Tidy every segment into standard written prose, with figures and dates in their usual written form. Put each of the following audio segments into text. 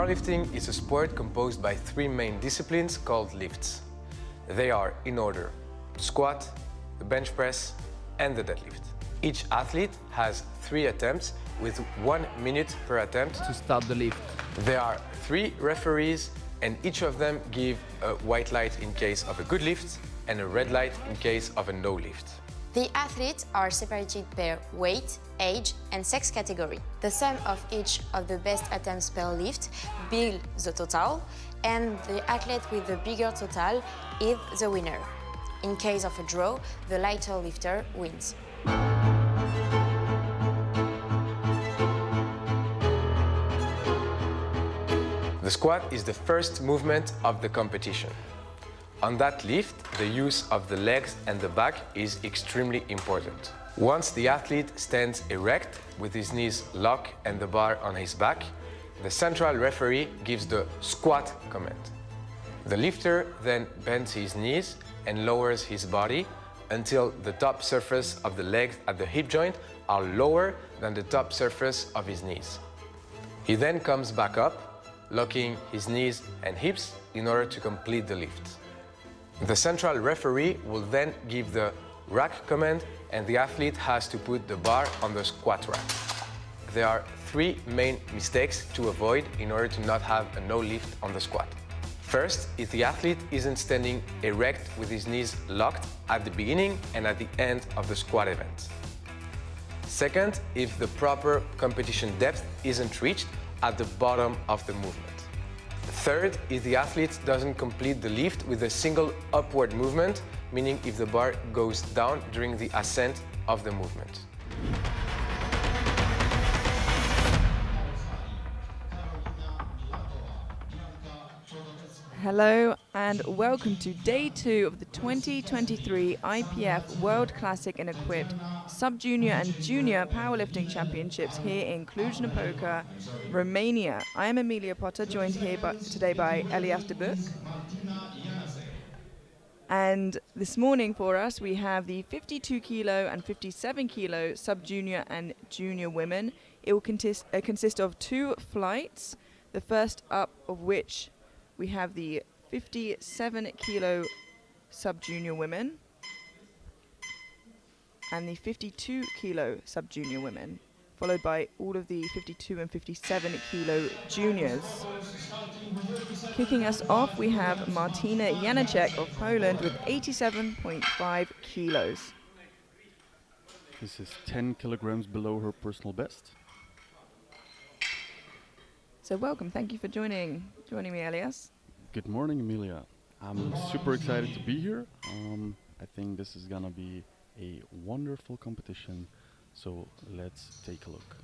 Powerlifting is a sport composed by three main disciplines called lifts. They are, in order, squat, the bench press, and the deadlift. Each athlete has 3 attempts with 1 minute per attempt to start the lift. There are 3 referees, and each of them give a white light in case of a good lift and a red light in case of a no lift. The athletes are separated per weight, age and sex category. The sum of each of the best attempts per lift builds the total, and the athlete with the bigger total is the winner. In case of a draw, the lighter lifter wins. The squat is the first movement of the competition. On that lift, the use of the legs and the back is extremely important. Once the athlete stands erect with his knees locked and the bar on his back, the central referee gives the squat command. The lifter then bends his knees and lowers his body until the top surface of the legs at the hip joint are lower than the top surface of his knees. He then comes back up, locking his knees and hips in order to complete the lift. The central referee will then give the rack command, and the athlete has to put the bar on the squat rack. There are 3 main mistakes to avoid in order to not have a no lift on the squat. First, if the athlete isn't standing erect with his knees locked at the beginning and at the end of the squat event. Second, if the proper competition depth isn't reached at the bottom of the movement. Third, if the athlete doesn't complete the lift with a single upward movement, meaning if the bar goes down during the ascent of the movement. Hello and welcome to day 2 of the 2023 IPF World Classic and Equipped Sub-Junior and Junior Powerlifting Championships here in Cluj-Napoca, Romania. I am Emilia Potter, joined here today by Elias de Buc. And this morning for us we have the 52 kilo and 57 kilo Sub-Junior and Junior women. It will consist of 2 flights, the first up of which we have the 57 kilo Sub-Junior women and the 52 kilo Sub-Junior women, followed by all of the 52 and 57 kilo juniors. Kicking us off, we have Martina Janacek of Poland with 87.5 kilos. This is 10 kilograms below her personal best. So welcome, thank you for joining me, Elias. Good morning, Emilia. I'm super excited to be here. I think this is gonna be a wonderful competition, so let's take a look.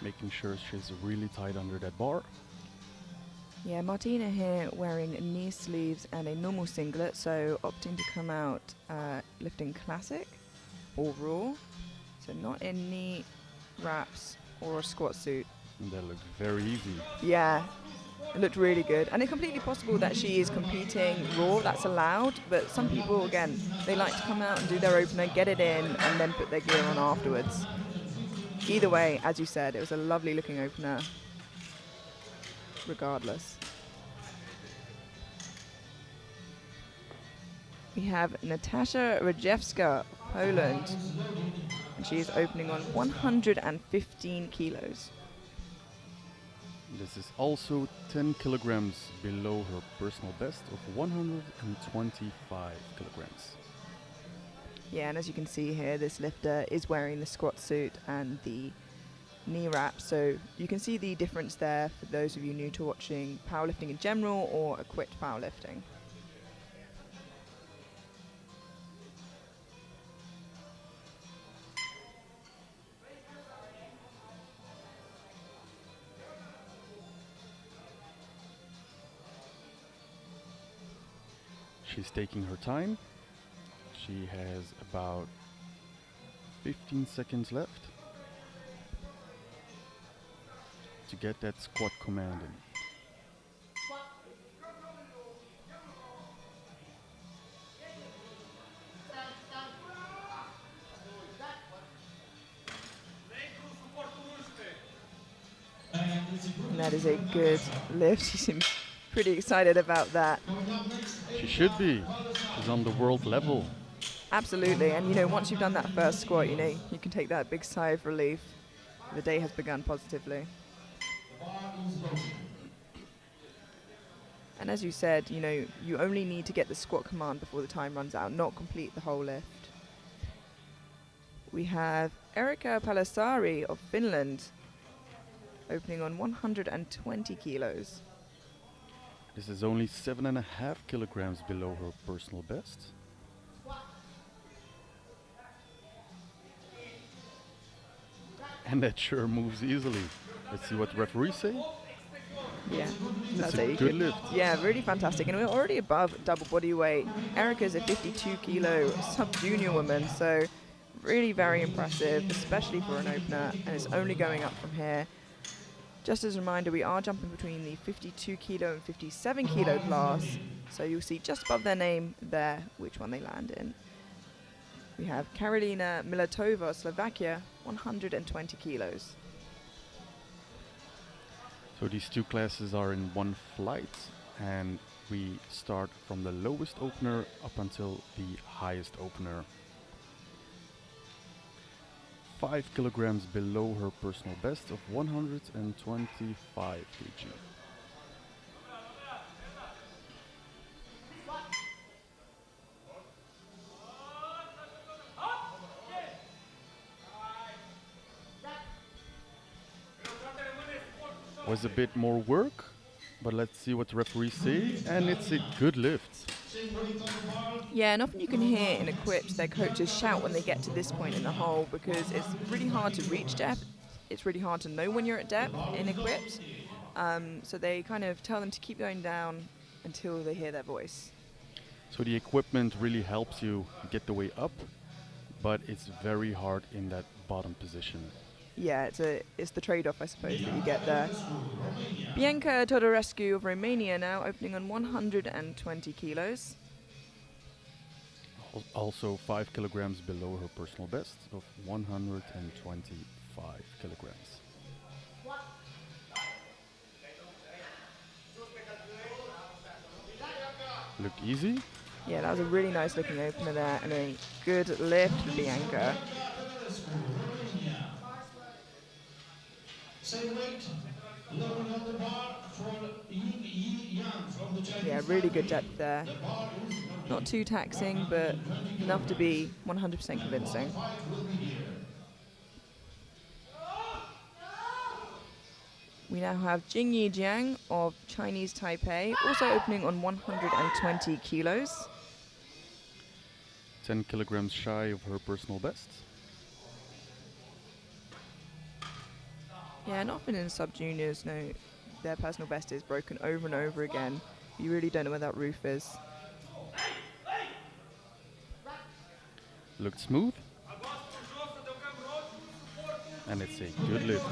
Making sure she's really tight under that bar. Yeah, Martina here wearing knee sleeves and a normal singlet, so opting to come out lifting classic or raw, so not in knee wraps or a squat suit. And that looked very easy. Yeah, it looked really good. And it's completely possible that she is competing raw, that's allowed, but some people, again, they like to come out and do their opener, get it in, and then put their gear on afterwards. Either way, as you said, it was a lovely looking opener, regardless. We have Natasha Rajewska of Poland, and she is opening on 115 kilos. This is also 10 kilograms below her personal best of 125 kilograms. Yeah, and as you can see here, this lifter is wearing the squat suit and the knee wrap, so you can see the difference there for those of you new to watching powerlifting in general or equipped powerlifting. She's taking her time. She has about 15 seconds left to get that squat command in. That is a good lift. She seems pretty excited about that. She should be. She's on the world level. Absolutely. And, you know, once you've done that first squat, you know, you can take that big sigh of relief. The day has begun positively. And as you said, you know, you only need to get the squat command before the time runs out, not complete the whole lift. We have Erika Palasari of Finland opening on 120 kilos. This is only 7.5 kilograms below her personal best. And that sure moves easily. Let's see what the referees say. Yeah, That's that's a good lift. Yeah, really fantastic. And we're already above double body weight. Erika's a 52 kilo sub-junior woman, so really very impressive, especially for an opener, and it's only going up from here. Just as a reminder, we are jumping between the 52 kilo and 57 kilo class, so you'll see just above their name there which one they land in. We have Karolina Milatova, Slovakia, 120 kilos. So these two classes are in one flight, and we start from the lowest opener up until the highest opener. 5 kilograms below her personal best of 125 kg. Was a bit more work, but let's see what the referees say, and it's a good lift. Yeah, and often you can hear in equipped their coaches shout when they get to this point in the hole, because it's really hard to reach depth. It's really hard to know when you're at depth in equipped. So they kind of tell them to keep going down until they hear their voice. So the equipment really helps you get the way up, but it's very hard in that bottom position. Yeah, it's the trade-off, I suppose, that you get there. Bianca Todorescu of Romania now opening on 120 kilos. Also 5 kilograms below her personal best of 125 kilograms. Look easy. Yeah, that was a really nice looking opener there, and a good lift for Bianca. Yeah, really good depth there. Not too taxing, but enough to be 100% convincing. We now have Jingyi Jiang of Chinese Taipei, also opening on 120 kilos. 10 kilograms shy of her personal best. Yeah, and often in sub-juniors, no, their personal best is broken over and over again. You really don't know where that roof is. Looked smooth. And it's a good lift.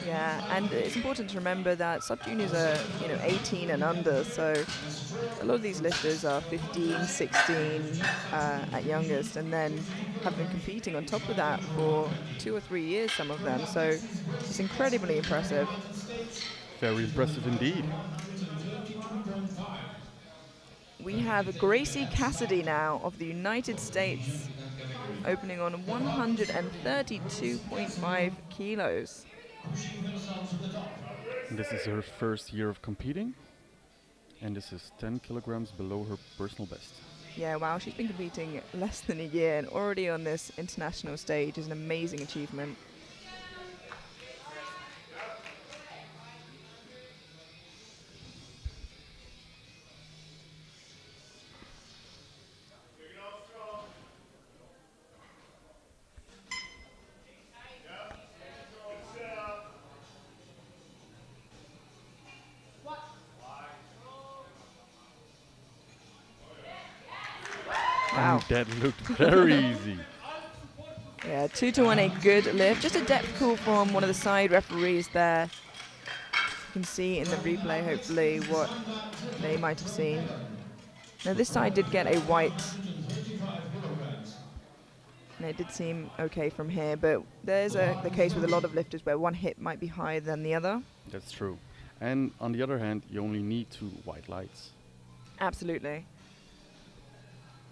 Yeah, and it's important to remember that sub-juniors are, 18 and under, so a lot of these lifters are 15, 16 at youngest, and then have been competing on top of that for 2 or 3 years, some of them, so it's incredibly impressive. Very impressive indeed. We have Gracie Cassidy now of the United States, opening on 132.5 kilos. This is her first year of competing, and this is 10 kilograms below her personal best. Yeah, wow, she's been competing less than a year, and already on this international stage is an amazing achievement. Wow. And that looked very easy. Yeah, 2-1, a good lift. Just a depth call from one of the side referees there. You can see in the replay, hopefully, what they might have seen. Now, this side did get a white And it did seem okay from here, but there's the case with a lot of lifters where one hip might be higher than the other. That's true. And on the other hand, you only need 2 white lights. Absolutely.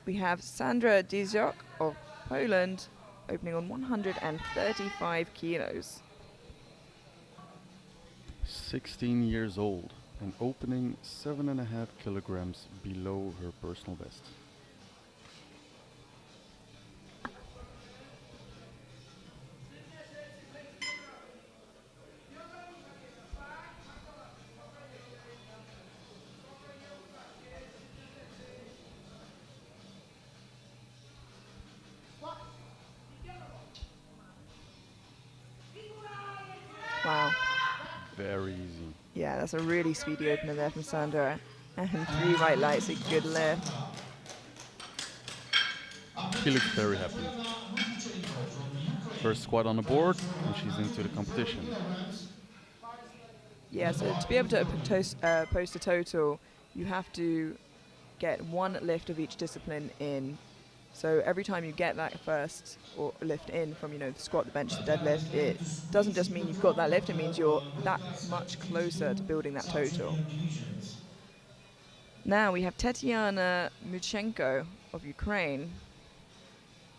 We have Sandra Dziok of Poland opening on 135 kilos. 16 years old and opening 7.5 kilograms below her personal best. Wow. Very easy. Yeah, that's a really speedy opener there from Sandra. And 3 white lights, a good lift. She looks very happy. First squat on the board, and she's into the competition. Yeah, so to be able to post a total, you have to get 1 lift of each discipline in. So every time you get that first or lift in from, the squat, the bench, the deadlift, it doesn't just mean you've got that lift, it means you're that much closer to building that total. Now we have Tetiana Muchenko of Ukraine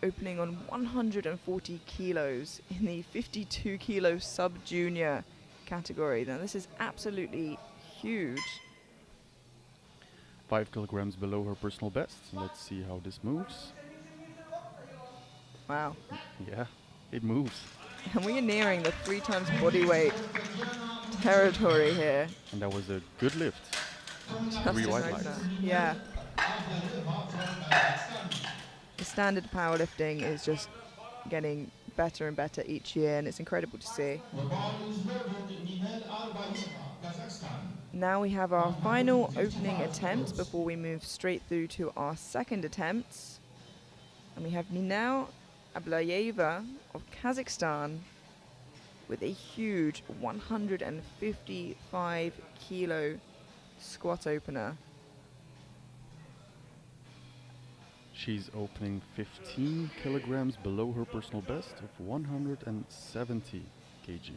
opening on 140 kilos in the 52 kilo sub-junior category. Now this is absolutely huge. 5 kilograms below her personal best. Let's see how this moves. Wow. Yeah, it moves. And we are nearing the 3 times body weight territory here. And that was a good lift. Just 3 an white opener. lights. Yeah. The standard powerlifting is just getting better and better each year, and it's incredible to see. Now we have our final opening attempt before we move straight through to our second attempts. And we have Ninau Ablayeva of Kazakhstan with a huge 155 kilo squat opener. She's opening 15 kilograms below her personal best of 170 kg.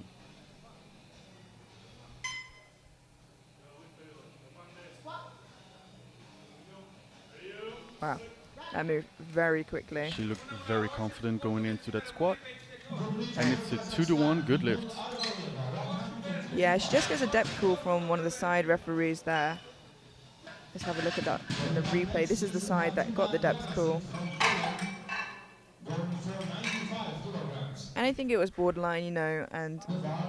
Wow, that moved very quickly. She looked very confident going into that squat. And it's a 2-to-1 good lift. Yeah, she just gets a depth call from one of the side referees there. Let's have a look at that in the replay. This is the side that got the depth call. And I think it was borderline, and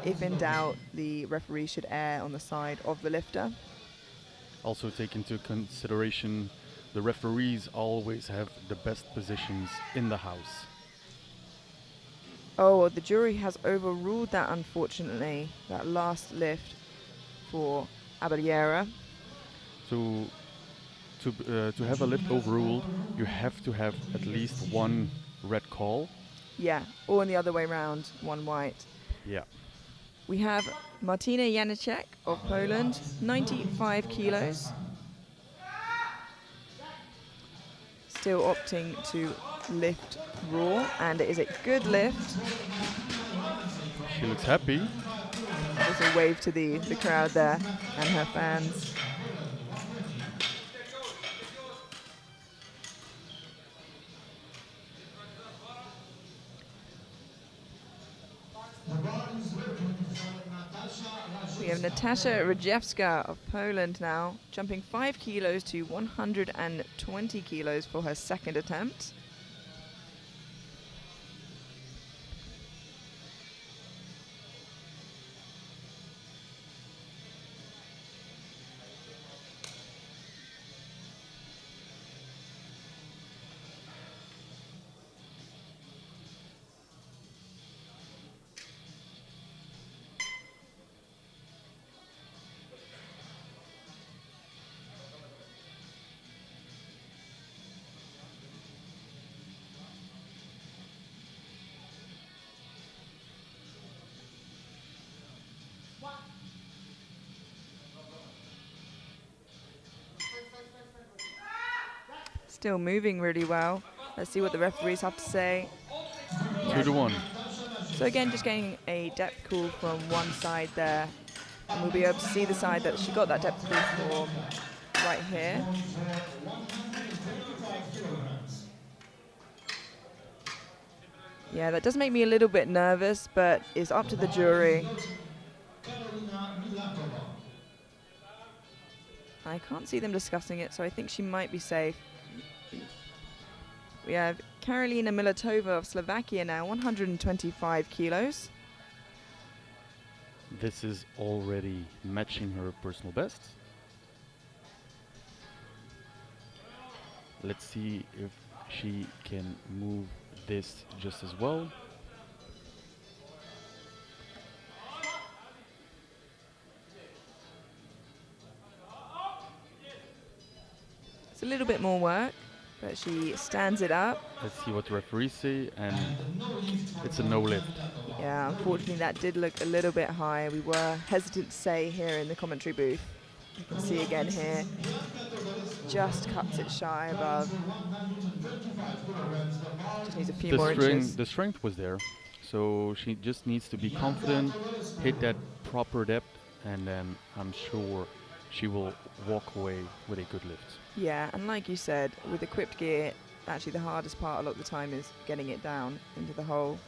if in doubt, the referee should err on the side of the lifter. Also take into consideration the referees always have the best positions in the house. Oh, well, the jury has overruled that, unfortunately, that last lift for Abadiera. To have a lift overruled, you have to have at least 1 red call. Yeah, or in the other way round, 1 white. Yeah. We have Martina Janicek of Poland, 95 kilos. Still opting to lift raw, and it is a good lift. She looks happy. There's a wave to the crowd there and her fans. We have Natasha Rajewska of Poland now, jumping 5 kilos to 120 kilos for her second attempt. Still moving really well. Let's see what the referees have to say. again. 2-1. So again, just getting a depth call from one side there. And we'll be able to see the side that she got that depth call for right here. Yeah, that does make me a little bit nervous, but it's up to the jury. I can't see them discussing it, so I think she might be safe. We have Karolina Milatova of Slovakia now, 125 kilos. This is already matching her personal best. Let's see if she can move this just as well. It's a little bit more work, but she stands it up. Let's see what the referees say, and it's a no lift. Yeah, unfortunately that did look a little bit high. We were hesitant to say here in the commentary booth. You can see again here, just cuts it shy above. Just needs a few more inches. The strength was there, so she just needs to be confident, hit that proper depth, and then I'm sure she will walk away with a good lift. Yeah, and like you said, with equipped gear, actually the hardest part a lot of the time is getting it down into the hole.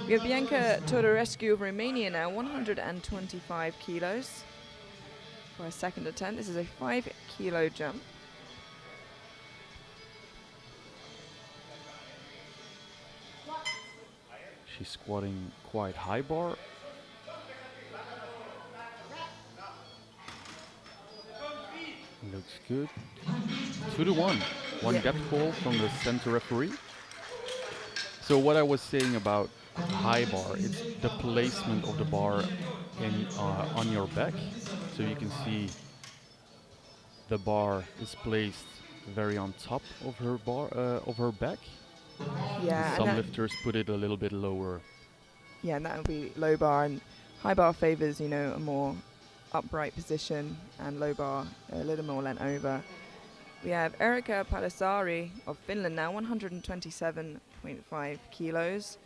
We have Bianca Todorescu of Romania now, 125 kilos for a second attempt. This is a 5 kilo jump. She's squatting quite high bar. Looks good. 2-1. One depth call from the center referee. So what I was saying about high bar, it's the placement of the bar in on your back. So you can see the bar is placed very on top of her bar, of her back. Yeah, Some lifters put it a little bit lower. Yeah, and that would be low bar, and high bar favors, you know, a more upright position, and low bar a little more leant over. We have Erika Palasari of Finland now, 127.5 kilos.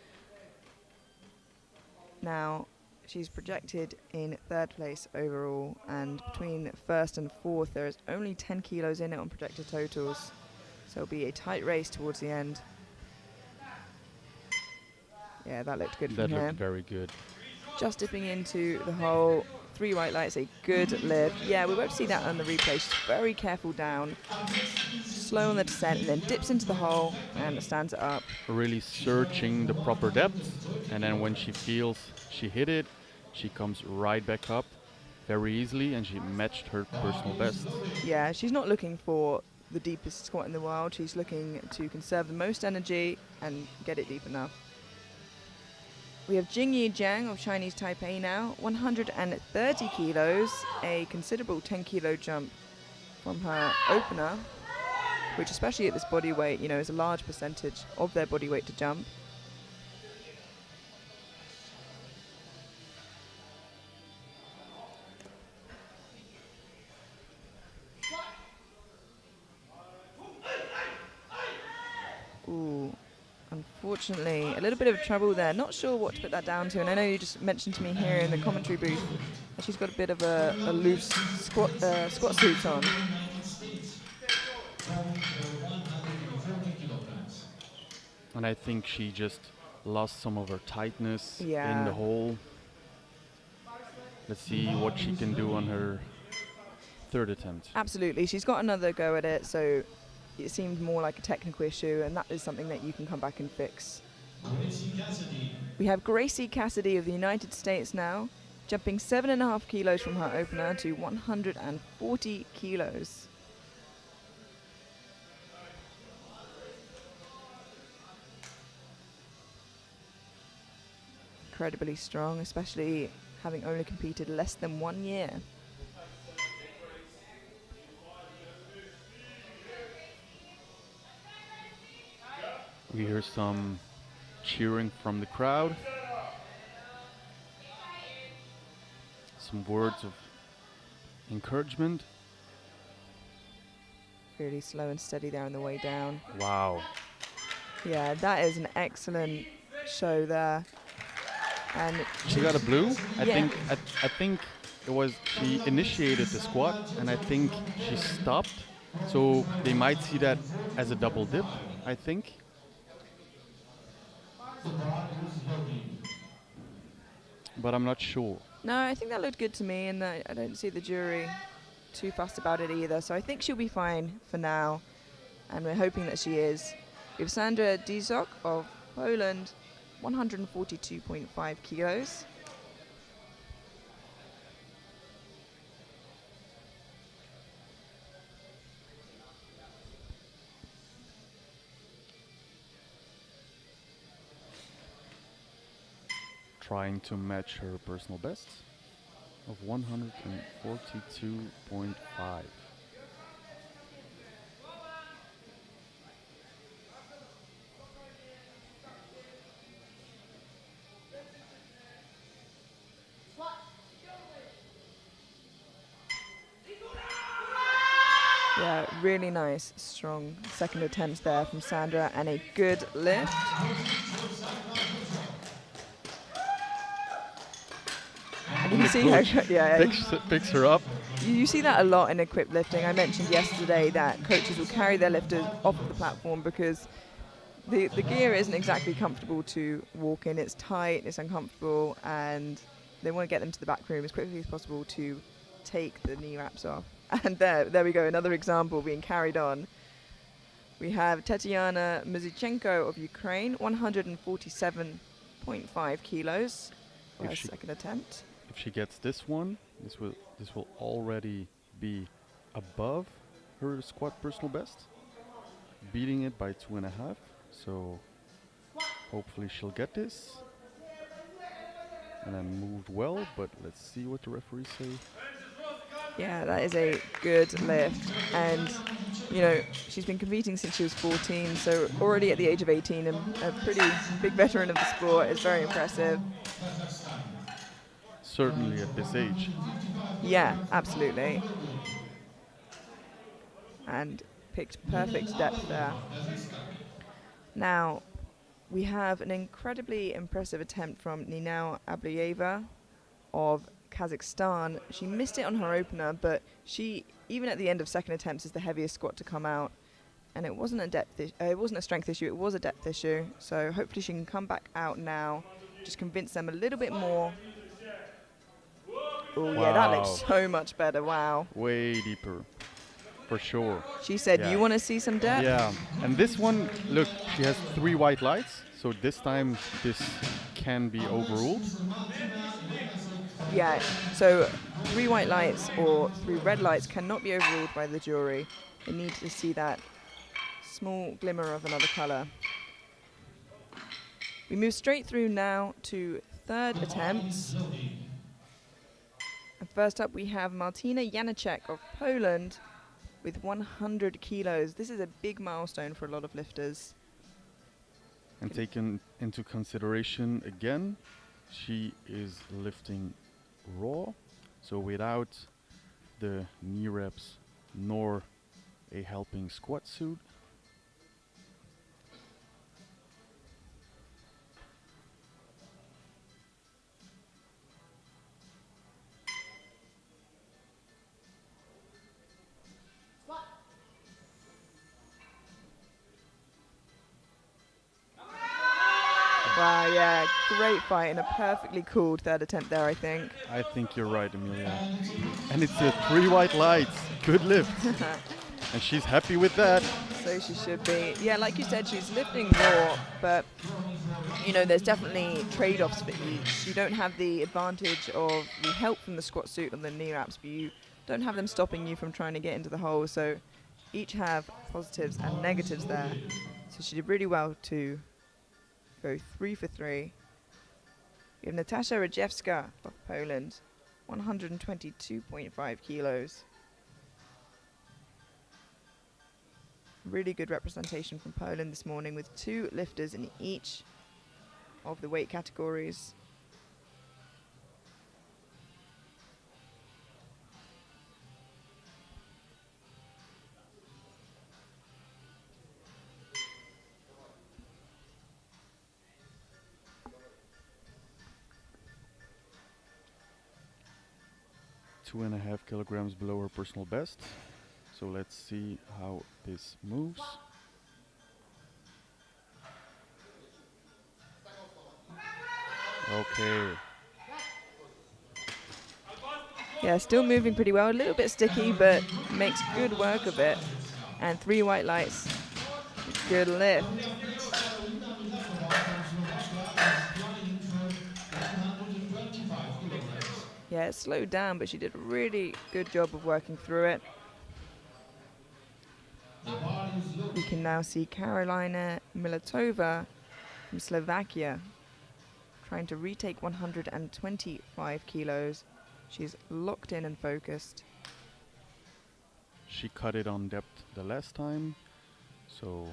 Now, she's projected in third place overall, and between first and fourth, there is only 10 kilos in it on projected totals. So it'll be a tight race towards the end. Yeah, that looked good from here. That looked very good. Just dipping into the hole. 3 white lights, a good lift. Yeah, we won't see that on the replay. She's very careful down, slow on the descent, and then dips into the hole and stands it up. Really searching the proper depth, and then when she feels she hit it, she comes right back up very easily, and she matched her personal best. Yeah, she's not looking for the deepest squat in the world. She's looking to conserve the most energy and get it deep enough. We have Jingyi Jiang of Chinese Taipei now, 130 kilos, a considerable 10 kilo jump from her opener, which especially at this body weight, you know, is a large percentage of their body weight to jump. Ooh. Unfortunately, a little bit of trouble there. Not sure what to put that down to, and I know you just mentioned to me here in the commentary booth that she's got a bit of a loose squat suit on. And I think she just lost some of her tightness in Yeah. the hole. Let's see what she can do on her third attempt. Absolutely, she's got another go at it, so it seemed more like a technical issue, and that is something that you can come back and fix. We have Gracie Cassidy of the United States now, jumping 7.5 kilos from her opener to 140 kilos. Incredibly strong, especially having only competed less than 1 year. We hear some cheering from the crowd. Some words of encouragement. Really slow and steady there on the way down. Wow. Yeah, that is an excellent show there. And She got a blue. Yeah. I think it was she initiated the squat, and I think she stopped. So they might see that as a double dip. I think. But I'm not sure. no, I think that looked good to me, and I don't see the jury too fussed about it either. So I think she'll be fine for now, and we're hoping that she is. We have Sandra Dizok of Poland, 142.5 kilos. Trying to match her personal best of 142.5. Yeah, really nice, strong second attempt there from Sandra, and a good lift. And you can see her, yeah, Picks her up. you see that a lot in equipped lifting. I mentioned yesterday that coaches will carry their lifters off of the platform because the gear isn't exactly comfortable to walk in. It's tight, it's uncomfortable, and they want to get them to the back room as quickly as possible to take the knee wraps off. And there we go, another example being carried on. We have Tetiana Muzichenko of Ukraine, 147.5 kilos for If her she- second attempt. If she gets this one, this will already be above her squat personal best, beating it by 2.5. So hopefully she'll get this. And then moved well, but let's see what the referees say. Yeah, that is a good lift. And, you know, she's been competing since she was 14, so already at the age of 18, a pretty big veteran of the sport. Is very impressive. Certainly at this age. Yeah, absolutely. And picked perfect depth there. Now, we have an incredibly impressive attempt from Ninau Ablieva of Kazakhstan. She missed it on her opener, but she, even at the end of second attempts, is the heaviest squat to come out. And it wasn't a it wasn't a strength issue, it was a depth issue. So hopefully she can come back out now, just convince them a little bit more. Oh yeah, that looks Wow. so much better. Wow. Way deeper, for sure. She said, Yeah. "You want to see some depth?" Yeah, and this one, look, she has 3 white lights, so this time this can be overruled. Yeah, so 3 white lights or 3 red lights cannot be overruled by the jury. They need to see that small glimmer of another colour. We move straight through now to third attempts. And first up we have Martina Janacek of Poland with 100 kilos. This is a big milestone for a lot of lifters. And taken into consideration again, she is lifting raw, so without the knee reps nor a helping squat suit. Wow, yeah, great fight and a perfectly called third attempt there, I think. I think you're right, Amelia. And it's a 3 white lights. Good lift. And she's happy with that. So she should be. Yeah, like you said, she's lifting raw, but you know, there's definitely trade-offs for each. You don't have the advantage of the help from the squat suit and the knee wraps, but you don't have them stopping you from trying to get into the hole. So each have positives and negatives there. So she did really well to go 3 for 3. We have Natasha Rajewska of Poland, 122.5 kilos. Really good representation from Poland this morning with 2 lifters in each of the weight categories. 2.5 kilograms below her personal best. So let's see how this moves. Okay. Yeah, still moving pretty well. A little bit sticky, but makes good work of it. And 3 white lights. Good lift. Yeah, it slowed down, but she did a really good job of working through it. We can now see Karolina Miletova from Slovakia trying to retake 125 kilos. She's locked in and focused. She cut it on depth the last time, so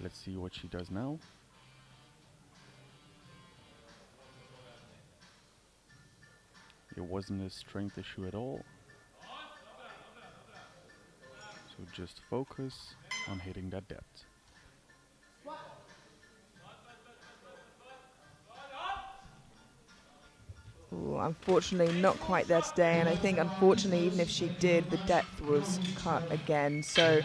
let's see what she does now. It wasn't a strength issue at all. So just focus on hitting that depth. Ooh, unfortunately, not quite there today, and I think unfortunately, even if she did, the depth was cut again. So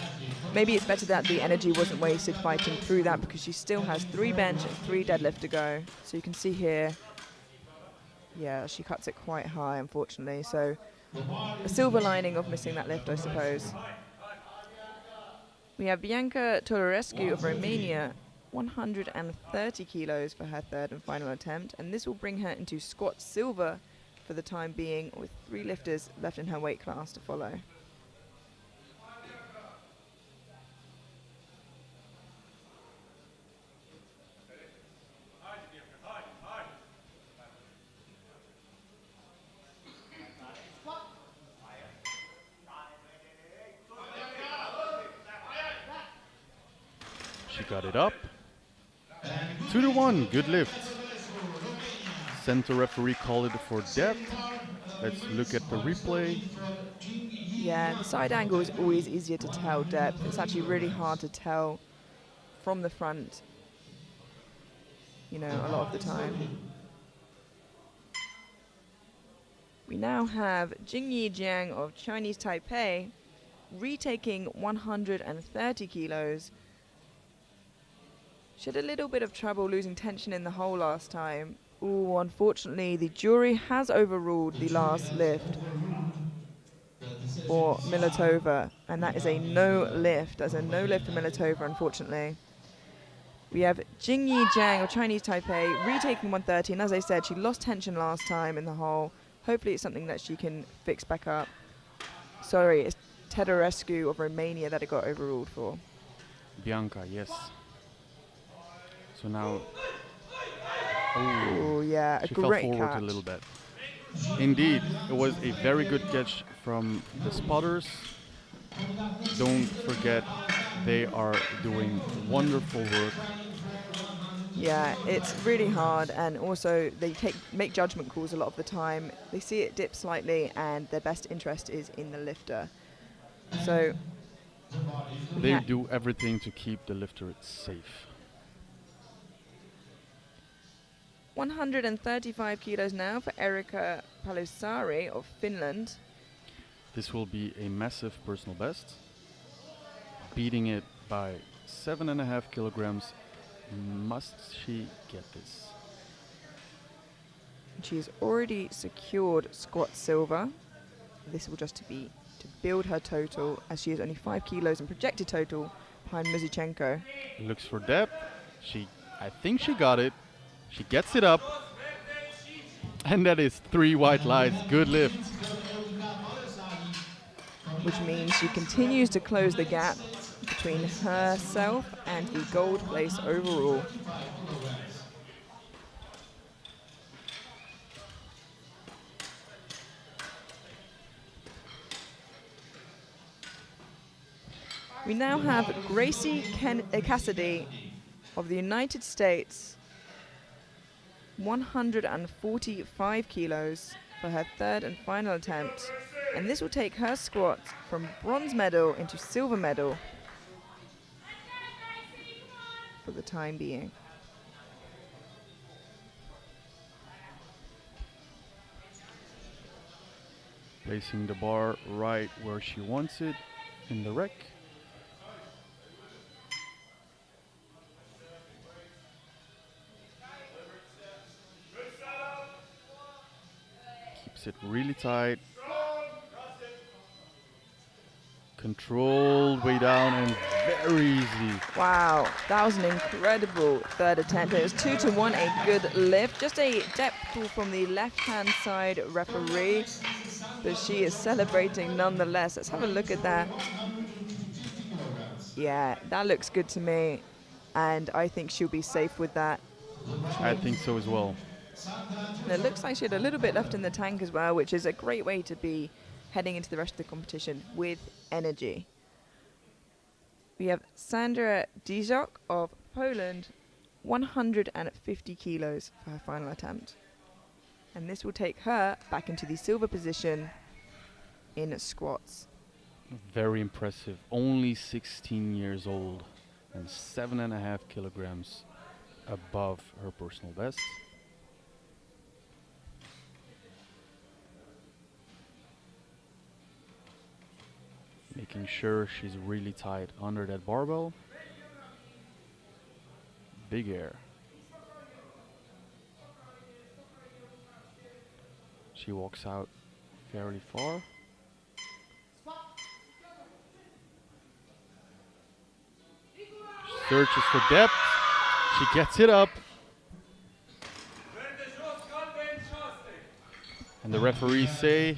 maybe it's better that the energy wasn't wasted fighting through that, because she still has 3 bench and 3 deadlift to go. So you can see here, yeah, she cuts it quite high, unfortunately. So a silver lining of missing that lift, I suppose. We have Bianca Todorescu of Romania, 130 kilos for her 3rd and final attempt, and this will bring her into squat silver for the time being, with 3 lifters left in her weight class to follow. She got it up. 2-1, good lift. Center referee called it for depth. Let's look at the replay. Yeah, the side angle is always easier to tell depth. It's actually really hard to tell from the front, you know, a lot of the time. We now have Jingyi Jiang of Chinese Taipei retaking 130 kilos. She had a little bit of trouble losing tension in the hole last time. Ooh, unfortunately, the jury has overruled the last lift for Miletova, and that is a no lift. That's a no lift for Miletova, unfortunately. We have Jingyi Jiang of Chinese Taipei retaking 130, and as I said, she lost tension last time in the hole. Hopefully it's something that she can fix back up. Sorry, it's Tedorescu of Romania that it got overruled for. Bianca, yes. So now, Oh yeah, a she fell great forward catch. a little bit. Indeed, it was a very good catch from the spotters. Don't forget, they are doing wonderful work. Yeah, it's really hard, and also they make judgment calls a lot of the time. They see it dip slightly, and their best interest is in the lifter. So They do everything to keep the lifter safe. 135 kilos now for Erika Palusari of Finland. This will be a massive personal best. Beating it by 7.5 kilograms. Must she get this? She's already secured squat silver. This will just be to build her total, as she is only 5 kilos in projected total behind Muzichenko. Looks for depth. I think she got it. She gets it up. And that is 3 white lights. Good lift. Which means she continues to close the gap between herself and the gold place overall. We now have Gracie Cassidy of the United States, 145 kilos for her 3rd and final attempt. And this will take her squat from bronze medal into silver medal for the time being. Placing the bar right where she wants it in the rack. Keeps it really tight. Controlled way down and very easy. Wow, that was an incredible third attempt. It was 2-1, a good lift. Just a depth pull from the left-hand side referee, but she is celebrating nonetheless. Let's have a look at that. Yeah, that looks good to me, and I think she'll be safe with that. I think so as well. And it looks like she had a little bit left in the tank as well, which is a great way to be heading into the rest of the competition with energy. We have Sandra Dijok of Poland, 150 kilos for her final attempt. And this will take her back into the silver position in squats. Very impressive. Only 16 years old and 7.5 kilograms above her personal best. Making sure she's really tight under that barbell. Big air. She walks out fairly far. Searches for depth. She gets it up. And the referees say,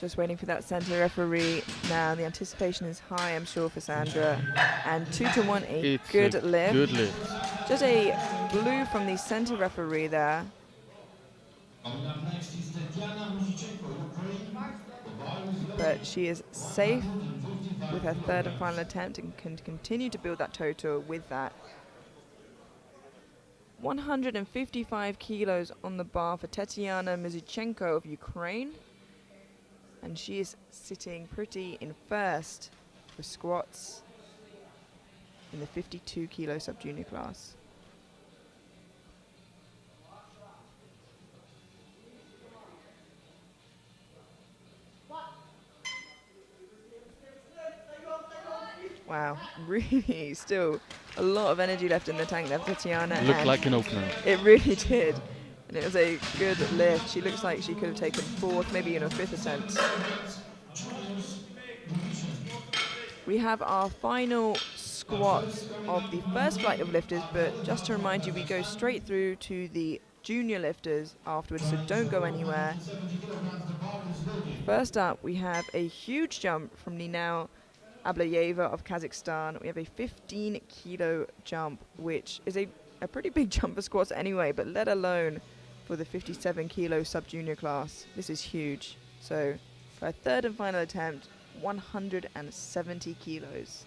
Just waiting for that center referee. Now the anticipation is high, I'm sure, for Sandra. And 2-1, a it's good a lift. good lift. Just a blue from the center referee there. But she is safe with her third and final attempt and can continue to build that total with that. 155 kilos on the bar for Tetiana Muzichenko of Ukraine. And she is sitting pretty in first for squats in the 52 kilo sub-junior class. Wow, really still a lot of energy left in the tank there for Tatiana. Looked like an opener. It really did. And it was a good lift. She looks like she could have taken fourth, maybe even a fifth attempt. We have our final squats of the first flight of lifters, but just to remind you, we go straight through to the junior lifters afterwards, so don't go anywhere. First up, we have a huge jump from Ninau Ablayeva of Kazakhstan. We have a 15 kilo jump, which is a pretty big jump for squats anyway, but let alone for the 57 kilo sub-junior class. This is huge. So for our third and final attempt, 170 kilos.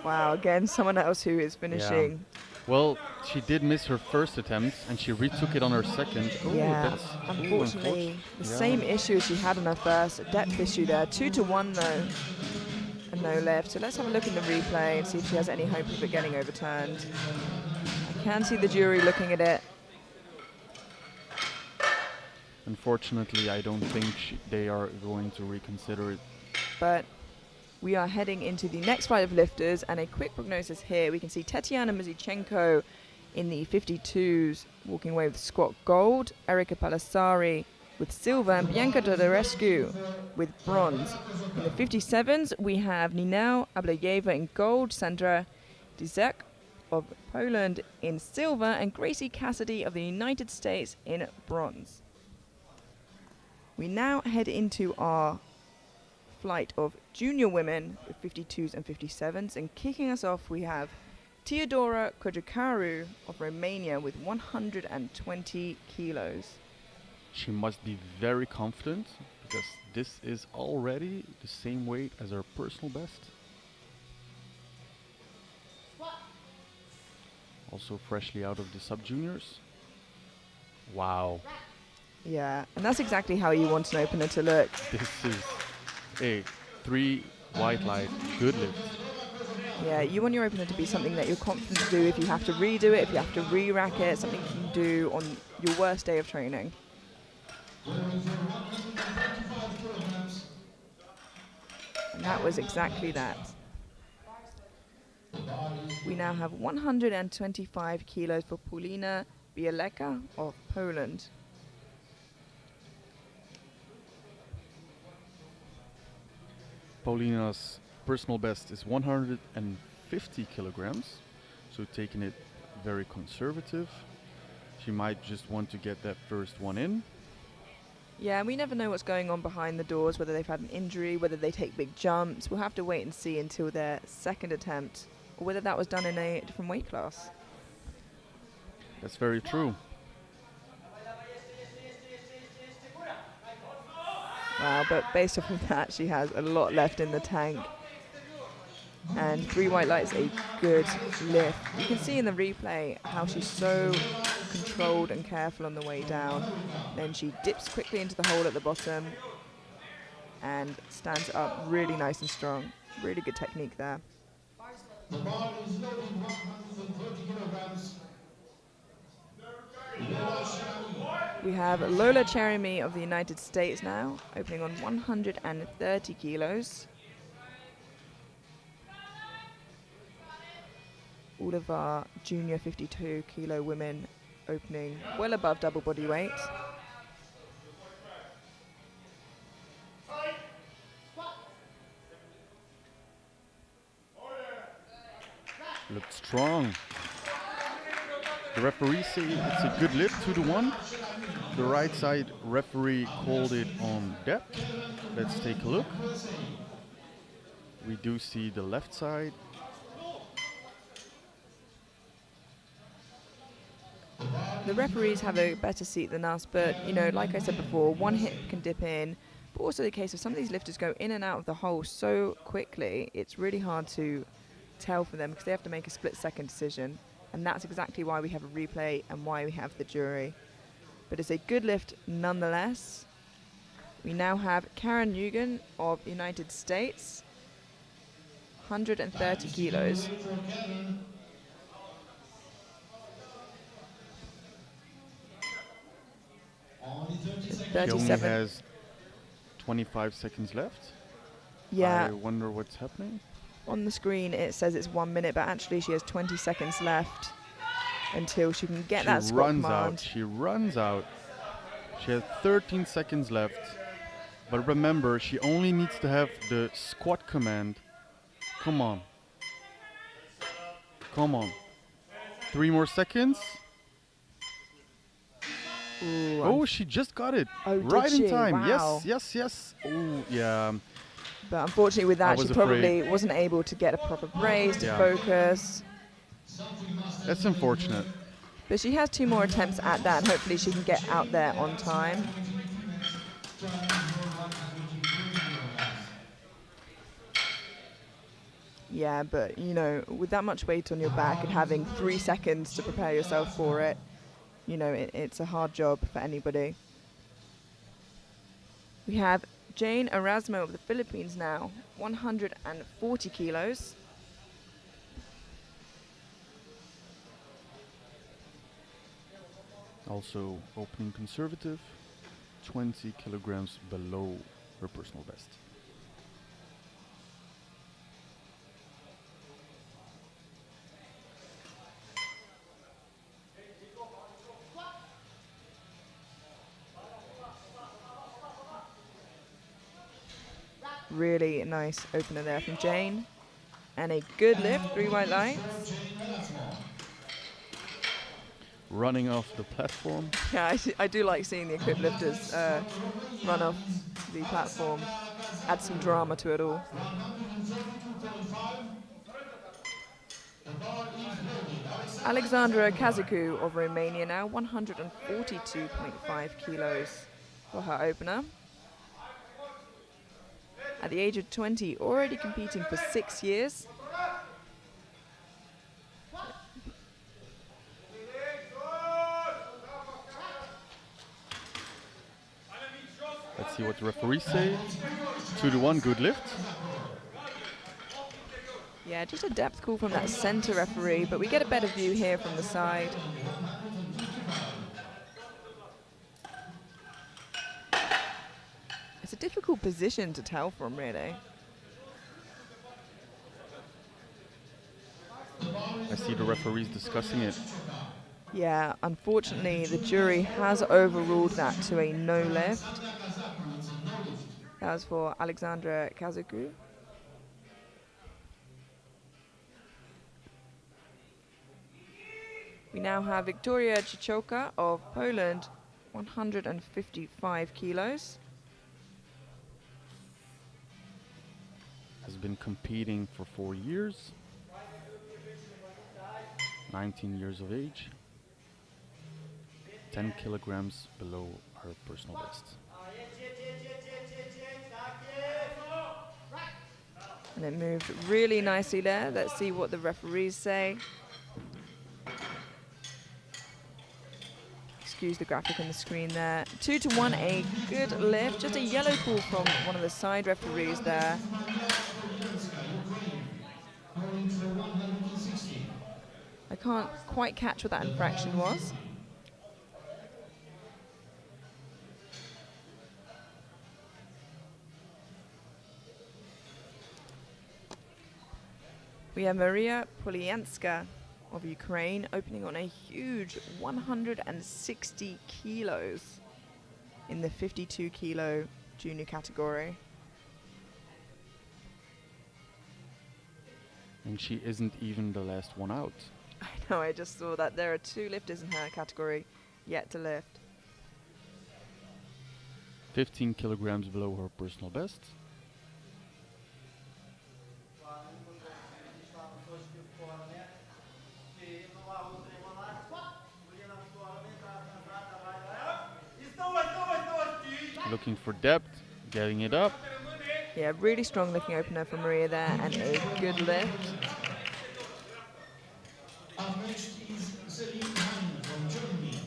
Wow, again, someone else who is finishing. Yeah. Well, she did miss her first attempt and she retook it on her second. Ooh, Yeah, that's unfortunately, the yeah. same issue as she had on her first, a depth issue there. 2-1 though, and no left. So let's have a look in the replay and see if she has any hope of it getting overturned. I can see the jury looking at it. Unfortunately, I don't think they are going to reconsider it. But we are heading into the next flight of lifters, and a quick prognosis here. We can see Tetiana Muzichenko in the 52s walking away with squat gold, Erika Palasari with silver, and Bianca Dodorescu with bronze. In the 57s, we have Ninau Ablayeva in gold, Sandra Dijok of Poland in silver, and Gracie Cassidy of the United States in bronze. We now head into our flight of junior women with 52s and 57s, and kicking us off we have Teodora Cojocaru of Romania with 120 kilos. She must be very confident because this is already the same weight as her personal best. Also freshly out of the sub-juniors. Wow. Yeah, and that's exactly how you want an opener to look. This is a 3 white light good lift. Yeah, you want your opener to be something that you're confident to do if you have to redo it, if you have to re-rack it, something you can do on your worst day of training. And that was exactly that. We now have 125 kilos for Paulina Bieleka of Poland. Paulina's personal best is 150 kilograms, so taking it very conservative. She might just want to get that first one in. Yeah, we never know what's going on behind the doors, whether they've had an injury, whether they take big jumps. We'll have to wait and see until their second attempt, or whether that was done in a different weight class. That's very true. Wow, but based off of that, she has a lot left in the tank. And 3 white lights, a good lift. You can see in the replay how she's so controlled and careful on the way down. Then she dips quickly into the hole at the bottom and stands up really nice and strong. Really good technique there. The bar is loaded 130 kilograms. We have Lola Cheremy of the United States now, opening on 130 kilos. All of our junior 52 kilo women opening well above double body weight. Looked strong. The referee say it's a good lift, 2-1. The right side referee called it on depth. Let's take a look. We do see the left side. The referees have a better seat than us, but you know, like I said before, one hip can dip in, but also the case of some of these lifters go in and out of the hole so quickly, it's really hard to tell for them because they have to make a split-second decision, and that's exactly why we have a replay and why we have the jury. But it's a good lift nonetheless. We now have Karen Nugent of the United States, 130 kilos. She only 37. has 25 seconds left. Yeah. I wonder what's happening. On the screen it says it's 1 minute, but actually she has 20 seconds left until she can get that squat command. She runs out. She has 13 seconds left. But remember, she only needs to have the squat command. Come on. Come on. 3 more seconds. Ooh, Oh, she just got it. Oh, right did in she? time. Wow. Yes. Oh, yeah. But unfortunately with I that, she was probably afraid. wasn't able to get a proper brace to Yeah. focus. That's unfortunate. But she has 2 more attempts at that, and hopefully she can get out there on time. Yeah, but you know, with that much weight on your back and having 3 seconds to prepare yourself for it, you know, it's a hard job for anybody. We have Jane Erasmo of the Philippines now, 140 kilos. Also opening conservative, 20 kilograms below her personal best. Really nice opener there from Jane. And a good lift, 3 white lights. Running off the platform. Yeah, I do like seeing the equipped lifters run off the platform. Add some drama to it all. Alexandra Kazaku of Romania now, 142.5 kilos for her opener. At the age of 20, already competing for 6 years. the referees say. 2-1, good lift. Yeah, just a depth call from that center referee, but we get a better view here from the side. It's a difficult position to tell from, really. I see the referees discussing it. Yeah, unfortunately, the jury has overruled that to a no lift. That was for Alexandra Kazaku. We now have Victoria Chichoka of Poland, 155 kilos. Has been competing for 4 years. 19 years of age. 10 kilograms below her personal best. And it moved really nicely there. Let's see what the referees say. Excuse the graphic on the screen there. 2-1, a good lift. Just a yellow call from one of the side referees there. I can't quite catch what that infraction was. We have Maria Polyanska of Ukraine opening on a huge 160 kilos in the 52 kilo junior category. And she isn't even the last one out. I know, I just saw that. There are 2 lifters in her category yet to lift. 15 kilograms below her personal best. Looking for depth, getting it up. Yeah, really strong looking opener from Maria there and a good lift. Up next is Celine Hein from Germany,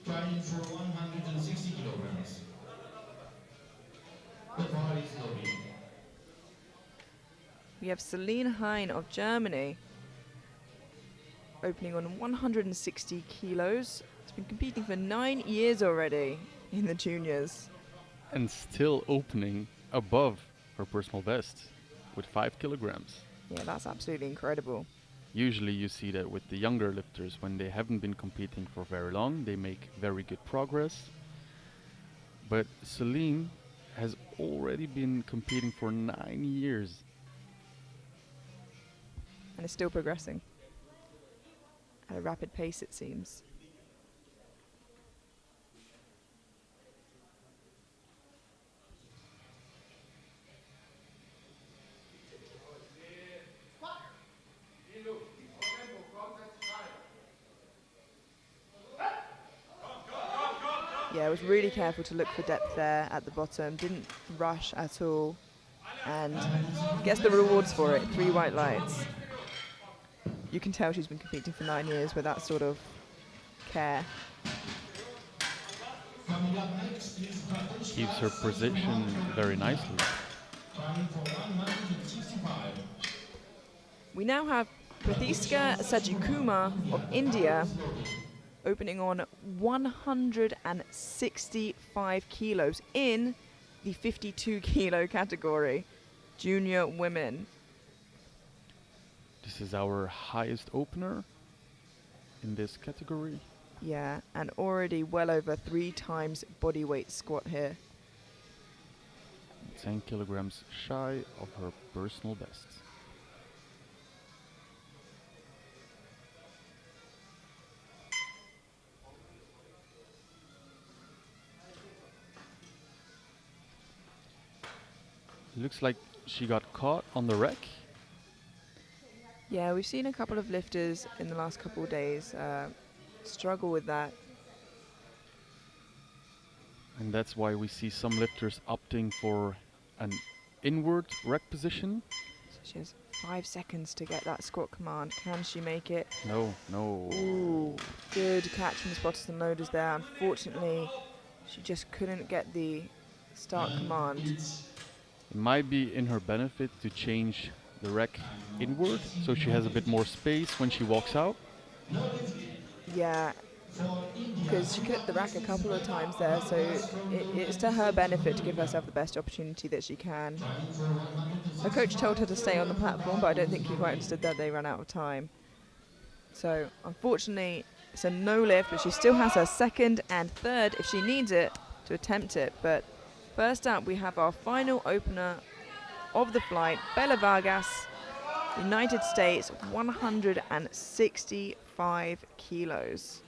trying for 160 kilograms. The bar is loaded. We have Celine Hein of Germany opening on 160 kilos. She's been competing for 9 years already in the juniors. And still opening above her personal best with 5 kilograms. Yeah, that's absolutely incredible. Usually you see that with the younger lifters, when they haven't been competing for very long, they make very good progress. But Celine has already been competing for 9 years. And is still progressing at a rapid pace, it seems. Yeah, I was really careful to look for depth there at the bottom. Didn't rush at all. And gets the rewards for it. 3 white lights. You can tell she's been competing for 9 years with that sort of care. Coming up next is Keeps her position very nicely. trying for 165. We now have Prathiska Sajikuma of India opening on 165 kilos in the 52 kilo category, junior women. This is our highest opener in this category. Yeah, and already well over 3 times body weight squat here. 10 kilograms shy of her personal best. Looks like she got caught on the rack. Yeah, we've seen a couple of lifters in the last couple of days struggle with that. And that's why we see some lifters opting for an inward rack position. So she has 5 seconds to get that squat command. Can she make it? No. Ooh, good catch from the spotters and loaders there. Unfortunately, She just couldn't get the start command. It might be in her benefit to change the rack inward so she has a bit more space when she walks out. Yeah, because she clipped the rack a couple of times there, so it's to her benefit to give herself the best opportunity that she can. Her coach told her to stay on the platform, but I don't think he quite understood that they ran out of time. So unfortunately, it's a no lift, but she still has her second and third if she needs it to attempt it. But first up, we have our final opener of the flight, Bella Vargas, United States, 165 kilos.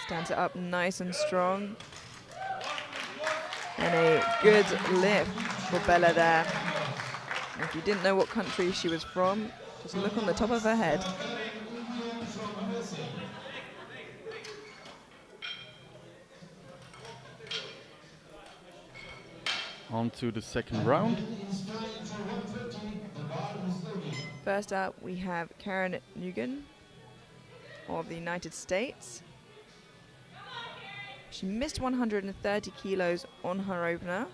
Stands it up nice and strong. And a good lift for Bella there. And if you didn't know what country she was from, just look on the top of her head. On to the second round. First up, we have Karen Nguyen of the United States. She missed 130 kilos on her opener.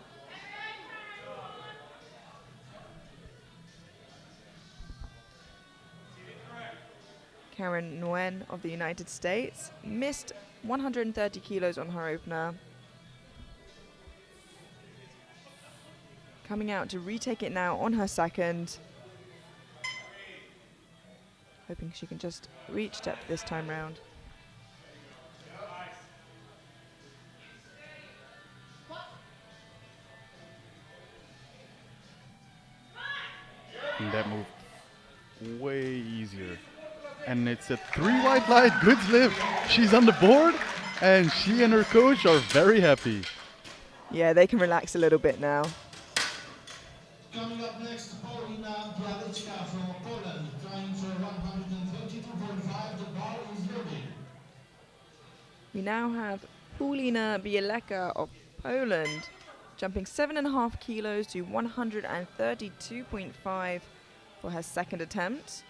Karen Nguyen of the United States missed 130 kilos on her opener. Coming out to retake it now on her second. Hoping she can just reach depth this time round. And that moved way easier. And it's a 3 white light, good lift. She's on the board, and she and her coach are very happy. Yeah, they can relax a little bit now. Coming up next, Paulina Bialecka from Poland, trying for 132.5. The bar is loaded. We now have Paulina Bialecka of Poland, jumping 7.5 kilos to 132.5 for her second attempt.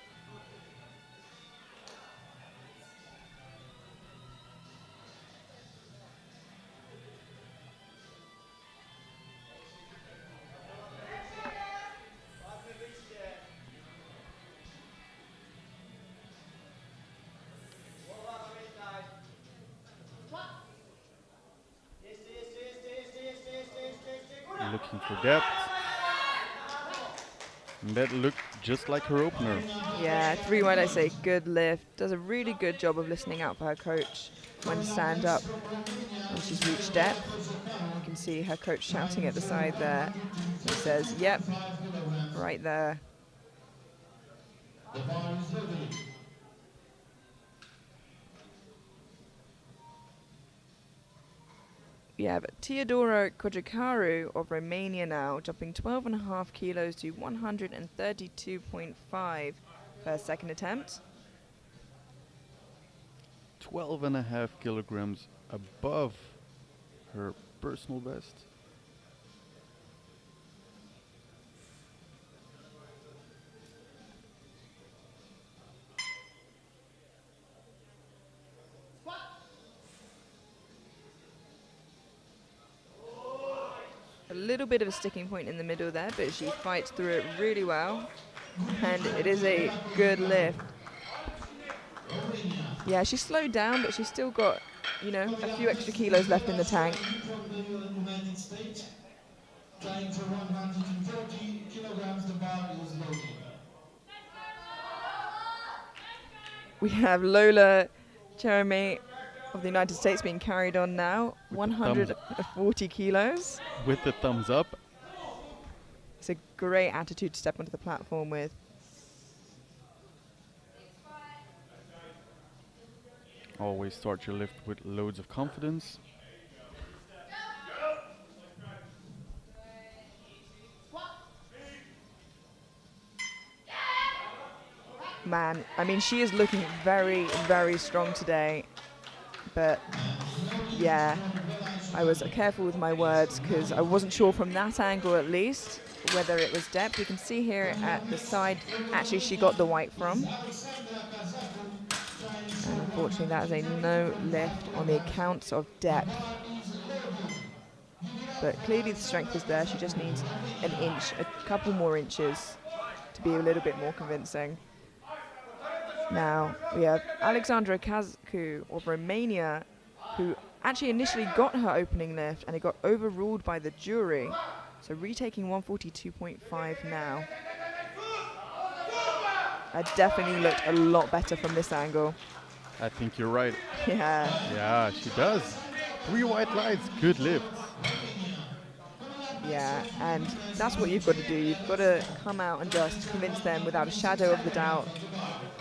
Looking for depth. And that looked just like her opener. Yeah, 3 wide, I say, good lift. Does a really good job of listening out for her coach when to stand up when she's reached depth. You can see her coach shouting at the side there. He says, yep, right there. The bar is loaded. We have Teodora Kojakaru of Romania now, jumping 12.5 kilos to 132.5 for her second attempt. 12.5 kilograms above her personal best. A little bit of a sticking point in the middle there, but she fights through it really well. And it is a good lift. Yeah, she slowed down, but she's still got, you know, a few extra kilos left in the tank. From the United States, trying for 130 kilograms. The bar is loaded. We have Lola Cherame of the United States being carried on now, 140 kilos. With the thumbs up. It's a great attitude to step onto the platform with. Always start your lift with loads of confidence. Man, I mean, she is looking very, very strong today. But yeah, I was careful with my words because I wasn't sure from that angle at least whether it was depth. You can see here at the side, actually she got the white from. And unfortunately that is a no lift on the account of depth. But clearly the strength is there. She just needs an inch, a couple more inches to be a little bit more convincing. Now we have Alexandra Kazku of Romania, who actually initially got her opening lift and it got overruled by the jury. So retaking 142.5 now. Definitely looked a lot better from this angle. I think you're right. Yeah. Yeah, she does. 3 white lights, good lift. Yeah, and that's what you've got to do. You've got to come out and just convince them without a shadow of the doubt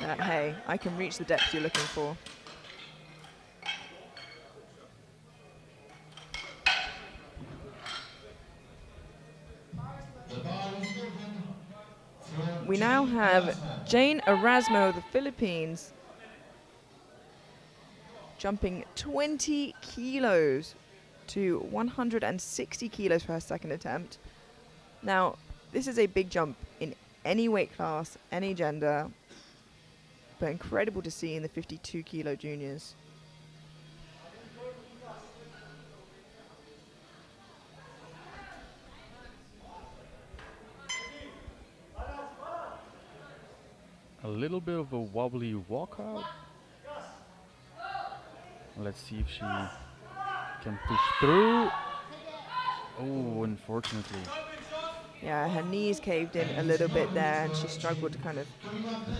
that, hey, I can reach the depth you're looking for. We now have Jane Erasmo of the Philippines jumping 20 kilos to 160 kilos for her second attempt. Now, this is a big jump in any weight class, any gender, but incredible to see in the 52 kilo juniors. A little bit of a wobbly walkout. Let's see if she can push through. Oh, unfortunately. Yeah, her knees caved in a little bit there and she struggled to kind of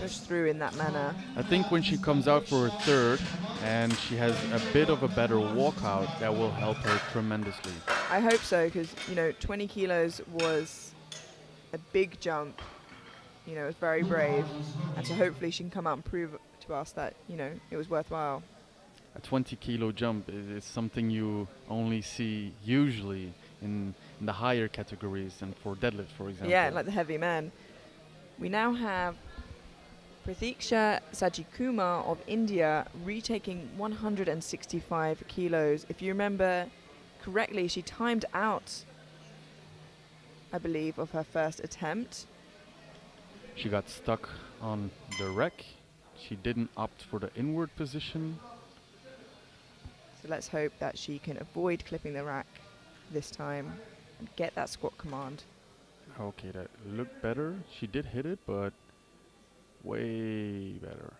push through in that manner. I think when she comes out for her third and she has a bit of a better walkout, that will help her tremendously. I hope so, because, you know, 20 kilos was a big jump. You know, it was very brave. And so hopefully she can come out and prove to us that, you know, it was worthwhile. A 20 kilo jump is something you only see usually in the higher categories and for deadlift, for example. Yeah, like the heavy men. We now have Pratiksha Sajikumar of India retaking 165 kilos. If you remember correctly, she timed out, I believe, of her first attempt. She got stuck on the rack. She didn't opt for the inward position. So let's hope that she can avoid clipping the rack this time and get that squat command. Okay, that looked better. She did hit it, but way better.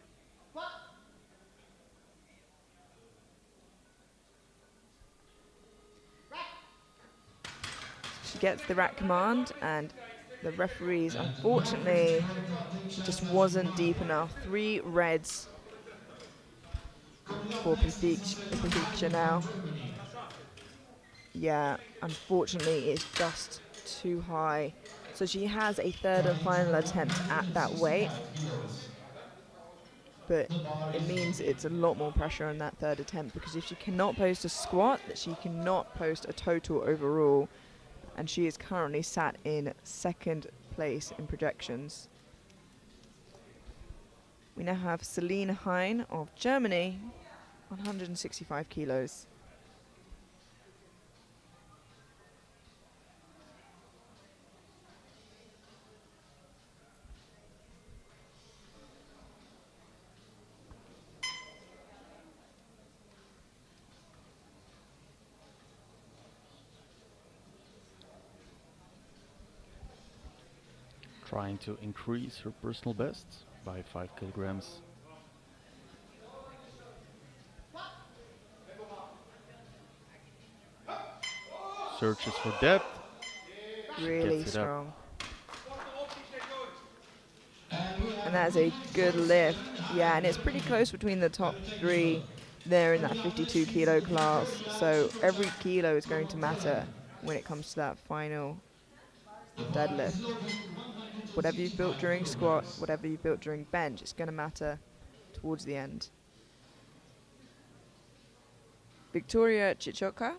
She gets the rack command and the referees, unfortunately, it just wasn't deep enough. 3 reds for Pratiksha now. Yeah, unfortunately, it's just too high. So she has a third and final attempt at that weight. But it means it's a lot more pressure on that third attempt, because if she cannot post a squat, that she cannot post a total overall. And she is currently sat in second place in projections. We now have Celine Hein of Germany, 165 kilos. Trying to increase her personal best by 5 kilograms. Searches for depth. Really Gets it up. strong. And that's a good lift. Yeah, and it's pretty close between the top 3 there in that 52 kilo class. So every kilo is going to matter when it comes to that final deadlift. Whatever you've built during squat, whatever you've built during bench, it's going to matter towards the end. Victoria Chichoka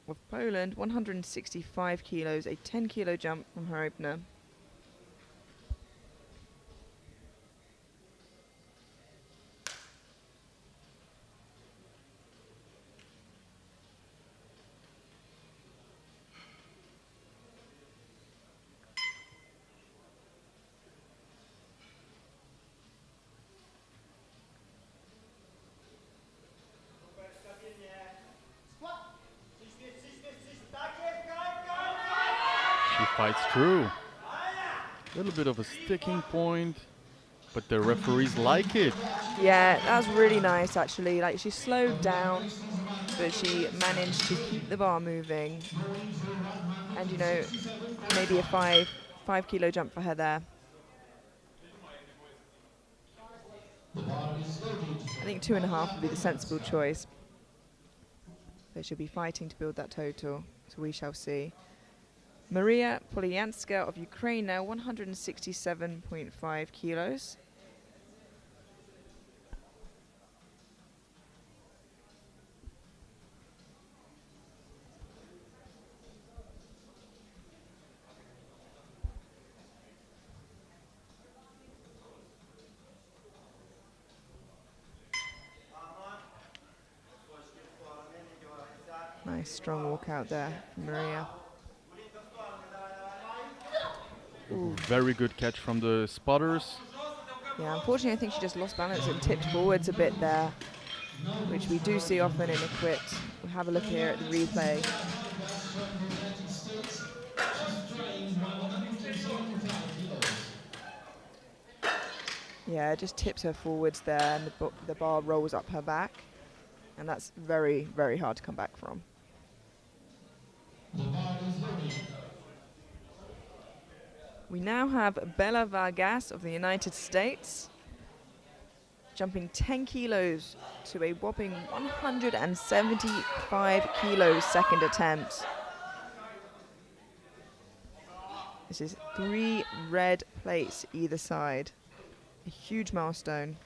of Poland, 165 kilos, a 10 kilo jump from her opener. Fights through. A little bit of a sticking point, but the referees like it. Yeah, that was really nice actually. Like she slowed down, but she managed to keep the bar moving. And you know, maybe a five kilo jump for her there. I think 2.5 would be the sensible choice. But she'll be fighting to build that total, so we shall see. Maria Polyanska of Ukraine now, 167.5 kilos. Nice strong walk out there from Maria. Ooh, very good catch from the spotters. Yeah, unfortunately, I think she just lost balance and tipped forwards a bit there, which we do see often in equipped. We'll have a look here at the replay. Yeah, it just tips her forwards there, and the bar rolls up her back, and that's very, very hard to come back from. We now have Bella Vargas of the United States, jumping 10 kilos to a whopping 175 kilos second attempt. This is 3 red plates either side. A huge milestone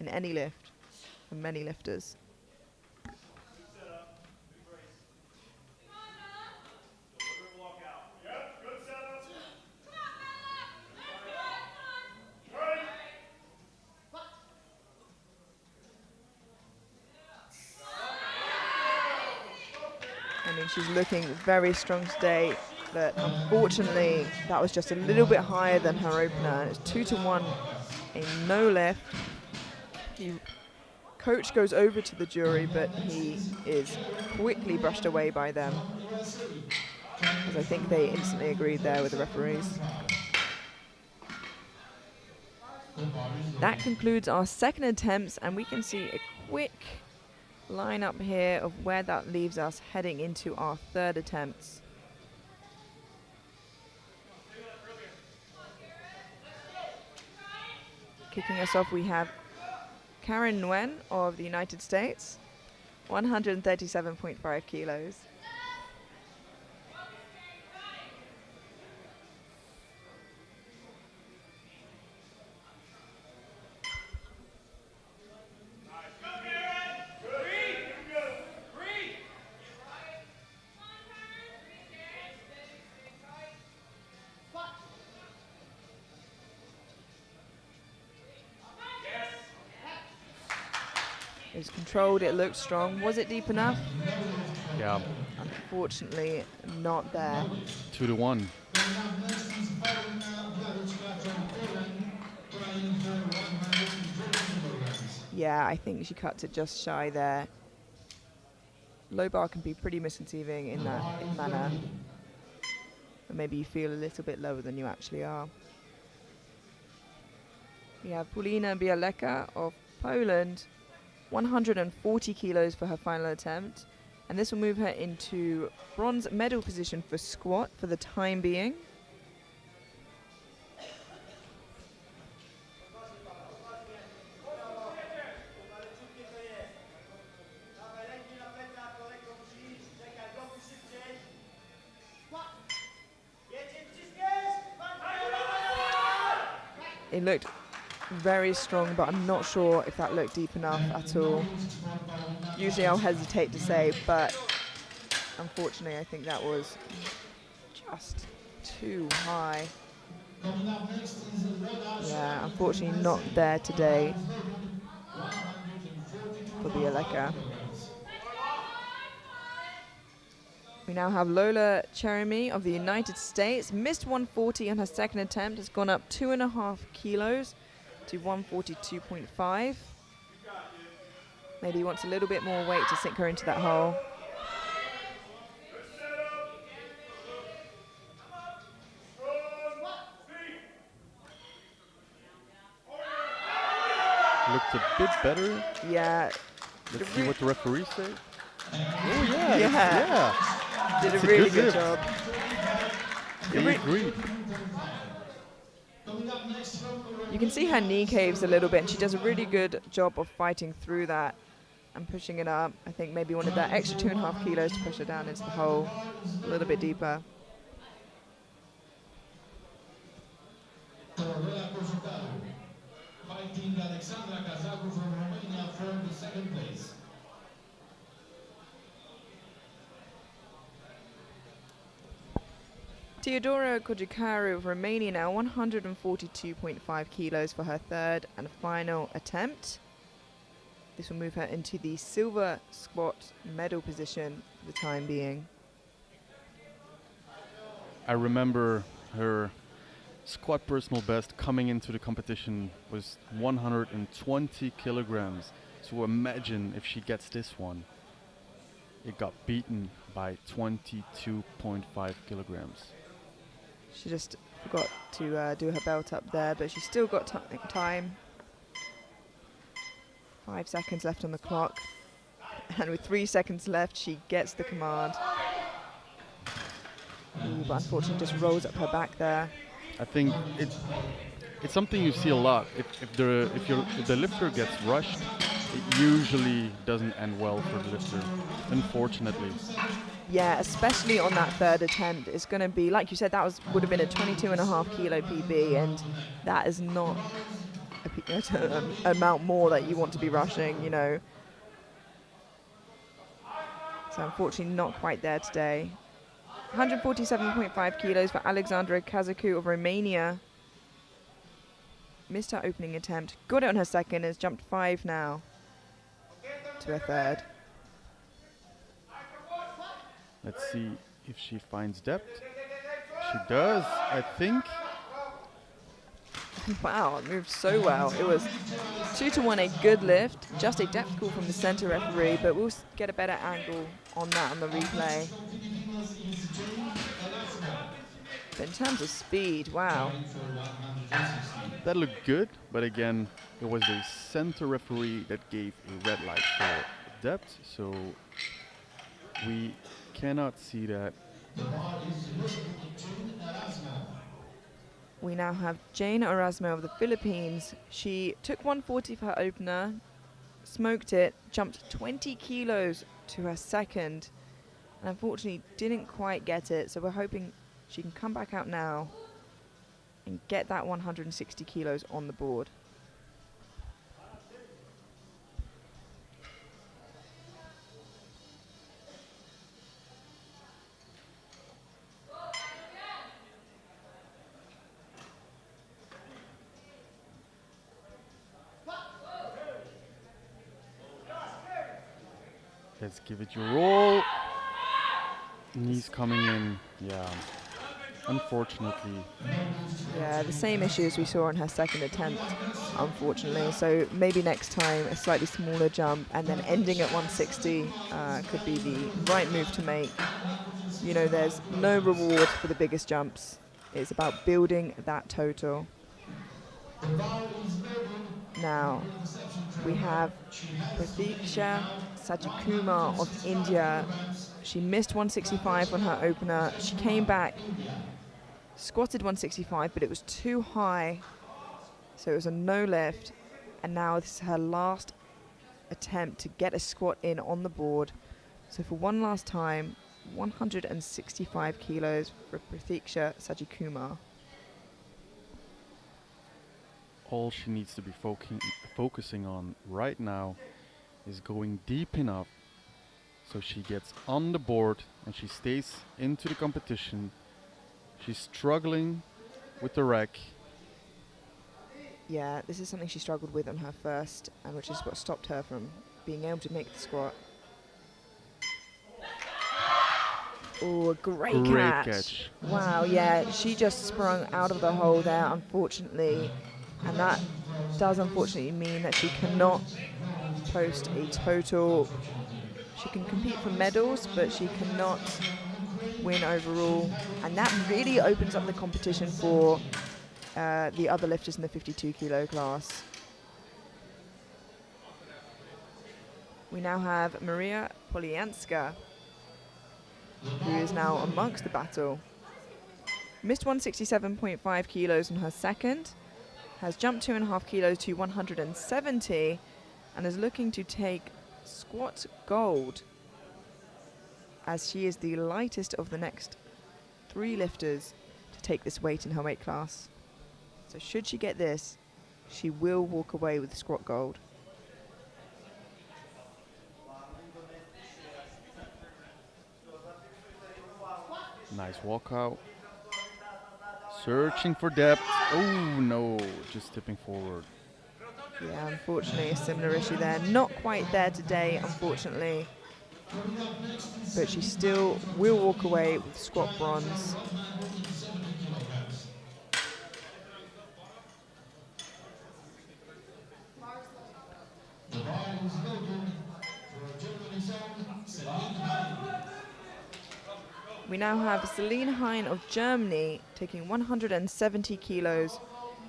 in any lift for many lifters. I mean, she's looking very strong today, but unfortunately that was just a little bit higher than her opener. It's 2-1, a no lift. The coach goes over to the jury, but he is quickly brushed away by them, as I think they instantly agreed there with the referees. That concludes our second attempts, and we can see a quick line up here of where that leaves us heading into our third attempts. Kicking us off, we have Karen Nguyen of the United States, 137.5 kilos. It was controlled, it looked strong. Was it deep enough? Yeah, Unfortunately, not there. 2-1. Yeah, I think she cut it just shy there. Low bar can be pretty misconceiving in that manner. But maybe you feel a little bit lower than you actually are. We have Paulina Bialeka of Poland, 140 kilos for her final attempt. And this will move her into bronze medal position for squat for the time being. It looked very strong, but I'm not sure if that looked deep enough at all. Usually I'll hesitate to say, but unfortunately I think that was just too high. Yeah, unfortunately not there today for Bialeka. We now have Lola Cheremy of the United States. Missed 140 on her second attempt, has gone up 2.5 kilos to 142.5. Maybe wants a little bit more weight to sink her into that hole. looked a bit better. Yeah. Let's see what the referees say. Oh Yeah. yeah, yeah. Did It's a a really good good lift. job. They agreed. Coming up next from You can see her knee caves a little bit, and she does a really good job of fighting through that and pushing it up. I think maybe wanted that extra 2.5 kilos to push her down into the hole a little bit deeper. fighting Alexandra Kazaku from Romania for the second place. Teodora Kojukaru of Romania now 142.5 kilos for her third and final attempt. This will move her into the silver squat medal position for the time being. I remember her squat personal best coming into the competition was 120 kilograms. So imagine if she gets this one. It got beaten by 22.5 kilograms. She just forgot to do her belt up there, but she's still got time. 5 seconds left on the clock. And with 3 seconds left, she gets the command. Ooh, but unfortunately just rolls up her back there. I think it's something you see a lot. If the lifter gets rushed, it usually doesn't end well for the lifter, unfortunately. Yeah, especially on that third attempt. It's going to be, like you said, that would have been a 22.5 kilo PB, and that is not an amount more that you want to be rushing, you know. So unfortunately not quite there today. 147.5 kilos for Alexandra Kazaku of Romania. Missed her opening attempt, got it on her second, has jumped 5 now to her third. Let's see if she finds depth. She does, I think. Wow, it moved so well. It was 2-1, a good lift. Just a depth call from the center referee, but we'll get a better angle on that on the replay. But in terms of speed, wow. That looked good, but again, it was the center referee that gave a red light for depth, so we cannot see that. We now have Jane Erasmo of the Philippines. She took 140 for her opener, smoked it, jumped 20 kilos to her second, and unfortunately didn't quite get it. So we're hoping she can come back out now and get that 160 kilos on the board. Let's give it your roll. Knees coming in, yeah. Unfortunately. Yeah, the same issues we saw on her second attempt, unfortunately. So maybe next time a slightly smaller jump and then ending at 160 could be the right move to make. You know, there's no reward for the biggest jumps. It's about building that total. Now, we have Pratiksha Sajikumar of India. She missed 165 on her opener. She came back, squatted 165, but it was too high. So it was a no lift. And now this is her last attempt to get a squat in on the board. So for one last time, 165 kilos for Pratiksha Sajikumar. All she needs to be focusing on right now is going deep enough so she gets on the board and she stays into the competition. She's struggling with the rack. Yeah, this is something she struggled with on her first, and which is what stopped her from being able to make the squat. Oh, a great catch. Wow, yeah, she just sprung out of the hole there, unfortunately. And that does unfortunately mean that she cannot post a total. She can compete for medals, but she cannot win overall. And that really opens up the competition for the other lifters in the 52 kilo class. we now have Maria Polianska, who is now amongst the battle. Missed 167.5 kilos on her second, has jumped 2.5 kilos to 170, and is looking to take squat gold, as she is the lightest of the next 3 lifters to take this weight in her weight class. So should she get this, she will walk away with squat gold. Nice walkout. Searching for depth. Oh no, just tipping forward. Yeah, unfortunately a similar issue there. Not quite there today, unfortunately. But she still will walk away with squat bronze. We now have Celine Hein of Germany taking 170 kilos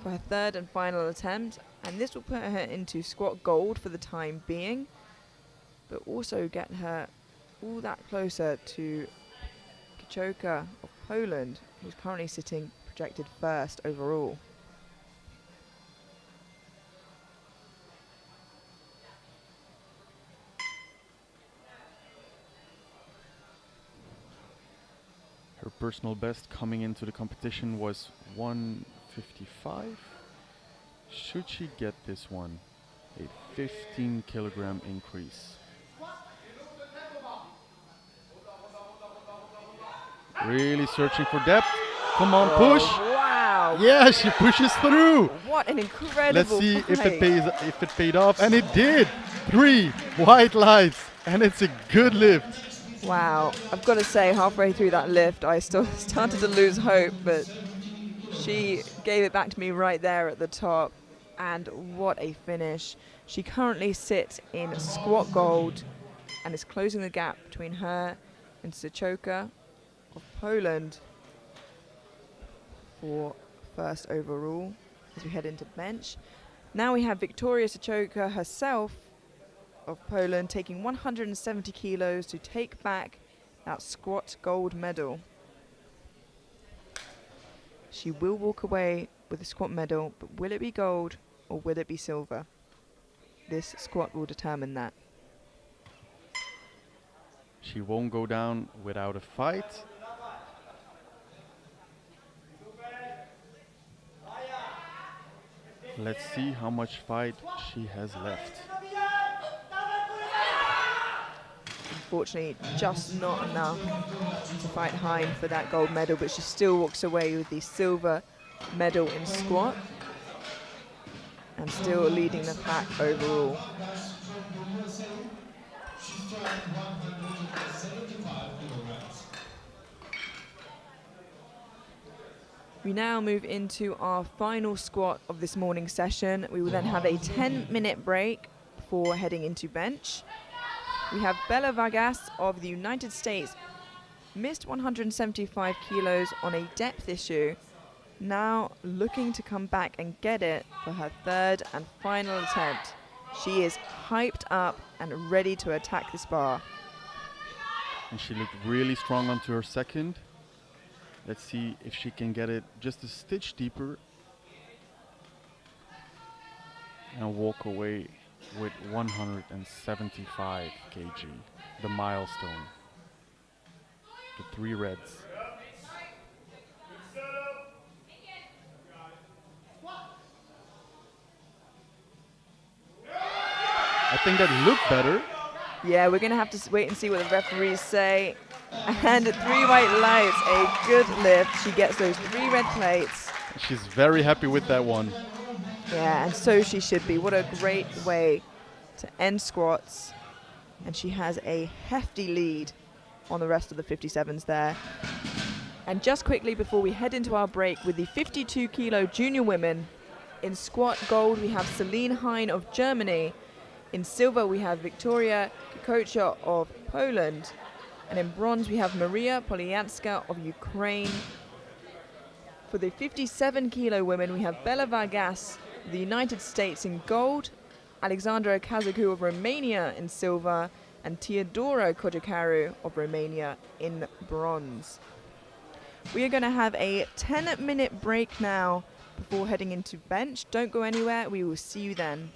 for her third and final attempt, and this will put her into squat gold for the time being, but also get her all that closer to Kichoka of Poland, who's currently sitting projected first overall. Her personal best coming into the competition was 155. Should she get this one, a 15 kilogram increase. Really searching for depth. Come on, push. Wow! Yeah, she pushes through. What an incredible Let's see if fight. it paid off, and it did. 3 white lights, and it's a good lift. Wow, I've got to say, halfway through that lift, I still started to lose hope, but she gave it back to me right there at the top, and what a finish. She currently sits in squat gold and is closing the gap between her and Sichoka of Poland for first overall as we head into bench. Now we have Victoria Sichoka herself of Poland taking 170 kilos to take back that squat gold medal. She will walk away with the squat medal, but will it be gold or will it be silver? This squat will determine that. She won't go down without a fight. Let's see how much fight she has left. Unfortunately, just not enough to fight Hein for that gold medal, but she still walks away with the silver medal in squat and still leading the pack overall. We now move into our final squat of this morning's session. We will then have a 10-minute break before heading into bench. We have Bella Vargas of the United States, missed 175 kilos on a depth issue, now looking to come back and get it for her third and final attempt. She is hyped up and ready to attack this bar. And she looked really strong onto her second. Let's see if she can get it just a stitch deeper and walk away with 175 kg, the milestone, the 3 reds. I think that looked better. Yeah, we're going to have to wait and see what the referees say. And 3 white lights, a good lift. She gets those 3 red plates. She's very happy with that one. Yeah, and so she should be. What a great way to end squats. And she has a hefty lead on the rest of the 57s there. And just quickly before we head into our break with the 52 kilo junior women, in squat gold we have Celine Hein of Germany. In silver we have Victoria Kichoka of Poland. And in bronze we have Maria Polianska of Ukraine. For the 57 kilo women we have Bella Vargas of the United States in gold. Alexandra Kazaku of Romania in silver, and Teodora Kojakaru of Romania in bronze. We are going to have a 10-minute break now before heading into bench. Don't go anywhere. We will see you then.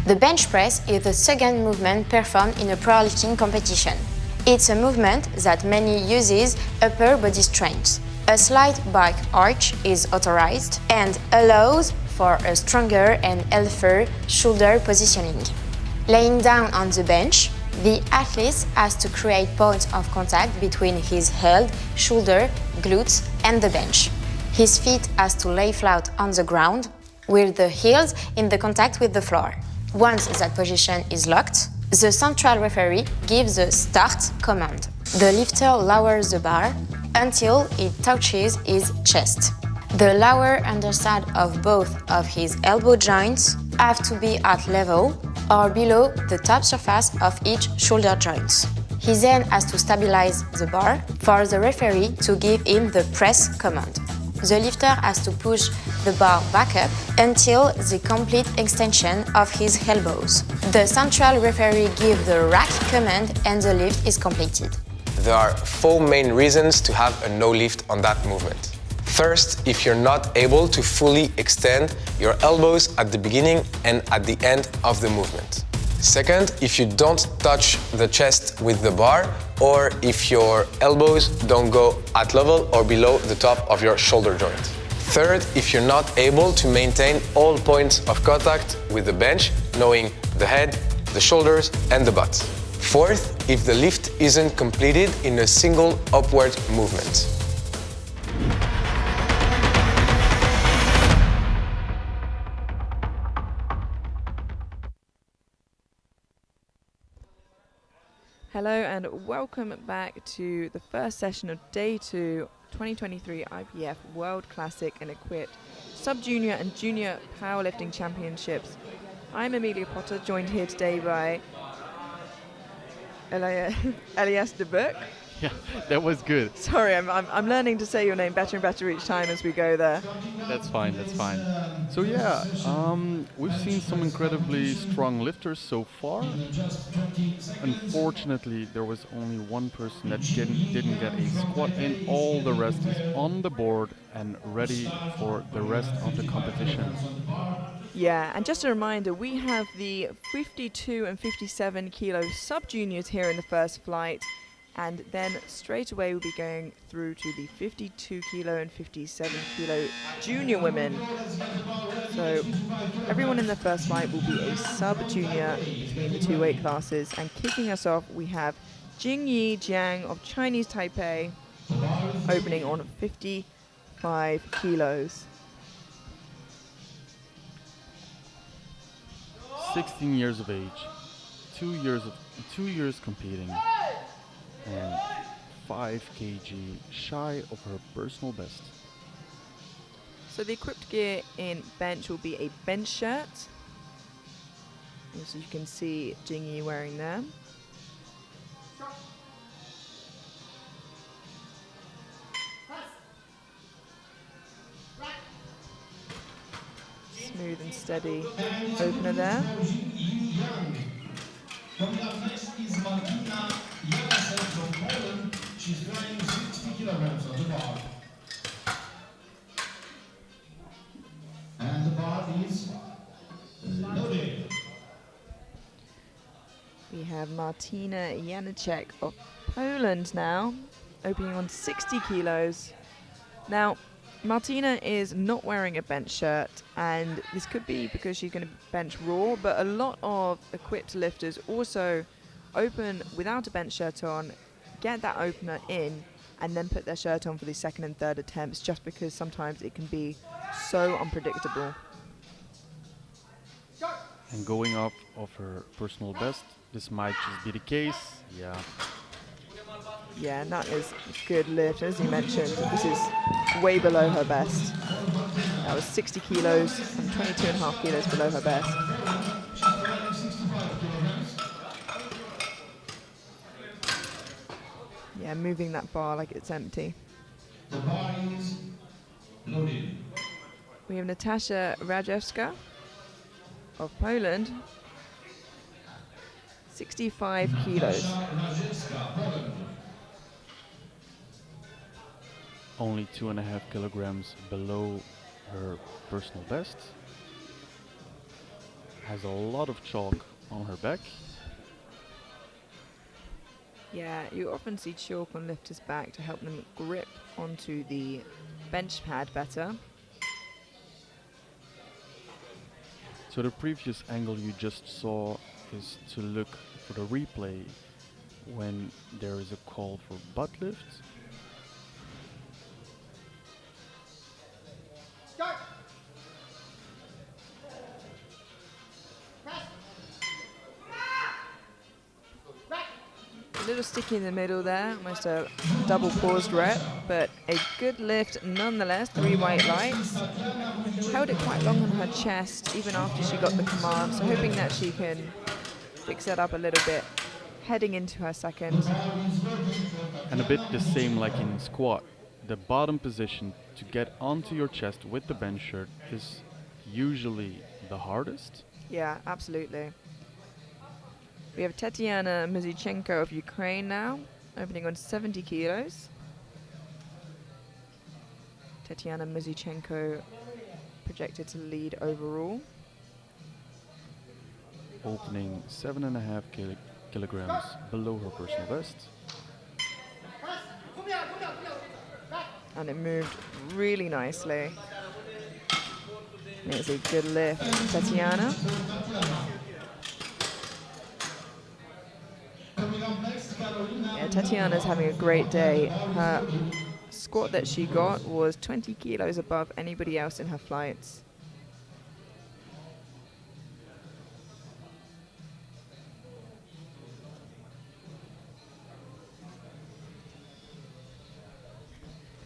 The bench press is the second movement performed in a powerlifting competition. It's a movement that mainly uses upper body strength. A slight back arch is authorized and allows for a stronger and healthier shoulder positioning. Laying down on the bench, the athlete has to create points of contact between his head, shoulder, glutes and the bench. His feet has to lay flat on the ground with the heels in the contact with the floor. Once that position is locked, the central referee gives the start command. The lifter lowers the bar until it touches his chest. The lower underside of both of his elbow joints have to be at level or below the top surface of each shoulder joint. He then has to stabilize the bar for the referee to give him the press command. The lifter has to push the bar back up until the complete extension of his elbows. The central referee gives the rack command and the lift is completed. There are 4 main reasons to have a no lift on that movement. First, if you're not able to fully extend your elbows at the beginning and at the end of the movement. Second, if you don't touch the chest with the bar, or if your elbows don't go at level or below the top of your shoulder joint. Third, if you're not able to maintain all points of contact with the bench, knowing the head, the shoulders and the butt. Fourth, if the lift isn't completed in a single upward movement. Hello and welcome back to the first session of Day 2 2023 IPF World Classic and Equipped Sub-Junior and Junior Powerlifting Championships. I'm Amelia Potter, joined here today by Elias de Boek. Yeah, that was good. Sorry, I'm learning to say your name better and better each time as we go there. That's fine, that's fine. So yeah, we've seen some incredibly strong lifters so far. Unfortunately, there was only one person that didn't get a squat in. All the rest is on the board and ready for the rest of the competition. Yeah, and just a reminder, we have the 52 and 57 kilo sub-juniors here in the first flight. And then straight away we'll be going through to the 52 kilo and 57 kilo junior women. So everyone in the first flight will be a sub-junior between the two weight classes. And kicking us off, we have Jingyi Jiang of Chinese Taipei, opening on 55 kilos. 16 years of age, 2 years competing, and 5 kg shy of her personal best. So the equipped gear in bench will be a bench shirt, as you can see Jingyi wearing there. Smooth and steady opener there. Coming up next is Martina Janasek from Poland. She's weighing 60 kilograms on the bar. And the bar is loaded. We have Martina Janacek of Poland now, opening on 60 kilos. Now, Martina is not wearing a bench shirt, and this could be because she's going to bench raw, but a lot of equipped lifters also open without a bench shirt on, get that opener in, and then put their shirt on for the second and third attempts, just because sometimes it can be so unpredictable. And going off of her personal best, this might just be the case. Yeah, and that is a good lift. As you mentioned, this is way below her best. That was 60 kilos and 22.5 kilos below her best. Yeah, moving that bar like it's empty. The bar is loaded. We have Natasha Rajewska of Poland, 65 kilos. Only 2.5 kilograms below her personal best. has a lot of chalk on her back. Yeah, you often see chalk on lifters' back to help them grip onto the bench pad better. So the previous angle you just saw is to look for the replay when there is a call for butt lift. A little sticky in the middle there, almost a double paused rep, but a good lift nonetheless. 3 white lights. Held it quite long on her chest even after she got the command, so hoping that she can fix that up a little bit heading into her second. And a bit the same like in squat. The bottom position to get onto your chest with the bench shirt is usually the hardest. Yeah, absolutely. We have Tatiana Muzichenko of Ukraine now, opening on 70 kilos. Tatiana Muzichenko projected to lead overall. Opening 7.5 kilograms below her personal best. And it moved really nicely. And it's a good lift from Tatiana. Yeah, Tatiana's having a great day. Her squat that she got was 20 kilos above anybody else in her flights.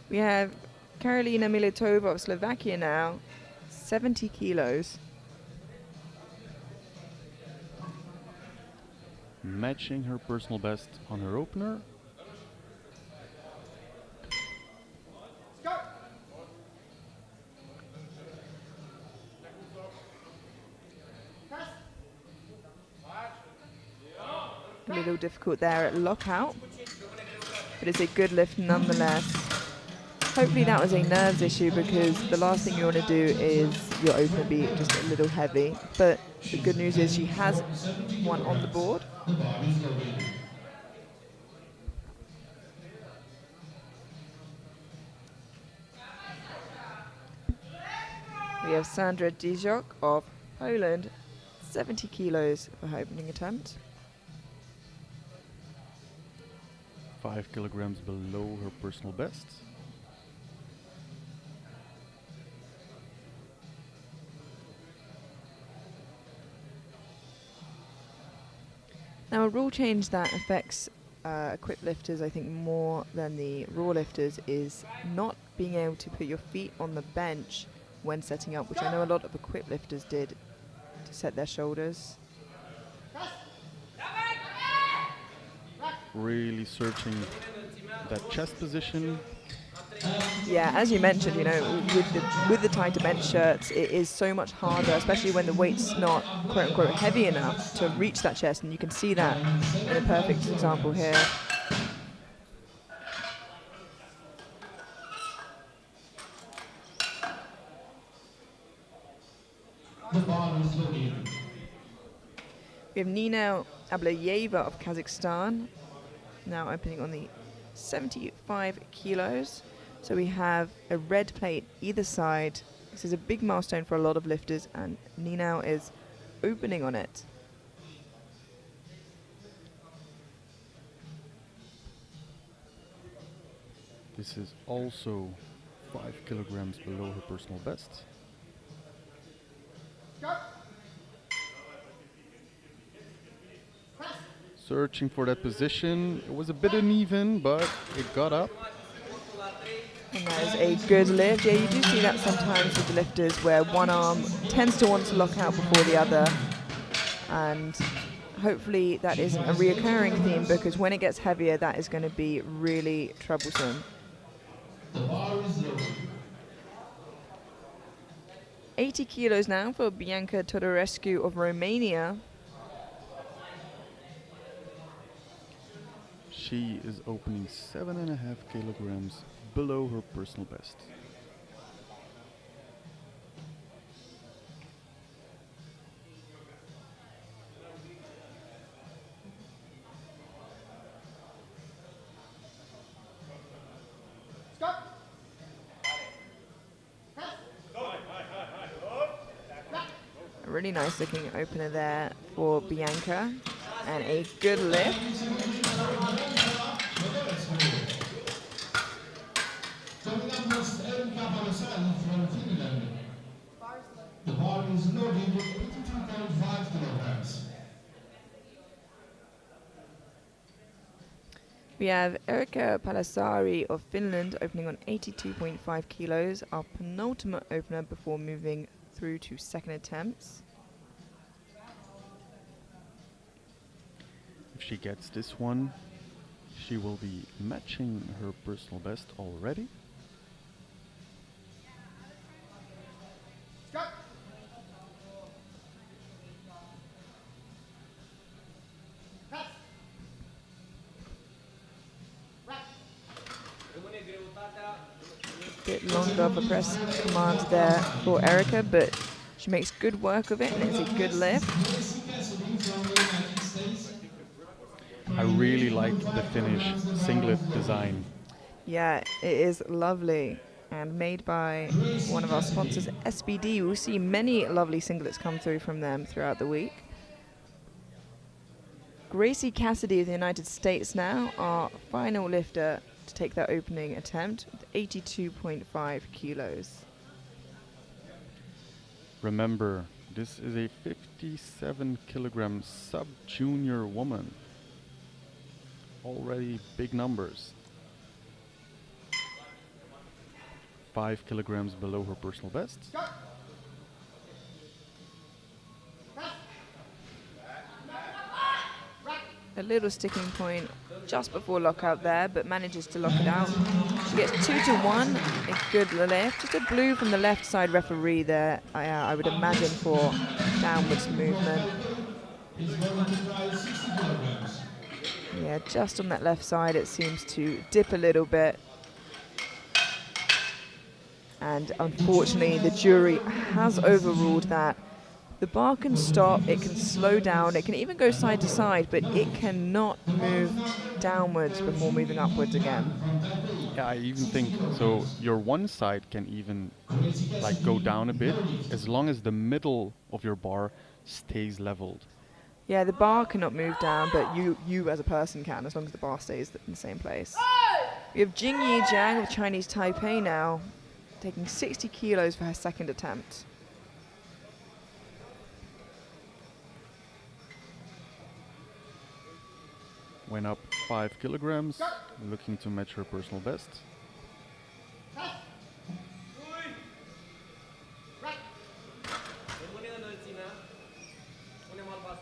We have Karolina Militova of Slovakia now, 70 kilos. Matching her personal best on her opener. A little difficult there at lockout, but it's a good lift nonetheless. Hopefully that was a nerves issue, because the last thing you want to do is your opener be just a little heavy. But the good news is she has one on the board. We have Sandra Dijok of Poland, 70 kilos for her opening attempt. 5 kilograms below her personal best. Now, a rule change that affects equipped lifters, I think, more than the raw lifters is not being able to put your feet on the bench when setting up, which I know a lot of equipped lifters did to set their shoulders. Really searching that chest position. Yeah, as you mentioned, you know, with the tighter bench shirts, it is so much harder, especially when the weight's not quote unquote heavy enough to reach that chest, and you can see that in a perfect example here. We have Nina Ablayeva of Kazakhstan, now opening on the 75 kilos. So we have a red plate either side. This is a big milestone for a lot of lifters, and Nina is opening on it. This is also 5 kilograms below her personal best. Searching for that position. It was a bit uneven, but it got up. And that is a good lift. Yeah, you do see that sometimes with the lifters, where one arm tends to want to lock out before the other. And hopefully that isn't a reoccurring theme, because when it gets heavier, that is going to be really troublesome. 80 kilos now for Bianca Todorescu of Romania. She is opening 7.5 kilograms below her personal best. Really nice looking opener there for Bianca. And a good lift. Coming up next, Erika Palasani from Finland. The bar is loaded with 82.5 kilograms. We have Erika Palasari of Finland opening on 82.5 kilos, our penultimate opener before moving through to second attempts. If she gets this one, she will be matching her personal best already. Bit longer of a press command there for Erika, but she makes good work of it, and it's a good lift. I really like the Finnish singlet design. Yeah, it is lovely and made by one of our sponsors, SBD. We'll see many lovely singlets come through from them throughout the week. Gracie Cassidy of the United States now, our final lifter to take that opening attempt with 82.5 kilos. Remember, this is a 57 kilogram sub-junior woman. Already big numbers. 5 kilograms below her personal best. A little sticking point just before lockout there, but manages to lock it out. She gets 2-1, a good lift. Just a blue from the left side referee there, I would imagine, for downwards movement. Yeah, just on that left side it seems to dip a little bit. And unfortunately the jury has overruled that. The bar can stop, it can slow down, it can even go side to side, but it cannot move downwards before moving upwards again. Yeah, I even think so. Your one side can even like go down a bit as long as the middle of your bar stays leveled. Yeah, the bar cannot move down, but you as a person can, as long as the bar stays in the same place. We have Jingyi Jiang of Chinese Taipei now, taking 60 kilos for her second attempt. Went up 5 kilograms, looking to match her personal best.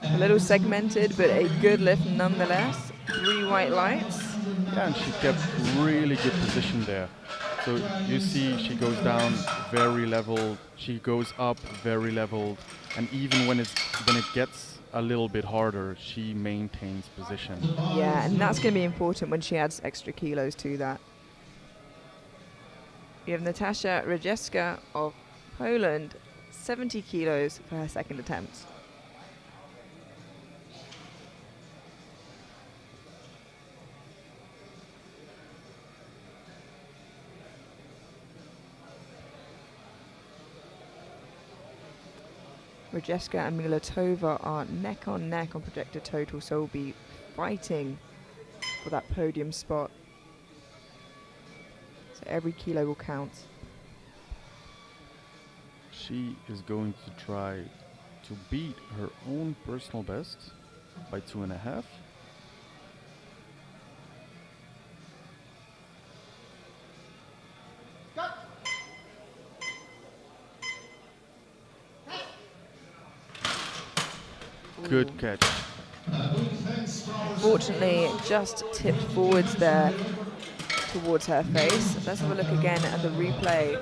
A little segmented, but a good lift nonetheless. 3 white lights. Yeah, and she kept really good position there. So you see she goes down very level, she goes up very leveled, and even when it gets a little bit harder, she maintains position. Yeah, and that's going to be important when she adds extra kilos to that. We have Natasha Rajewska of Poland, 70 kilos for her second attempt. Rajewska and Milatova are neck on neck on projected total, so will be fighting for that podium spot. So every kilo will count. She is going to try to beat her own personal best by 2.5. Good catch. Fortunately, it just tipped forwards there towards her face. Let's have a look again at the replay.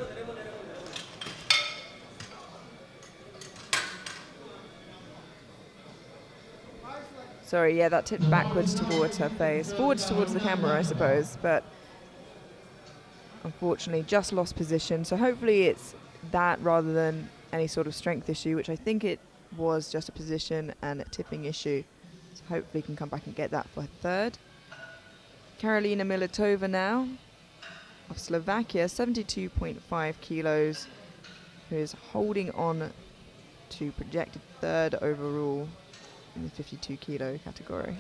Sorry, yeah, that tipped backwards towards her face. Forwards towards the camera, I suppose, but unfortunately just lost position. So hopefully it's that rather than any sort of strength issue, which I think it was just a position and a tipping issue. So hopefully can come back and get that for third. Karolina Milatova now of Slovakia, 72.5 kilos, who is holding on to projected third overall in the 52 kilo category.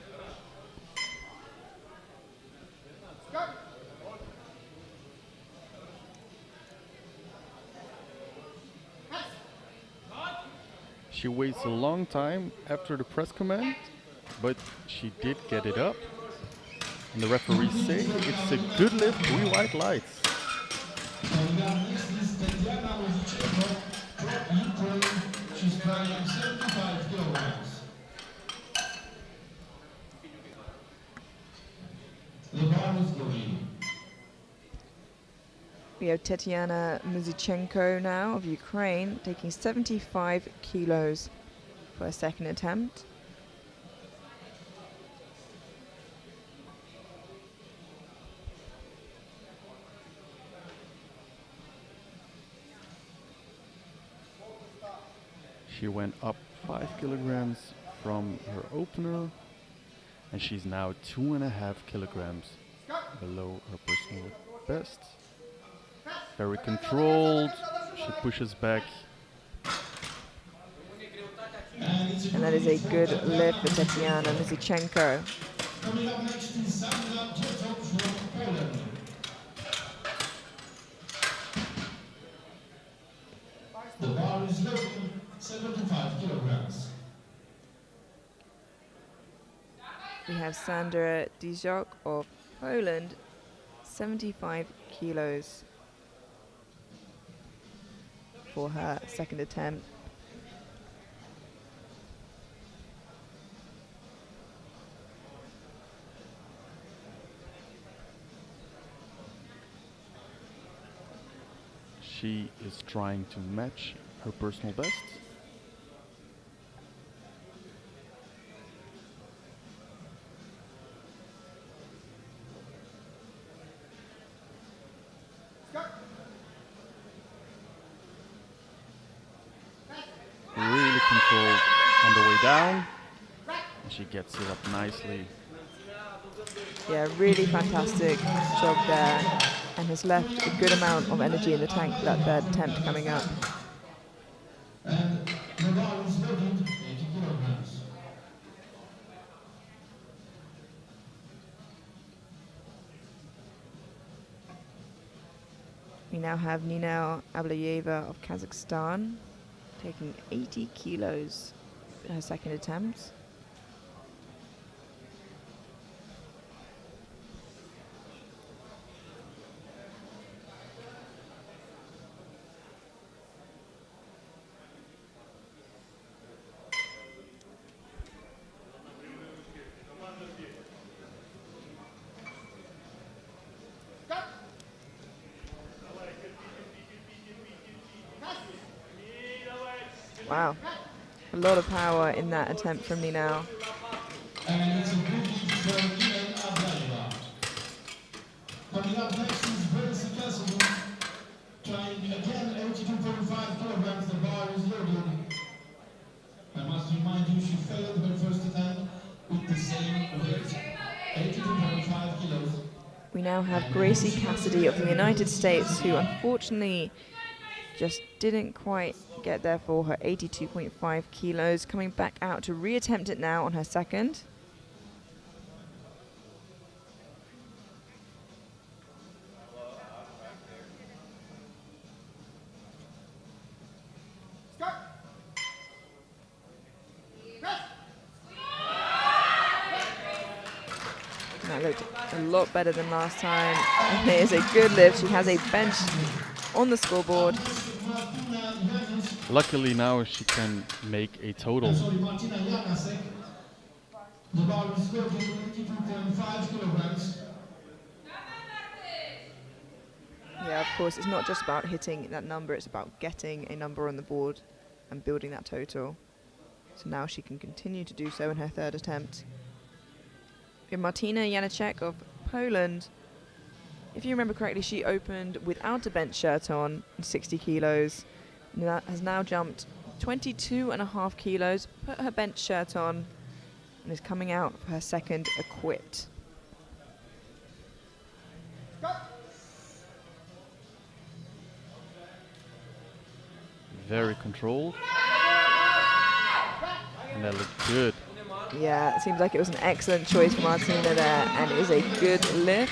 She waits a long time after the press command, but she did get it up. And the referees say it's a good lift, 3 white lights. Coming up next is Tatiana Mozichenko from Ukraine. She's trying 75 kilograms. The bar is going. We have Tatiana Muzichenko now of Ukraine, taking 75 kilos for a second attempt. She went up 5 kilograms from her opener, and she's now 2.5 kilograms below her personal best. Very controlled, she pushes back. And that is a good lift for Tatiana Muzichenko. Coming up next is Sandra Jetow from Poland. The bar is loaded 75 kilograms. We have Sandra Dijok of Poland, 75 kilos for her second attempt. She is trying to match her personal best. Really controlled on the way down. And she gets it up nicely. Yeah, really fantastic job there, and has left a good amount of energy in the tank for that third attempt coming up. And the bar is loaded 80 kilograms. We now have Nina Ablayeva of Kazakhstan, taking 80 kilos for her second attempt. Wow, a lot of power in that attempt from Nina. And it's a good lead for Nina Ablayeva. Coming up next is Bercy Cassidy, trying again 82.5 kilograms. The bar is loaded. I must remind you, she failed her first attempt with the same weight, 82.5 kilos. We now have Gracie Cassidy of the United States, who unfortunately just didn't quite get there for her 82.5 kilos, coming back out to reattempt it now on her second. That looked a lot better than last time. And it is a good lift. She has a bench on the scoreboard. Luckily now she can make a total. Sorry, Martina Janasek. The bar is loaded 82.5 kilograms. Yeah, of course, it's not just about hitting that number, it's about getting a number on the board and building that total. So now she can continue to do so in her third attempt. We have Martina Janacek of Poland. If you remember correctly, she opened without a bench shirt on, 60 kilos. And that has now jumped 22.5 kilos, put her bench shirt on, and is coming out for her second equipped. Very controlled. And that looked good. Yeah, it seems like it was an excellent choice for Martina there, and it was a good lift.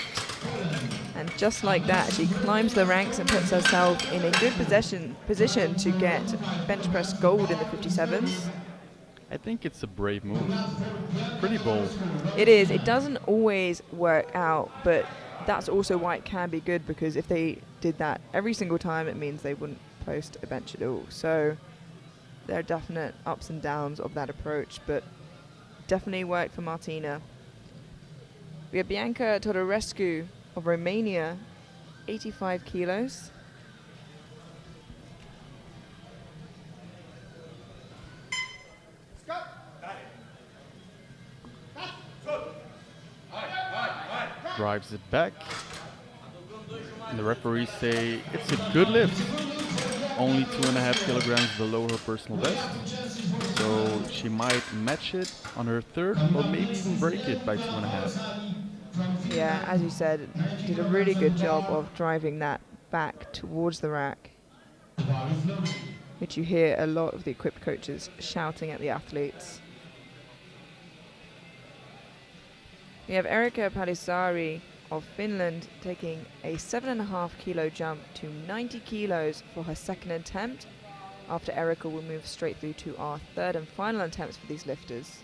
And just like that, she climbs the ranks and puts herself in a good position to get bench press gold in the 57s. I think it's a brave move. Pretty bold. It is. It doesn't always work out, but that's also why it can be good, because if they did that every single time, it means they wouldn't post a bench at all. So there are definite ups and downs of that approach, but definitely worked for Martina. We have Bianca Todorescu of Romania, 85 kilos. Drives it back. And the referees say it's a good lift. Only 2.5 kilograms below her personal best. So she might match it on her third, or maybe even break it by 2.5. Yeah, as you said, did a really good job of driving that back towards the rack, which you hear a lot of the equipped coaches shouting at the athletes. We have Erika Palisari of Finland taking a 7.5 kilo jump to 90 kilos for her second attempt. After Erika will move straight through to our third and final attempts for these lifters.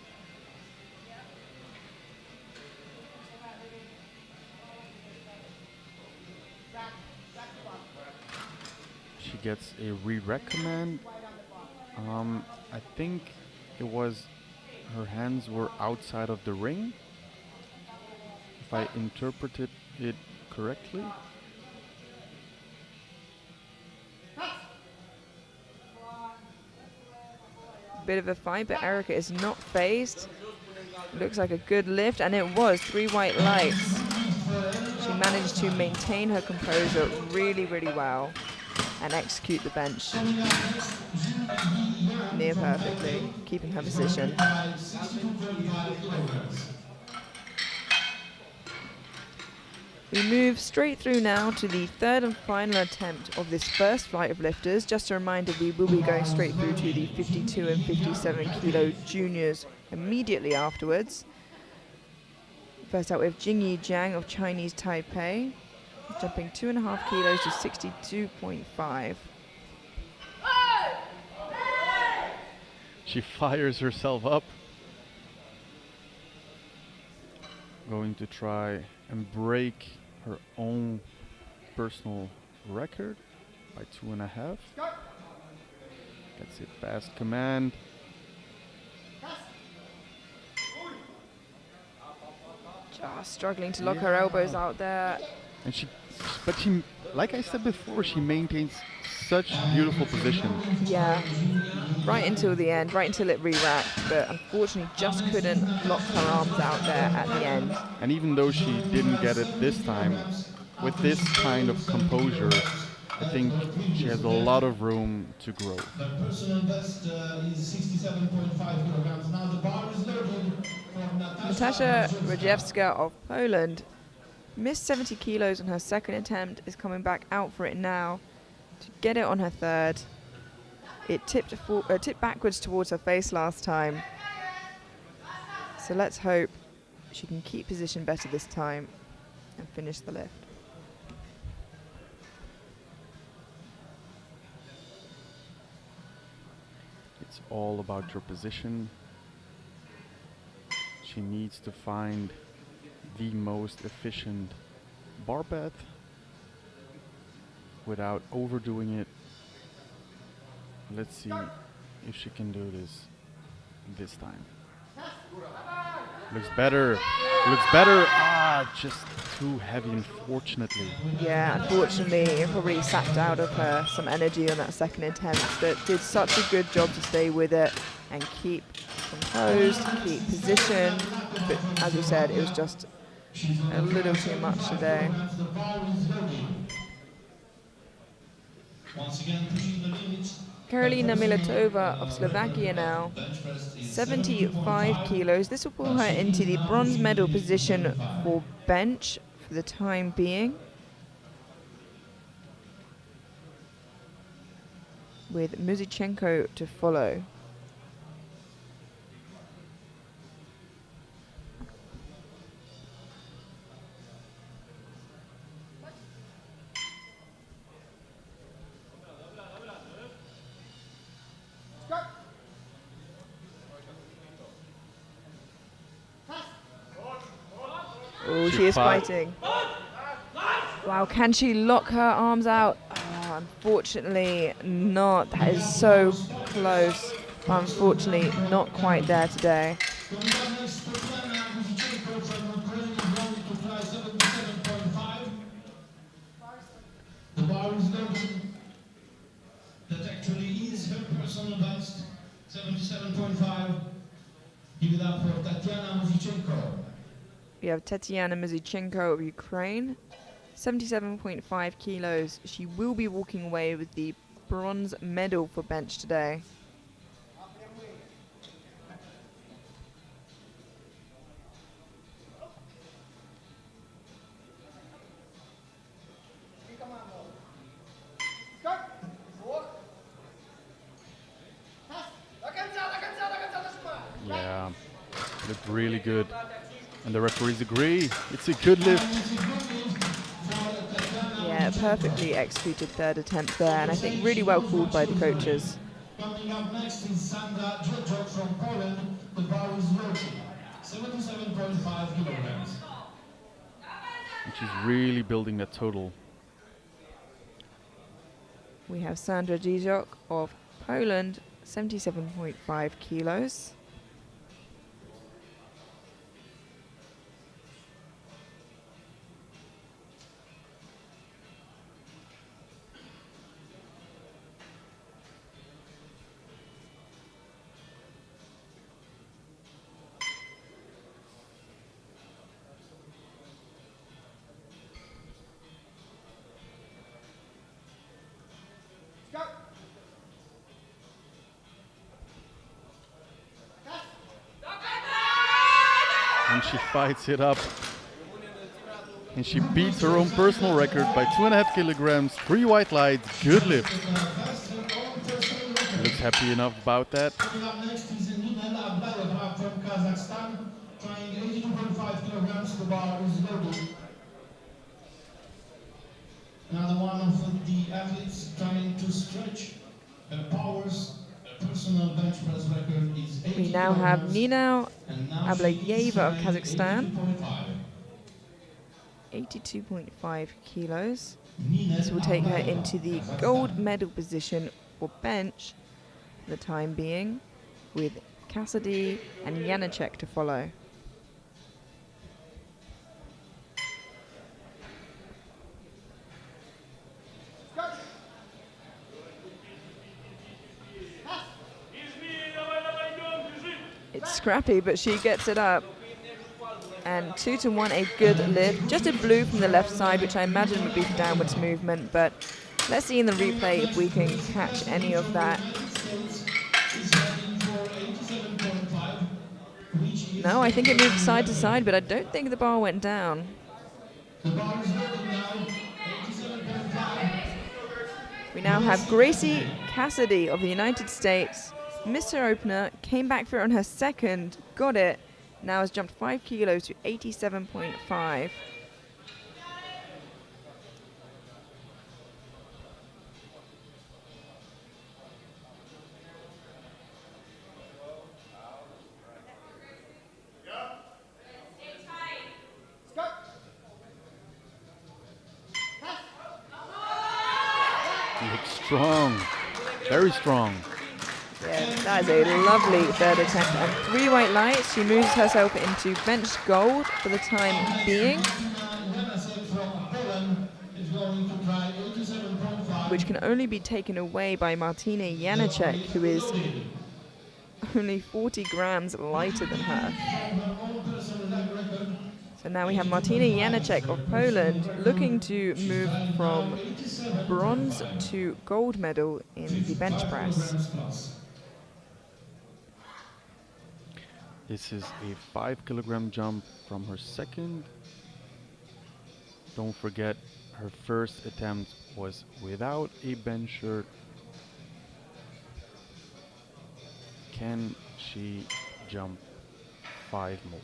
She gets a re-rack command. I think it was her hands were outside of the ring, if I interpreted it correctly. Bit of a fight, but Erika is not phased. Looks like a good lift, and it was 3 white lights. She managed to maintain her composure really, really well and execute the bench near perfectly, keeping her position. We move straight through now to the third and final attempt of this first flight of lifters. Just a reminder, we will be going straight through to the 52 and 57 kilo juniors immediately afterwards. First out, we have Jingyi Jiang of Chinese Taipei, jumping 2.5 kilos to 62.5. She fires herself up. Going to try and break her own personal record by 2.5. Gets it past command. Just struggling to lock her elbows out there. And she, like I said before, she maintains such beautiful position. Yeah, right until the end, right until it re-racked, but unfortunately just couldn't lock her arms out there at the end. And even though she didn't get it this time, with this kind of composure, I think she has a lot of room to grow. The personal best is 67.5 kilograms. Now the bar is loaded from Natasha Rajewska of Poland missed 70 kilos on her second attempt, is coming back out for it now to get it on her third. It tipped backwards towards her face last time. So let's hope she can keep position better this time and finish the lift. It's all about your position. She needs to find the most efficient bar path without overdoing it. Let's see if she can do this time. Looks better. Looks better. Just too heavy, unfortunately. Yeah, unfortunately, it probably sapped out of her some energy on that second attempt, but did such a good job to stay with it and keep composed, keep position. But as you said, it was just a little too much today. once again pushing the limits. Karolina Milatova of Slovakia now, 75 kilos. This will pull her into the bronze medal position for bench for the time being, with Muzichenko to follow. Oh, she is fighting. Wow, can she lock her arms out? Oh, unfortunately not. That is so close. Unfortunately, not quite there today. Coming up next, Tatiana Guzichenko from Ukraine is going to try 77.5. The bar is loaded. That actually is her personal best, 77.5. Give it up for Tatiana Guzichenko. We have Tatiana Mizichenko of Ukraine, 77.5 kilos. She will be walking away with the bronze medal for bench today. Yeah, looked really good. And the referees agree. It's a good lift. Yeah, perfectly executed third attempt there, and I think really well called by the coaches. Coming up next is Sandra Drzok from Poland. The bar is loaded, 77.5 kilograms. And she's really building that total. We have Sandra Drzok of Poland, 77.5 kilos. And she fights it up. And she beats her own personal record by 2.5 kilograms, 3 white lights, good lift. Looks happy enough about that. Coming up next is Nina Ablayeva from Kazakhstan, trying 82.5 kilograms. The bar is loaded. Another one of the athletes trying to stretch her powers. Her personal bench press record is 80 We now have kilograms, Nina and now she Ablayeva is of trying Kazakhstan, 82.5. 82.5 kilos. Nina This will take her Ablayeva, into the Kazakhstan. gold medal position for bench for the time being, with Cassidy and Janacek to follow. It's scrappy, but she gets it up. And 2-1, a good lift. Just a blue from the left side, which I imagine would be for downwards movement, but let's see in the replay if we can catch any of that. No, I think it moved side to side, but I don't think the bar went down. We now have Gracie Cassidy of the United States. Missed her opener, came back for it on her second, got it. Now has jumped 5 kilos to 87.5. Looks strong, very strong. Yeah, that is a lovely third attempt. And 3 white lights. She moves herself into bench gold for the time being, which can only be taken away by Martina Janacek, who is only 40 grams lighter than her. So now we have Martina Janacek of Poland looking to move from bronze to gold medal in the bench press. This is a 5 kilogram jump from her second. Don't forget, her first attempt was without a bench shirt. Can she jump 5 more?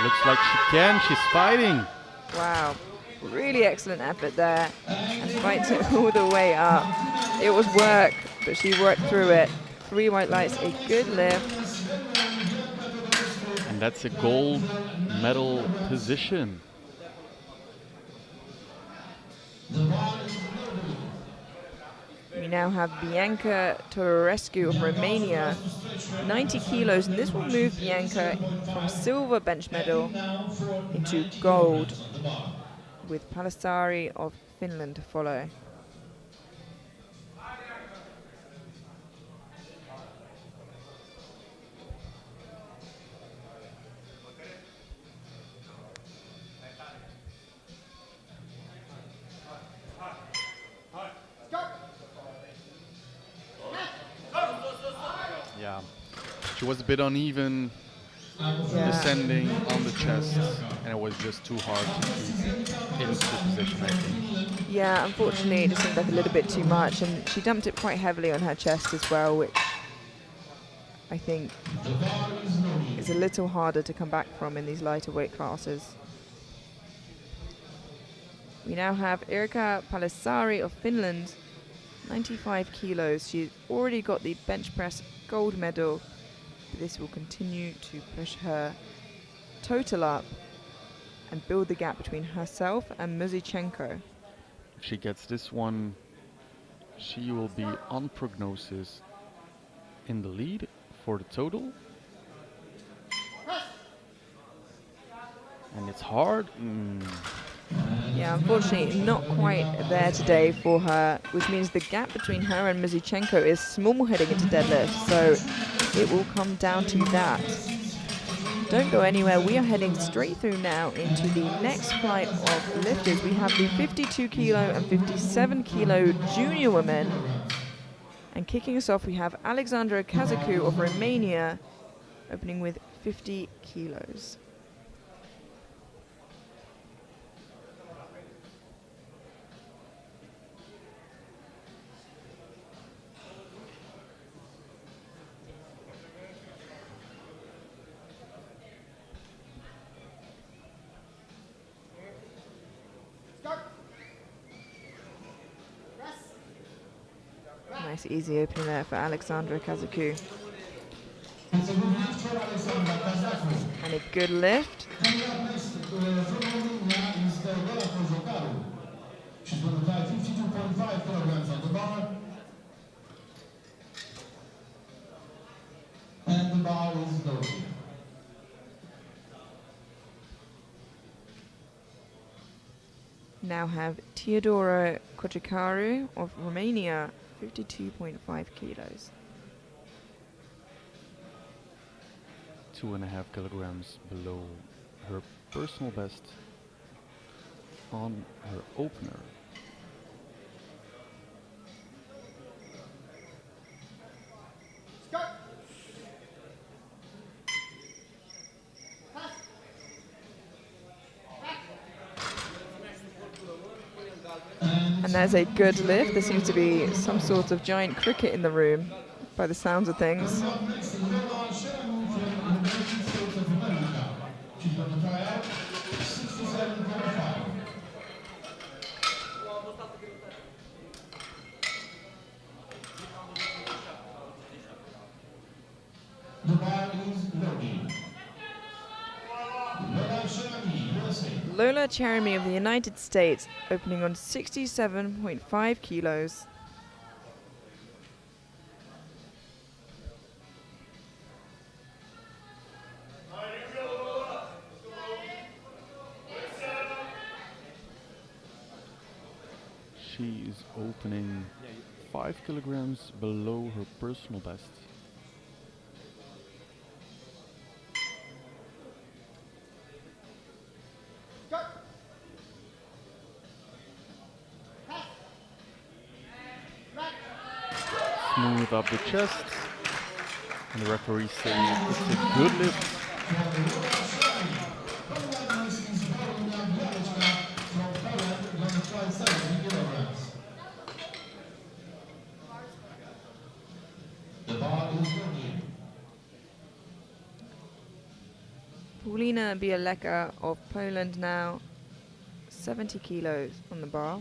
Looks like she can, she's fighting. Wow, really excellent effort there, and fights it all the way up. It was work, but she worked through it. 3 white lights, a good lift. And that's a gold medal position. We now have Bianca Todorescu of Romania, 90 kilos, and this will move Bianca from silver bench medal into gold, with Pallasari of Finland to follow. Yeah, she was a bit uneven Yeah. descending on the chest, and it was just too hard to keep into position, I think. Yeah, unfortunately, it just seemed like a little bit too much, and she dumped it quite heavily on her chest as well, which I think is a little harder to come back from in these lighter weight classes. We now have Erika Pallasari of Finland, 95 kilos. She's already got the bench press gold medal, but this will continue to push her total up and build the gap between herself and Muzichenko. If she gets this one, she will be on prognosis in the lead for the total. And it's hard. Yeah, unfortunately not quite there today for her, which means the gap between her and Muzichenko is small heading into deadlift, so it will come down to that. Don't go anywhere, we are heading straight through now into the next flight of lifters. We have the 52 kilo and 57 kilo junior women, and kicking us off we have Alexandra Kazaku of Romania, opening with 50 kilos. Nice easy opening there for Alexandra Kazaku. And a good lift. She's going to tie 52.5 kilograms on the bar. And the bar is loaded. Now have Teodora Kocicaru of Romania, 52.5 kilos. 2.5 kilograms below her personal best on her opener. And there's a good lift. There seems to be some sort of giant cricket in the room by the sounds of things. The bar is loaded. Lola Cherami of the United States, opening on 67.5 kilos. She is opening 5 kilograms below her personal best. Smooth up the chest, and the referee saying it's a good lift. Paulina Bialeka of Poland now, 70 kilos on the bar.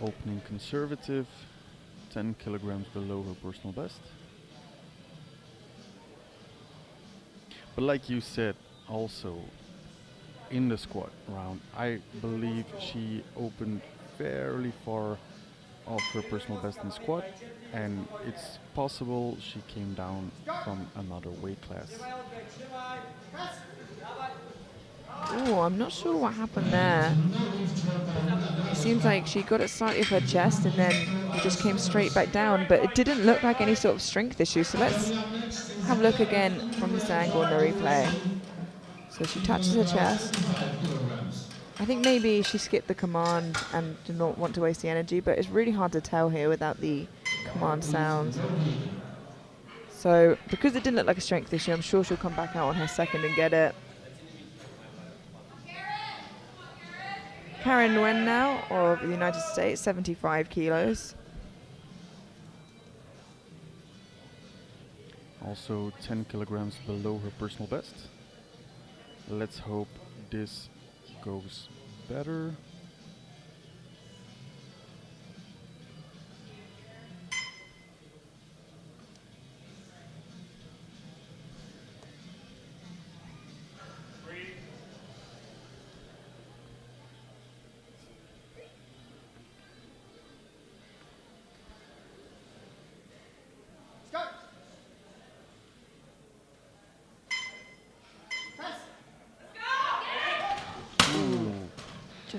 Opening conservative, 10 kilograms below her personal best. But like you said, also in the squat round, I believe she opened fairly far off her personal best in squat, and it's possible she came down from another weight class. Oh, I'm not sure what happened there. It seems like she got it slightly off her chest and then it just came straight back down, but it didn't look like any sort of strength issue. So let's have a look again from this angle in the replay. So she touches her chest. I think maybe she skipped the command and did not want to waste the energy, but it's really hard to tell here without the command sounds. So because it didn't look like a strength issue, I'm sure she'll come back out on her second and get it. Karen Nguyen now, of the United States, 75 kilos. Also 10 kilograms below her personal best. Let's hope this goes better.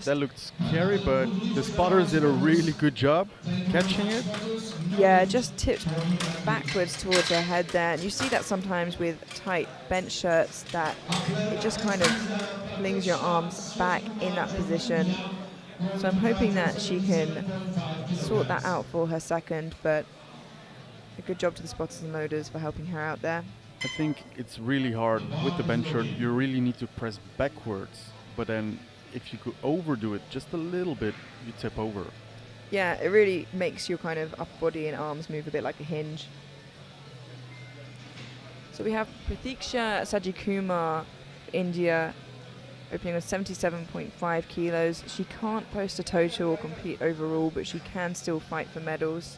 That looked scary, but the spotters did a really good job catching it. Yeah, just tipped backwards towards her head there. And you see that sometimes with tight bench shirts, that it just kind of flings your arms back in that position. So I'm hoping that she can sort that out for her second, but a good job to the spotters and loaders for helping her out there. I think it's really hard with the bench shirt. You really need to press backwards, but then if you could overdo it just a little bit, you tip over. Yeah, it really makes your kind of upper body and arms move a bit like a hinge. So we have Pratiksha Sajikumar, India, opening with 77.5 kilos. She can't post a total or compete overall, but she can still fight for medals.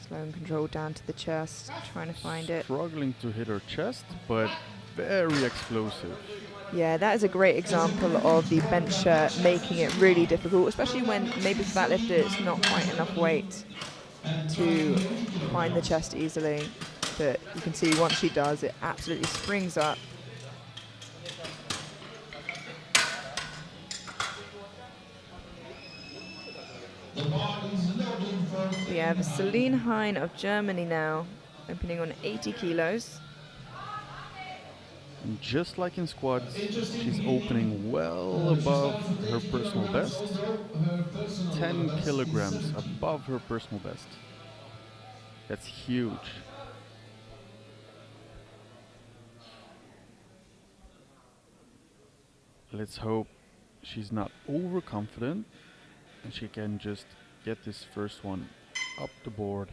Slow and controlled down to the chest, trying to find it. Struggling to hit her chest, but very explosive. Yeah, that is a great example of the bench shirt making it really difficult, especially when maybe for that lifter it's not quite enough weight to find the chest easily. But you can see once she does, it absolutely springs up. We have Celine Hein of Germany now, opening on 80 kilos. And just like in squats, she's opening well above her personal best. 10 kilograms above her personal best. That's huge. Let's hope she's not overconfident and she can just get this first one up the board.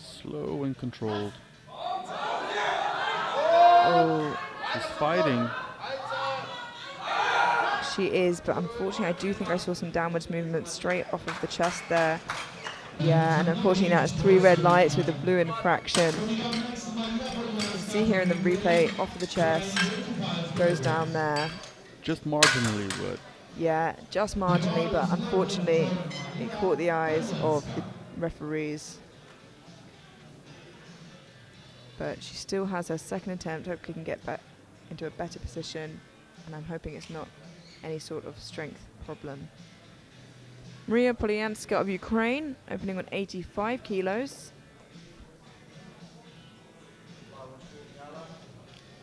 Slow and controlled. Oh, She's fighting. she is, but unfortunately I do think I saw some downwards movement straight off of the chest there. Yeah, and unfortunately now it's 3 red lights with the blue infraction. You can see here in the replay, off of the chest, goes down there. Just marginally, but Yeah, just marginally, but unfortunately it caught the eyes of the referees. But she still has her second attempt, hopefully can get back into a better position, and I'm hoping it's not any sort of strength problem. Maria Polyanska of Ukraine, opening on 85 kilos.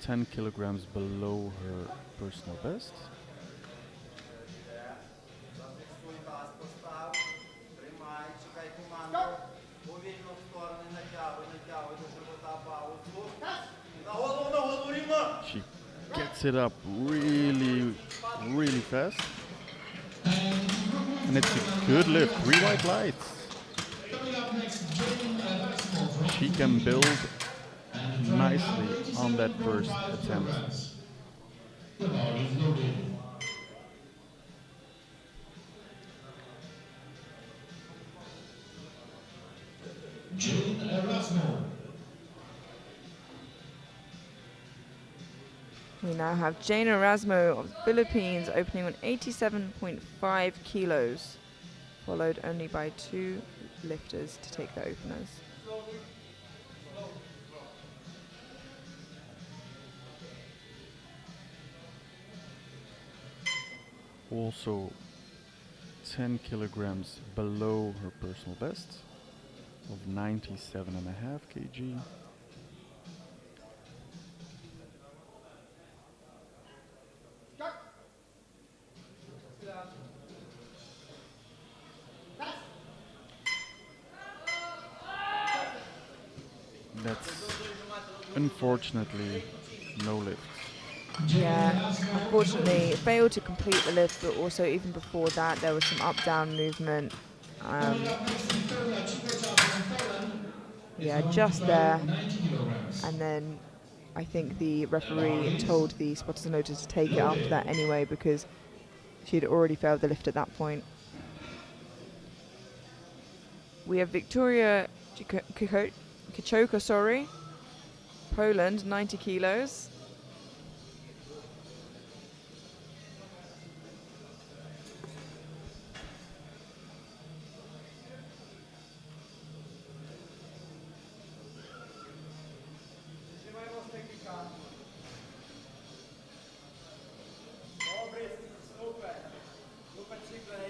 10 kilograms below her personal best. picks it up really, really fast. And it's a good lift. 3 white lights. She can build nicely on that first attempt. The bar is loaded. Jane Erasmo. We now have Jane Erasmo of the Philippines opening on 87.5 kilos, followed only by 2 lifters to take the openers. Also 10 kilograms below her personal best of 97.5 kg. That's unfortunately no lift. Yeah, unfortunately failed to complete the lift, but also even before that there was some up-down movement. Yeah, just there. And then I think the referee told the spotters and noters to take it after that anyway, because she'd already failed the lift at that point. We have Victoria Kichoka, Poland, 90 kilos.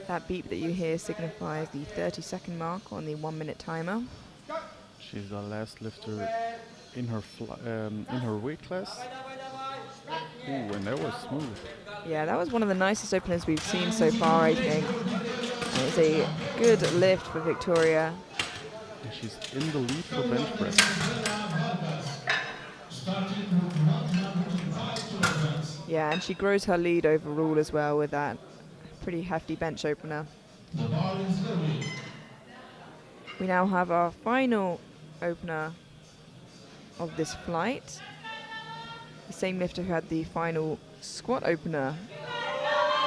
That beep that you hear signifies the 30-second mark on the 1-minute timer. She's the last lifter in her weight class. Ooh, and that was smooth. Yeah, that was one of the nicest openers we've seen so far, I think. And it's a good lift for Victoria. And she's in the lead for bench press. Yeah, and she grows her lead overall as well with that pretty hefty bench opener. We now have our final opener of this flight. The same lifter who had the final squat opener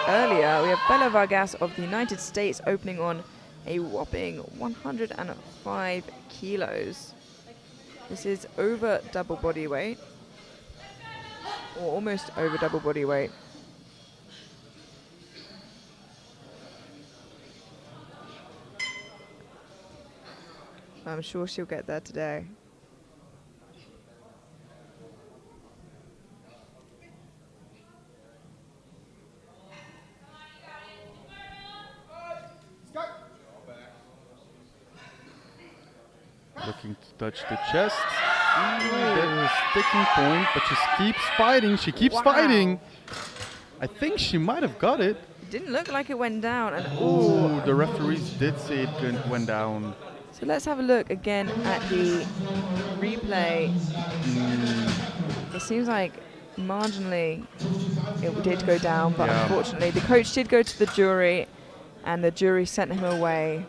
earlier. We have Bella Vargas of the United States opening on a whopping 105 kilos. This is over double body weight, or almost over double body weight. I'm sure she'll get there today. Looking to touch the chest. That is sticking point, but she keeps fighting. She keeps fighting. I think she might have got it. It didn't look like it went down. And Ooh, the referees did say it went down. So let's have a look again at the replay. It seems like marginally it did go down, but unfortunately the coach did go to the jury and the jury sent him away.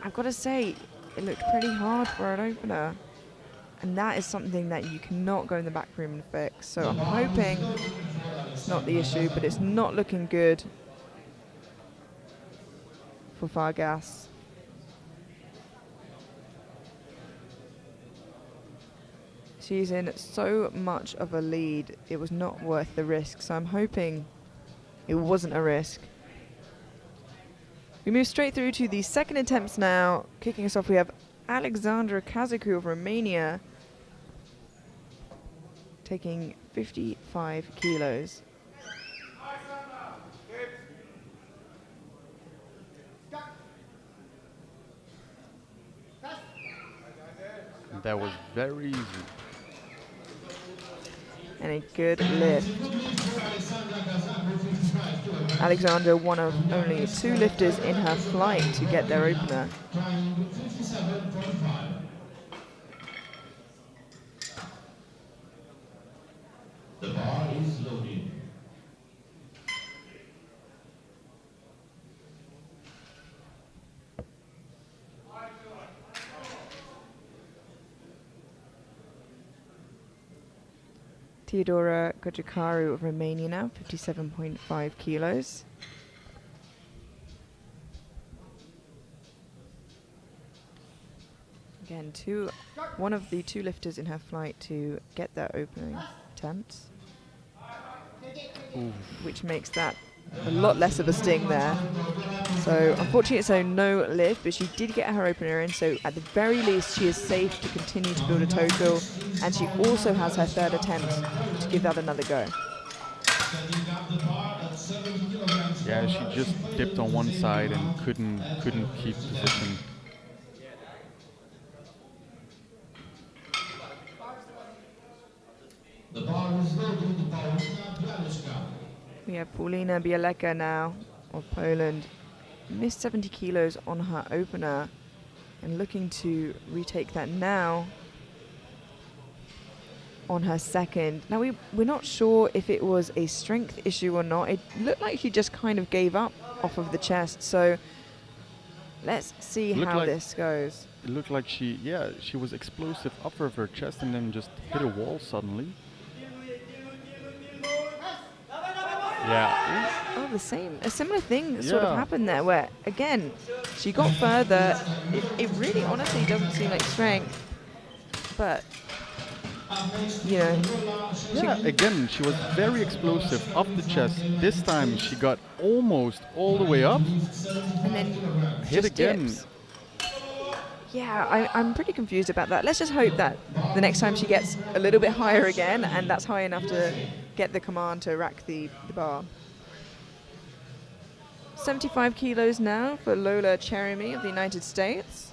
I've got to say, it looked pretty hard for an opener. And that is something that you cannot go in the back room and fix. So I'm hoping it's not the issue, but it's not looking good for Vargas. She's in so much of a lead, it was not worth the risk. So I'm hoping it wasn't a risk. We move straight through to the second attempts now. Kicking us off, we have Alexandra Kazaku of Romania taking 55 kilos. That was very easy. And a good lift. Alexandra, one of only 2 lifters in her flight to get their opener. The bar is is loading. Theodora Gojikaru of Romania now, 57.5 kilos. Again, one of the two lifters in her flight to get their opening attempts, which makes that a lot less of a sting there. So unfortunately it's a no lift, but she did get her opener in, so at the very least she is safe to continue to build a total, and she also has her third attempt to give that another go. Yeah, she just dipped on one side and couldn't keep position. The bar is loading. Paulina Bialeczka. We have Paulina Bialeka now of Poland, missed 70 kilos on her opener and looking to retake that now on her second. Now we're not sure if it was a strength issue or not. It looked like she just kind of gave up off of the chest, so let's see how this goes. It looked like she was explosive upper of her chest and then just hit a wall suddenly. Yeah. Oh, a similar thing sort of happened there, where again she got further. It really honestly doesn't seem like strength, but you know. Yeah, again, she was very explosive up the chest. This time she got almost all the way up And then hit again. Dips. Yeah, I'm pretty confused about that. Let's just hope that the next time she gets a little bit higher again, and that's high enough to get the command to rack the bar. 75 kilos now for Lola Cheremy of the United States.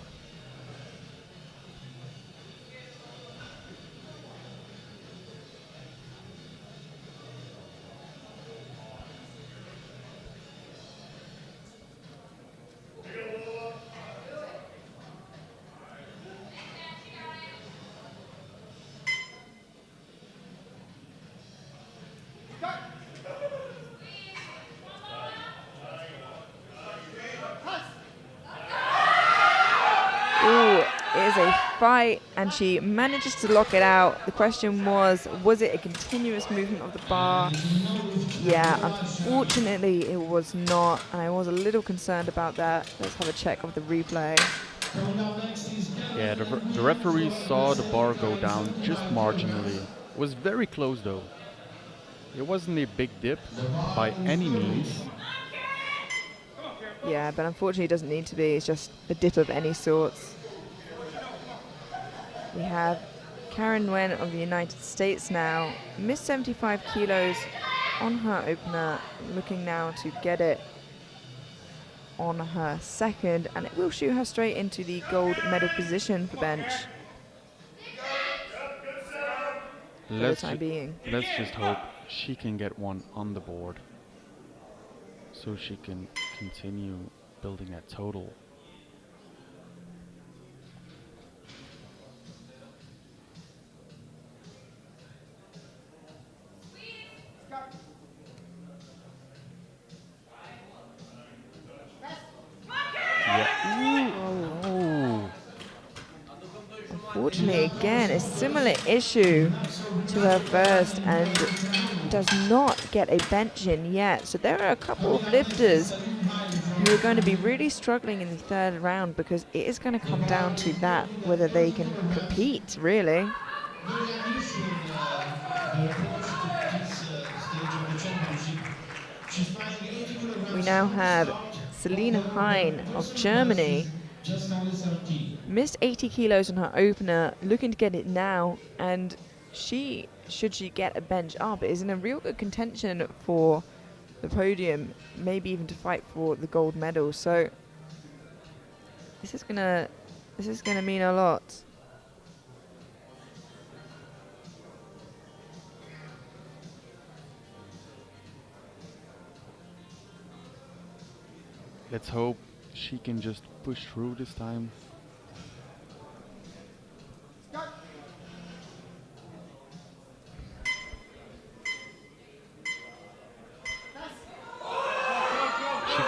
A fight, and she manages to lock it out. The question was it a continuous movement of the bar? Yeah, unfortunately it was not, and I was a little concerned about that. Let's have a check of the replay. Yeah, the referee saw the bar go down just marginally. It was very close though. It wasn't a big dip by any means. Yeah, but unfortunately it doesn't need to be. It's just a dip of any sorts. We have Karen Nguyen of the United States now, missed 75 kilos on her opener, looking now to get it on her second, and it will shoot her straight into the gold medal position for bench for the time being. Let's just hope she can get one on the board so she can continue building that total. Unfortunately, again, a similar issue to her first, and does not get a bench in yet. So there are a couple of lifters who are going to be really struggling in the third round, because it is going to come down to that, whether they can compete, really. We now have Celine Hein of Germany, missed 80 kilos on her opener, looking to get it now, and she, should she get a bench up, is in a real good contention for the podium, maybe even to fight for the gold medal. So this is gonna mean a lot. Let's hope she can just push through this time.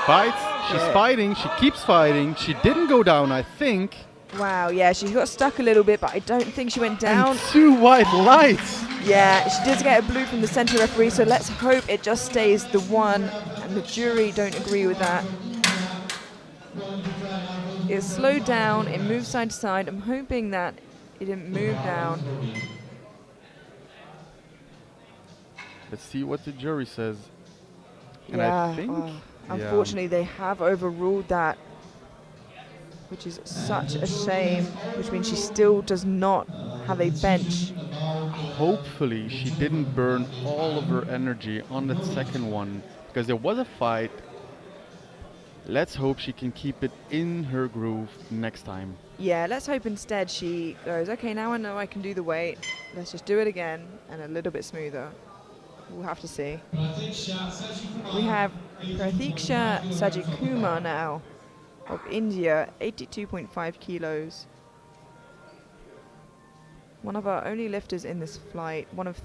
fights. She's fighting. She keeps fighting. She didn't go down, I think. Wow, yeah, she got stuck a little bit, but I don't think she went down. And 2 white lights. Yeah, she did get a blue from the center referee, so let's hope it just stays the 1, and the jury don't agree with that. It slowed down, it moved side to side. I'm hoping that it didn't move down. Let's see what the jury says. And Yeah, I think, unfortunately, they have overruled that, which is such a shame, which means she still does not have a bench. hopefully she didn't burn all of her energy on that second one, because there was a fight. Let's hope she can keep it in her groove next time. Yeah, let's hope instead she goes, okay, now I know I can do the weight. Let's just do it again and a little bit smoother. We'll have to see. We have Pratiksha Sajikumar now of India, 82.5 kilos. One of our only lifters in this flight, one of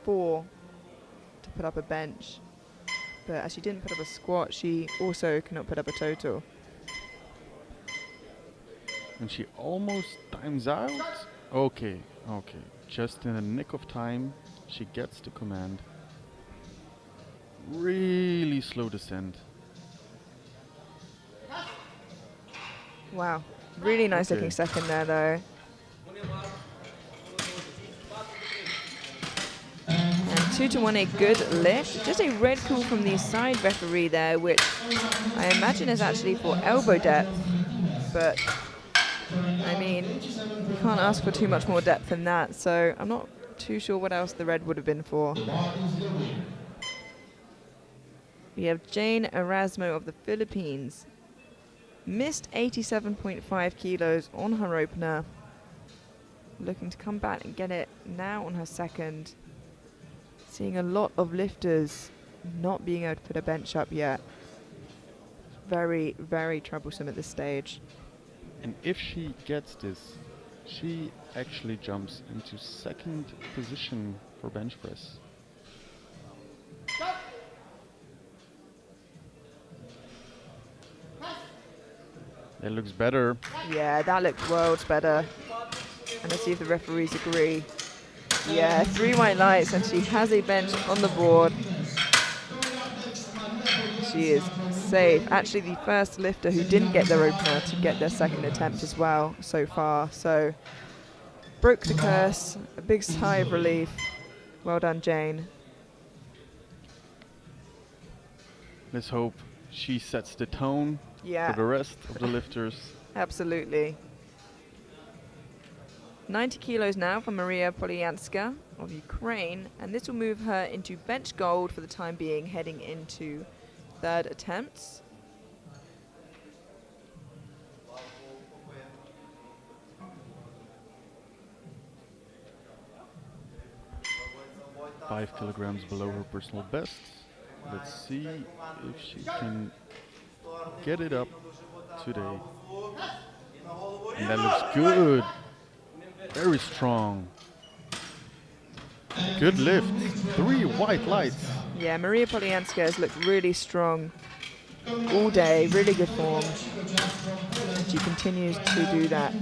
4 to put up a bench. But as she didn't put up a squat, she also cannot put up a total. And she almost times out. Okay. Just in the nick of time, she gets the command. Really slow descent. Wow, really nice looking second there though. And 2 to 1, a good lift. Just a red call from the side referee there, which I imagine is actually for elbow depth. But I mean, you can't ask for too much more depth than that, so I'm not too sure what else the red would have been for. We have Jane Erasmo of the Philippines. Missed 87.5 kilos on her opener. Looking to come back and get it now on her second. Seeing a lot of lifters not being able to put a bench up yet. Very, very troublesome at this stage. And if she gets this, she actually jumps into second position for bench press. That looks better. Yeah, that looked worlds better. And let's see if the referees agree. Yeah, 3 white lights, and she has a bench on the board. She is safe. Actually, the first lifter who didn't get their opener to get their second attempt as well so far. So, broke the curse. A big sigh of relief. Well done, Jane. Let's hope she sets the tone Yeah. for the rest of the lifters. Absolutely. 90 kilos now for Maria Polyanska of Ukraine, and this will move her into bench gold for the time being, heading into third attempts. Five kilograms below her personal best. Let's see if she can get it up today. And that looks good. Very strong. Good lift. 3 white lights. Yeah, Maria Polyanska has looked really strong all day, really good form. And she continues to do that,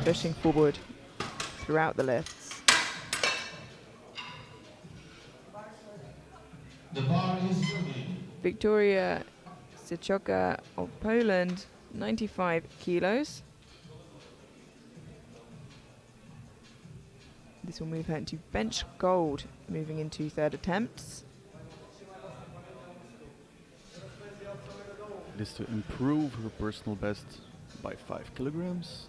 pushing forward throughout the lifts. Victoria Sychoka of Poland, 95 kilos. This will move her into bench gold, moving into third attempts. It is to improve her personal best by 5 kilograms.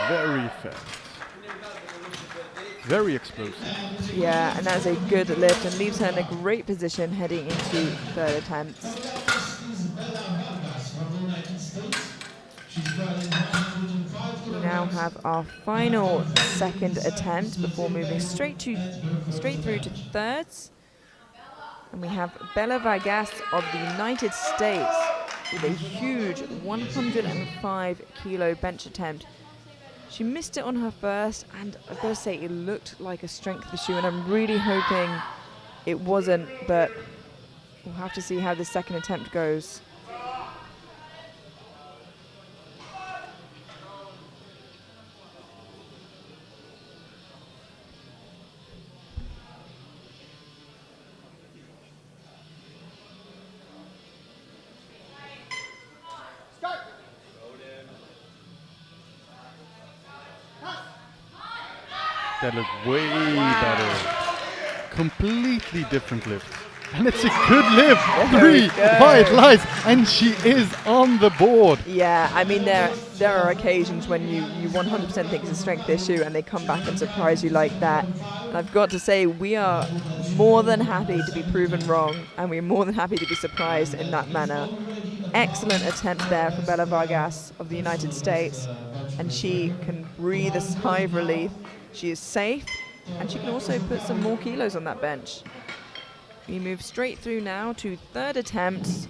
Very fast. Very explosive. Yeah, and that's a good lift and leaves her in a great position heading into third attempts. We now now have our final second attempt before moving straight through to thirds. And we have Bella Vargas of the United States with a huge 105 kilo bench attempt. She missed it on her first, and I've got to say it looked like a strength issue, and I'm really hoping it wasn't, but we'll have to see how the second attempt goes. That looked way better. Completely different lift. And it's a good lift. Very 3 good. wide lights, and she is on the board. Yeah, I mean, there are occasions when you 100% think it's a strength issue and they come back and surprise you like that. And I've got to say, we are more than happy to be proven wrong, and we're more than happy to be surprised in that manner. Excellent attempt there from Bella Vargas of the United States, and she can breathe a sigh of relief. She is safe, and she can also put some more kilos on that bench. We move straight through now to third attempts,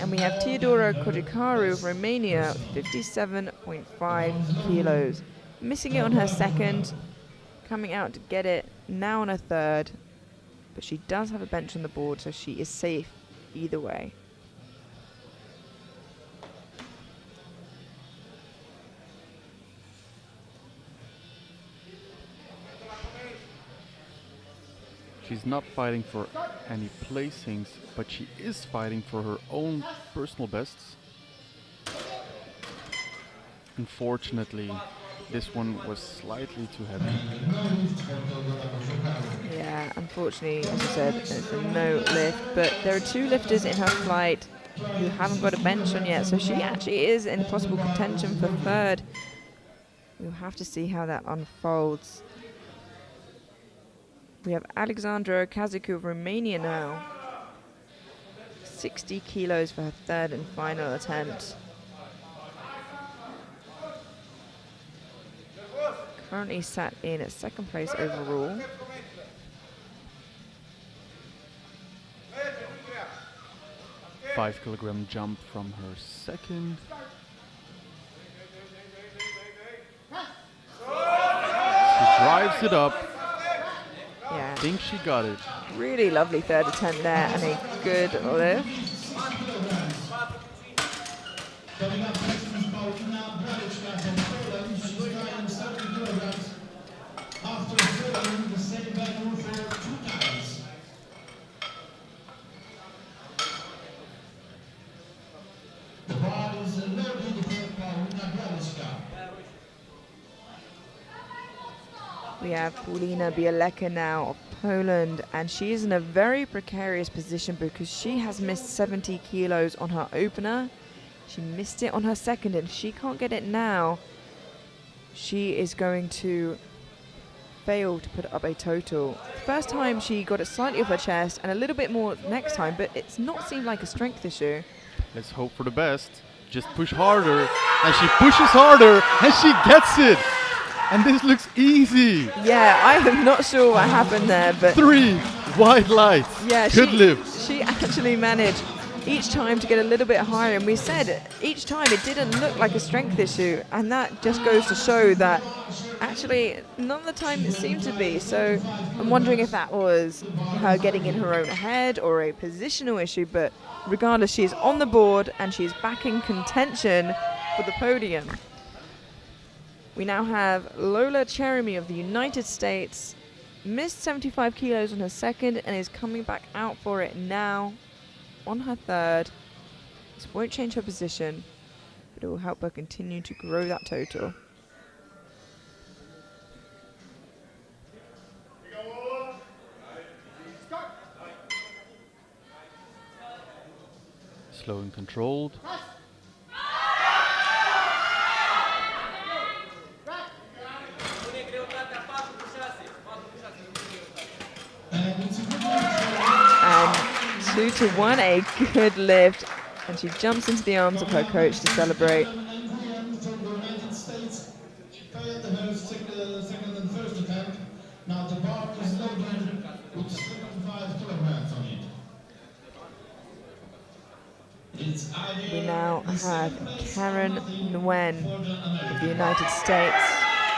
and we have Teodora Kojikaru of Romania, 57.5 kilos. Missing it on her second, coming out to get it now on her third, but she does have a bench on the board, so she is safe either way. She's not fighting for any placings, but she is fighting for her own personal bests. Unfortunately, this one was slightly too heavy. Yeah, unfortunately, as I said, it's a no lift, but there are two lifters in her flight who haven't got a bench on yet, so she actually is in possible contention for third. We'll have to see how that unfolds. We have Alexandra Kazaku of Romania now. 60 kilos for her third and final attempt. Currently sat in at second place overall. Five-kilogram jump from her second. She drives it up. Yeah, I think she got it. really lovely third attempt there and a good lift. Coming up next is Paulina Braliczka from Poland. She's trying 70 kilograms after filling the same venue for 2 times. The bar is loaded for Paulina Braliczka. We have Paulina Bialeka now of Poland, and she is in a very precarious position because she has missed 70 kilos on her opener. She missed it on her second, and she can't get it now. She is going to fail to put up a total. First time she got it slightly off her chest and a little bit more next time, but it's not seemed like a strength issue. Let's hope for the best. Just push harder, and she pushes harder, and she gets it. And this looks easy. Yeah, I am not sure what happened there, but 3 wide lights. yeah, Good lift. she actually managed each time to get a little bit higher, and we said each time it didn't look like a strength issue, and that just goes to show that actually none of the time it seemed to be. So I'm wondering if that was her getting in her own head or a positional issue, but regardless, she's on the board and she's back in contention for the podium. We now have Lola Cheremy of the United States, missed 75 kilos on her second and is coming back out for it now on her third. This won't change her position, but it will help her continue to grow that total. Slow and controlled. And 2-1, a good lift. And she jumps into the arms of her coach to celebrate. From the United States, We now have Karen Nguyen of the United States,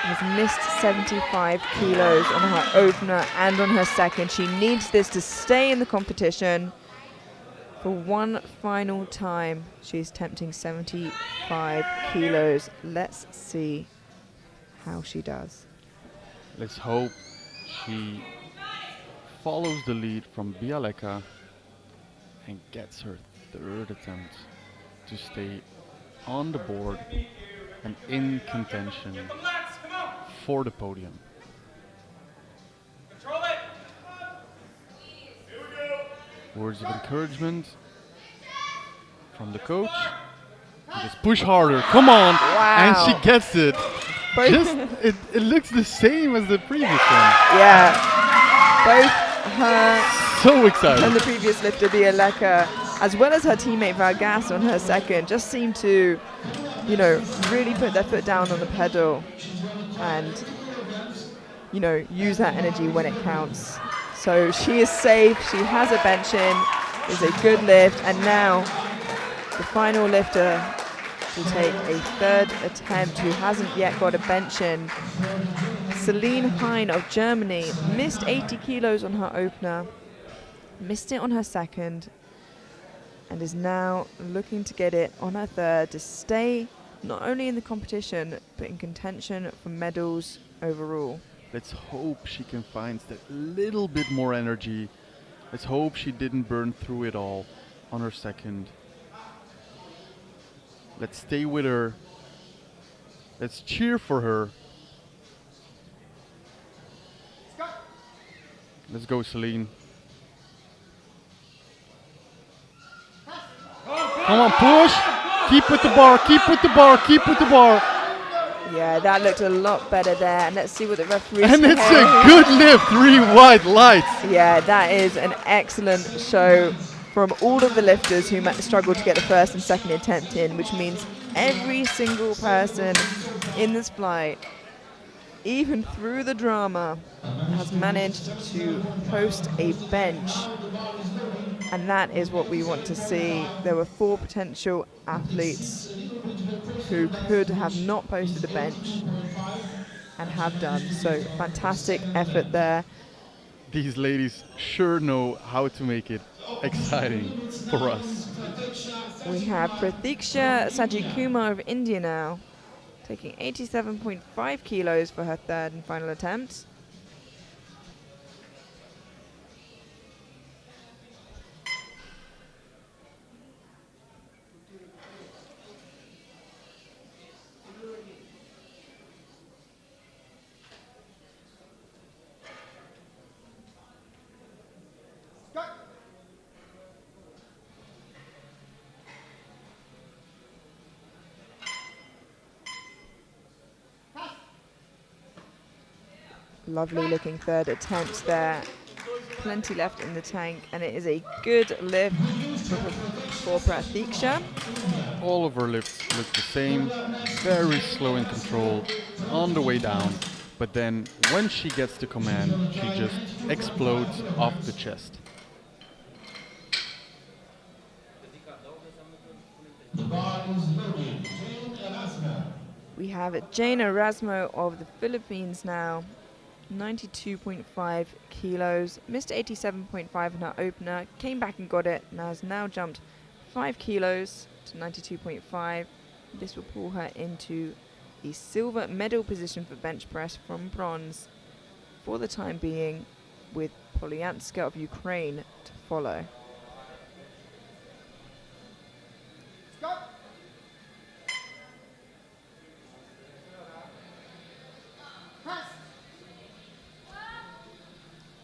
has missed 75 kilos on her opener and on her second. She needs this to stay in the competition. For one final time, she's attempting 75 kilos. Let's see how she does. Let's hope she follows the lead from Bialeka and gets her third attempt to stay on the board and in contention for the podium. Words of encouragement from the coach. Just push harder, come on! Wow. And she gets it. Both Just it looks the same as the previous one. yeah, both her So and excited. the previous lifter, Bialeka, as well as her teammate Vargas on her second, just seem to, you know, really put their foot down on the pedal and, you know, use that energy when it counts. So she is safe, she has a bench in, is a good lift, and now the final lifter to take a third attempt who hasn't yet got a bench in. Celine Hein of Germany missed 80 kilos on her opener, missed it on her second, and is now looking to get it on her third to stay not only in the competition but in contention for medals overall. Let's hope she can find that little bit more energy. Let's hope she didn't burn through it all on her second. Let's stay with her. Let's cheer for her. Let's go, Celine. Come on, push! Keep with the bar, keep with the bar, keep with the bar. Yeah, that looked a lot better there. And let's see what the referee And it's says. a good lift, 3 white lights. Yeah, that is an excellent show from all of the lifters who struggled to get the first and second attempt in, which means every single person in this flight, even through the drama, has managed to post a bench. And that is what we want to see. There were 4 potential athletes who could have not posted a bench and have done. So fantastic effort there. These ladies sure know how to make it exciting for us. We have Pratiksha Sajikumar of India now, taking 87.5 kilos for her third and final attempt. Lovely looking third attempt there. Plenty left in the tank, and it is a good lift for Pratiksha. All of her lifts look the same, very slow and controlled on the way down, but then when she gets the command, she just explodes off the chest. We have Jane Erasmo of the Philippines now, 92.5 kilos, missed 87.5 in her opener, came back and got it, and has now jumped 5 kilos to 92.5. This will pull her into the silver medal position for bench press from bronze for the time being, with Polyanska of Ukraine to follow.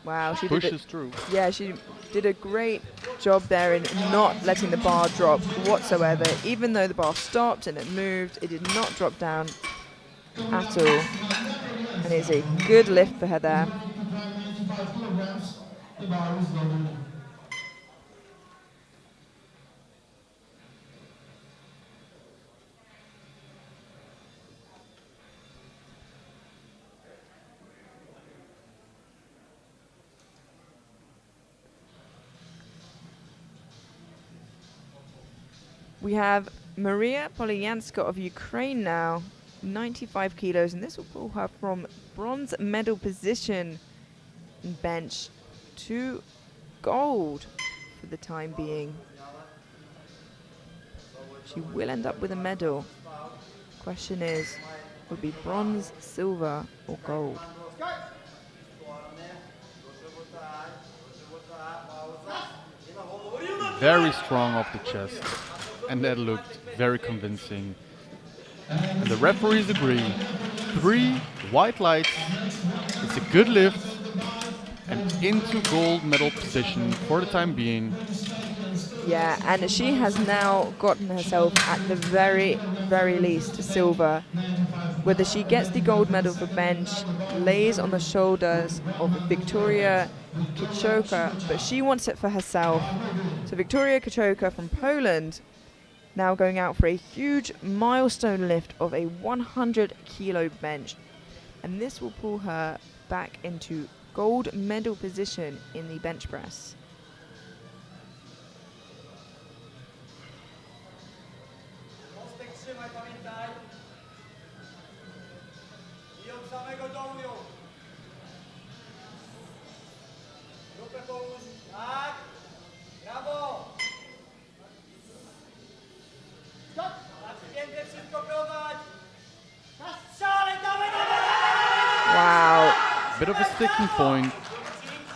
Wow, she did Pushes through. Yeah, she did a great job there in not letting the bar drop whatsoever. Even though the bar stopped and it moved, it did not drop down at all. And it's a good lift for her there. We have Maria Polyanska of Ukraine now, 95 kilos, and this will pull her from bronze medal position in bench to gold for the time being. She will end up with a medal. Question is, would be bronze, silver, or gold? Very strong off the chest, and that looked very convincing. And the referees agree. 3 white lights. It's a good lift, and into gold medal position for the time being. Yeah, and she has now gotten herself at the very, very least silver. Whether she gets the gold medal for bench lays on the shoulders of Victoria Kichoka, but she wants it for herself. So Victoria Kichoka from Poland now going out for a huge milestone lift of a 100 kilo bench. And this will pull her back into gold medal position in the bench press. Wow. Bit of a sticking point.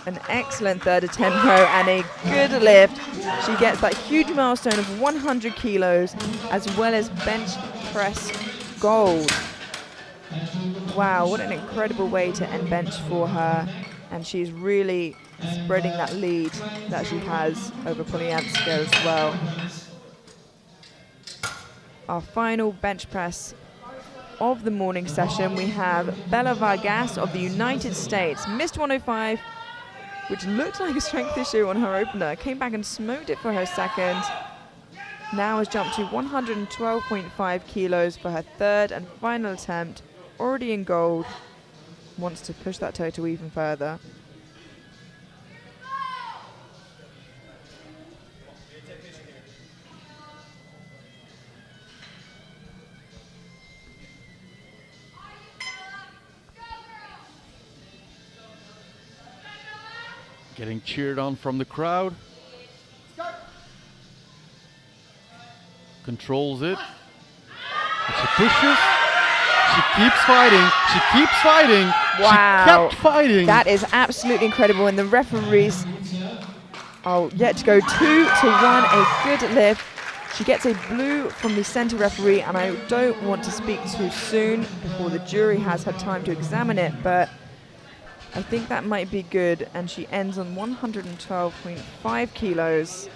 An excellent third attempt though, and a good lift. She gets that huge milestone of 100 kilos as well as bench press gold. Wow, what an incredible way to end bench for her. And she's really spreading that lead that she has over Polyanska as well. Our final bench press of the morning session, we have Bella Vargas of the United States. Missed 105, which looked like a strength issue on her opener. Came back and smoked it for her second. Now has jumped to 112.5 kilos for her third and final attempt. Already in gold. Wants to push that total even further. Getting cheered on from the crowd. Controls it. And she pushes. She keeps fighting. She keeps fighting. Wow. She kept fighting. That is absolutely incredible. And the referees are yet to go 2-1. A good lift. She gets a blue from the center referee, and I don't want to speak too soon before the jury has had time to examine it, but I think that might be good, and she ends on 112.5 kilos.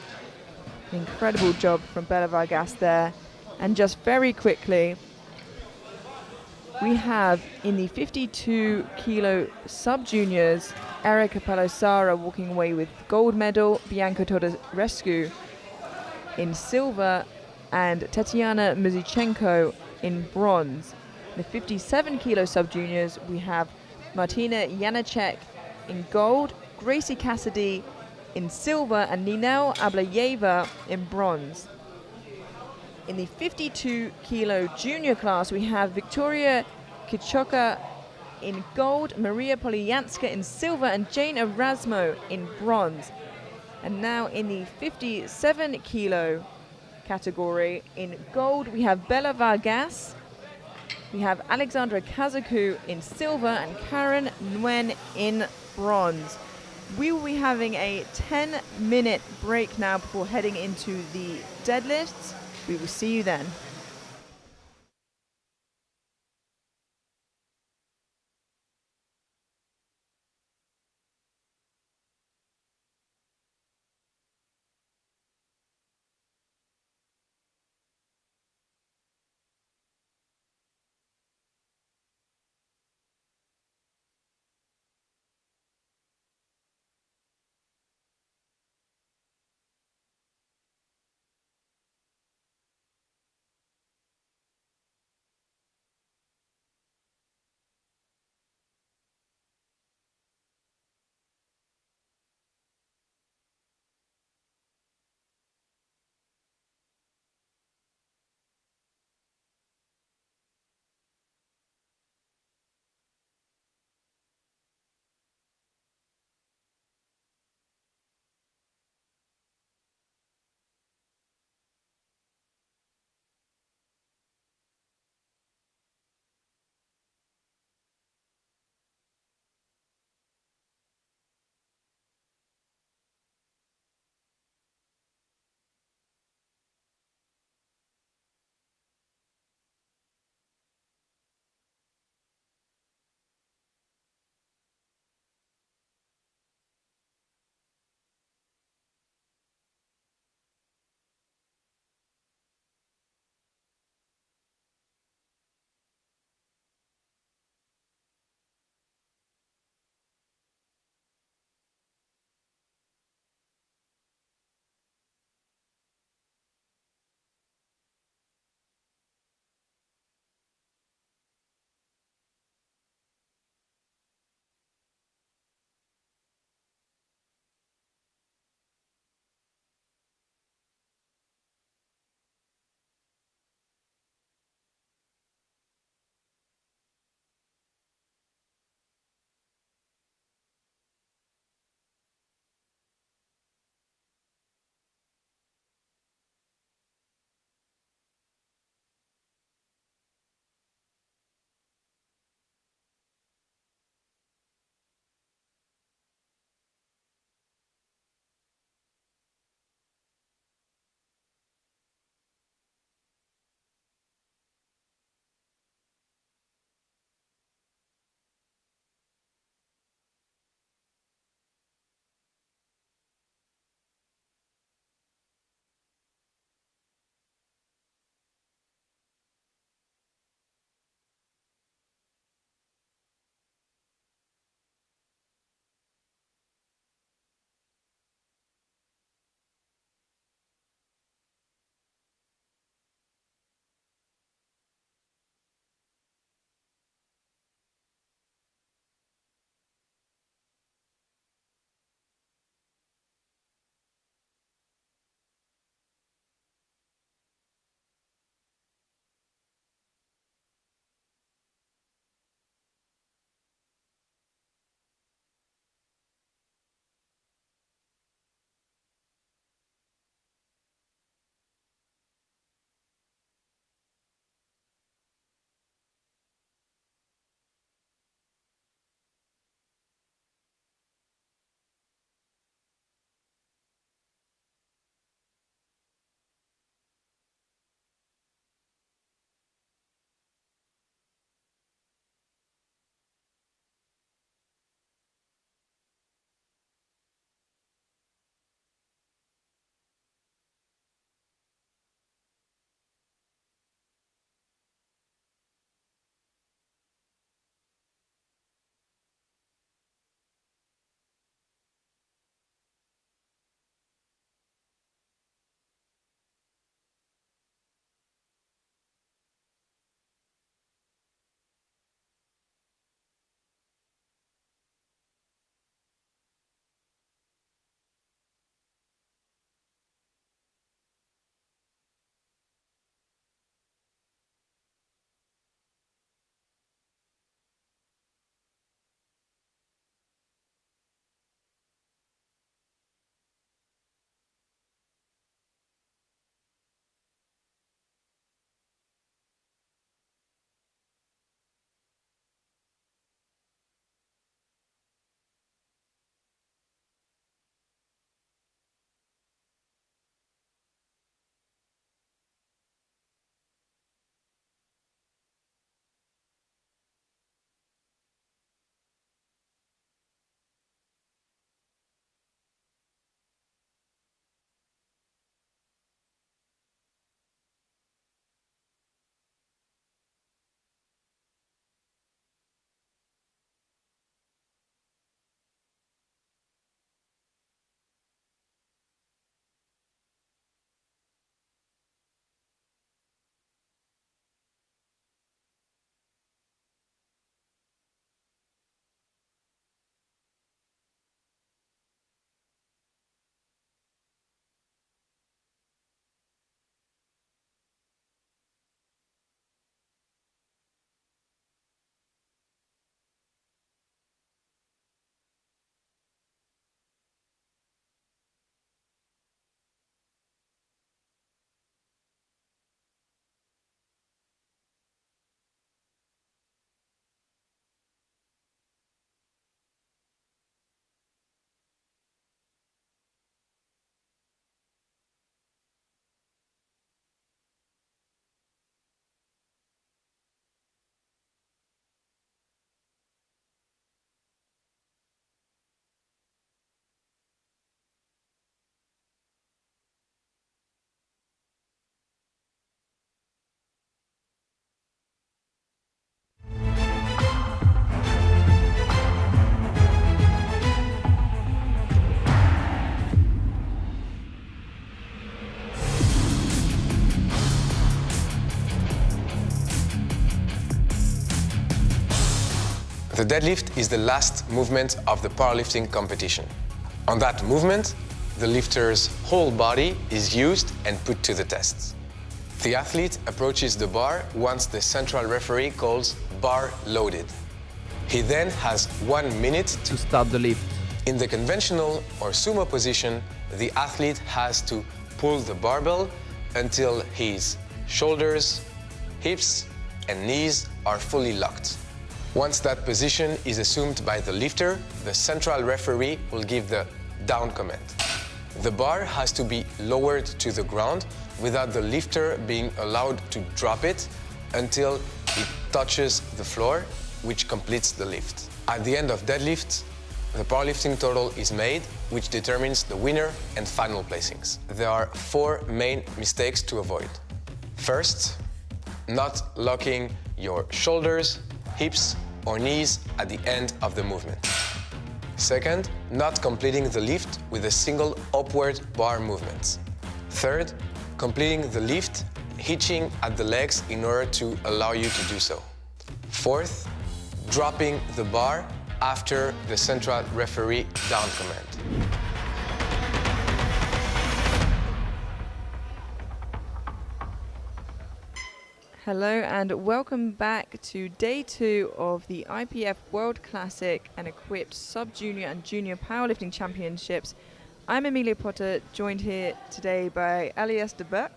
Incredible job from Bella Vargas there. And just very quickly, we have in the 52 kilo sub-juniors, Erika Palosara walking away with gold medal, Bianca Todorescu in silver, and Tatiana Muzichenko in bronze. In the 57 kilo sub-juniors, we have Martina Janacek in gold, Gracie Cassidy in silver, and Ninel Ablayeva in bronze. In the 52 kilo junior class, we have Victoria Kichoka in gold, Maria Polyanska in silver, and Jane Erasmo in bronze. And now in the 57 kilo category, in gold, we have Bella Vargas. We have Alexandra Kazaku in silver and Karen Nguyen in bronze. We will be having a 10-minute break now before heading into the deadlifts. We will see you then. The deadlift is the last movement of the powerlifting competition. On that movement, the lifter's whole body is used and put to the test. The athlete approaches the bar once the central referee calls bar loaded. He then has 1 minute To start the lift. In the conventional or sumo position, the athlete has to pull the barbell until his shoulders, hips, and knees are fully locked. Once that position is assumed by the lifter, the central referee will give the down command. The bar has to be lowered to the ground without the lifter being allowed to drop it until it touches the floor, which completes the lift. At the end of deadlift, the powerlifting total is made, which determines the winner and final placings. There are 4 main mistakes to avoid. First, not locking your shoulders, hips, or knees at the end of the movement. Second, not completing the lift with a single upward bar movement. Third, completing the lift hitching at the legs in order to allow you to do so. Fourth, dropping the bar after the central referee down command. Hello and welcome back to day 2 of the IPF World Classic and Equipped Sub-Junior and Junior Powerlifting Championships. I'm Amelia Potter, joined here today by Elias de Buck.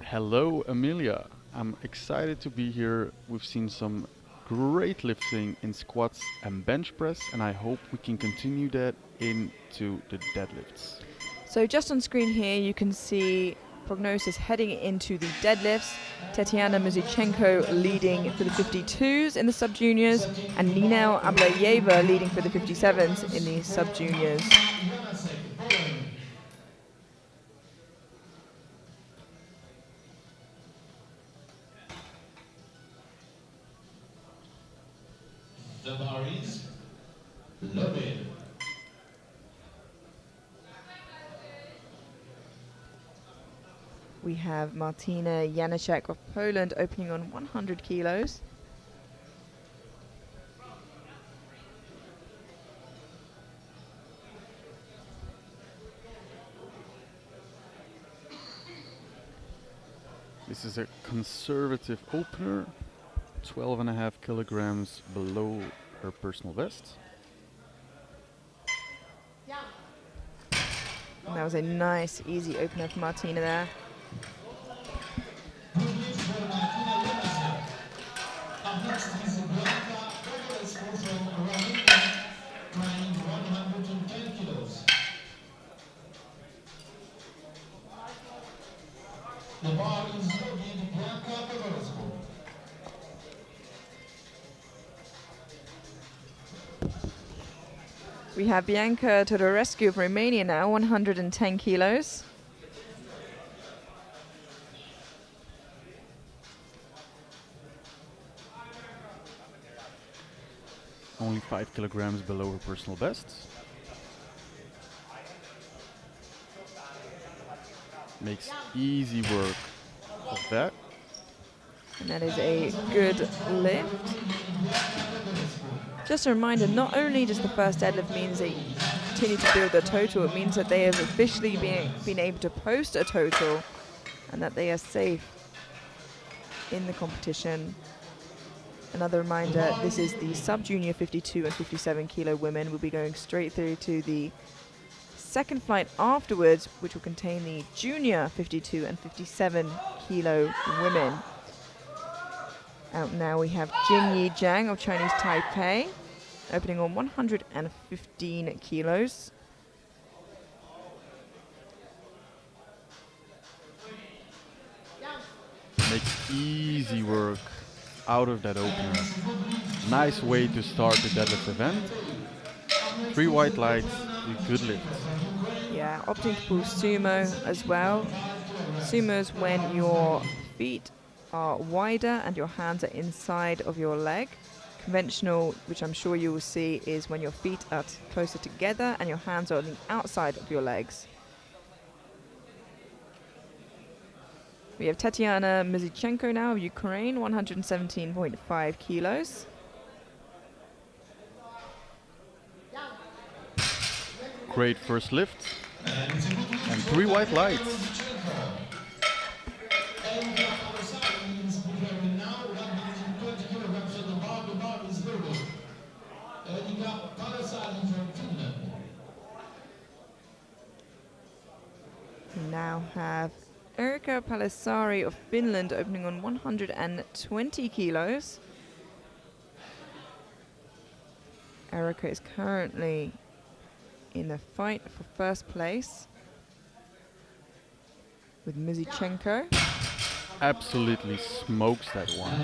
Hello, Amelia. I'm excited to be here. We've seen some great lifting in squats and bench press, and I hope we can continue that into the deadlifts. So just on screen here you can see prognosis heading into the deadlifts. Tetiana Muzichenko leading for the 52s in the sub-juniors and Ninel Ablayeva leading for the 57s in the sub-juniors. The bar is loaded. We have Martina Janaszek of Poland opening on 100 kilos. This is a conservative opener, 12.5 kilograms below her personal best. And that was a nice, easy opener for Martina there. Up next is Blanca Powerlifting from Romania, trying 110 kilos. The bar is loaded. Blanca Powerlifting. We have Bianca Todorescu of Romania now, 110 kilos. Only 5 kilograms below her personal best. Makes easy work of that. And that is a good lift. Just a reminder, not only does the first deadlift means they continue to build their total, it means that they have officially been able to post a total and that they are safe in the competition. Another reminder, this is the sub-junior 52 and 57 kilo women. We'll be going straight through to the second flight afterwards, which will contain the junior 52 and 57 kilo women. Out now we have Jingyi Zhang of Chinese Taipei, opening on 115 kilos. Makes easy work out of that opener. Nice way to start the deadlift event. 3 white lights, a good lift. Yeah, opting to pull sumo as well. Sumo is when your feet are wider and your hands are inside of your leg. Conventional, which I'm sure you will see, is when your feet are closer together and your hands are on the outside of your legs. We have Tetiana Muzichenko now of Ukraine, 117.5 kilos. Great first lift. And 3 white lights. Erika Palasari is preparing now, 120 kilograms on the bar. The bar is loaded. Erika Palasari from Finland. We now have Erika Palasari of Finland opening on 120 kilos. Erika is currently in a fight for first place with Muzichenko. Absolutely smokes that one.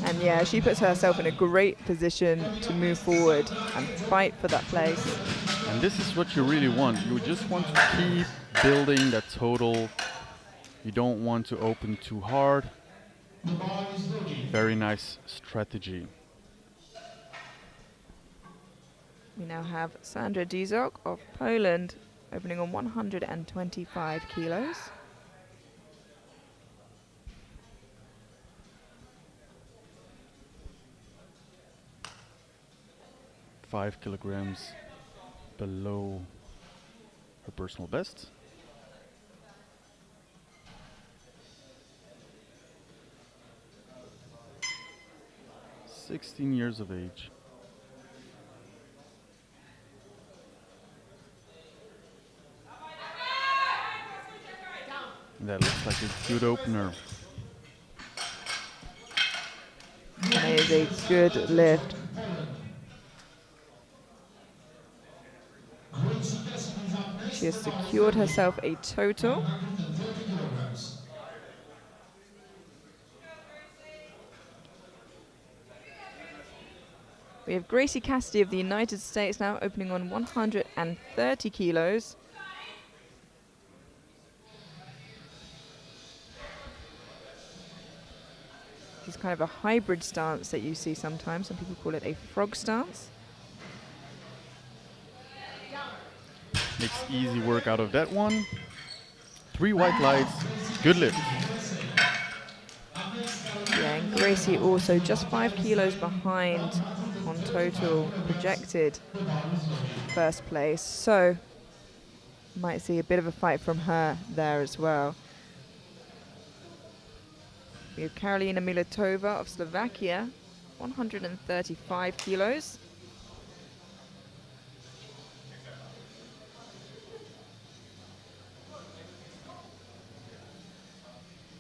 And yeah, she puts herself in a great position to move forward and fight for that place. And this is what you really want. You just want to keep building that total. You don't want to open too hard. Very nice strategy. We now have Sandra Dizok of Poland opening on 125 kilos. Five kilograms below her personal best. "16 years of age. That looks like a good opener. That is a good lift. She has secured herself a total. We have Gracie Cassidy of the United States now opening on 130 kilos. It's kind of a hybrid stance that you see sometimes. Some people call it a frog stance. Makes easy work out of that one. 3 white lights. Good lift. Yeah, and Gracie also just 5 kilos behind on total projected first place. So might see a bit of a fight from her there as well. We have Karolina Miletova of Slovakia, 135 kilos.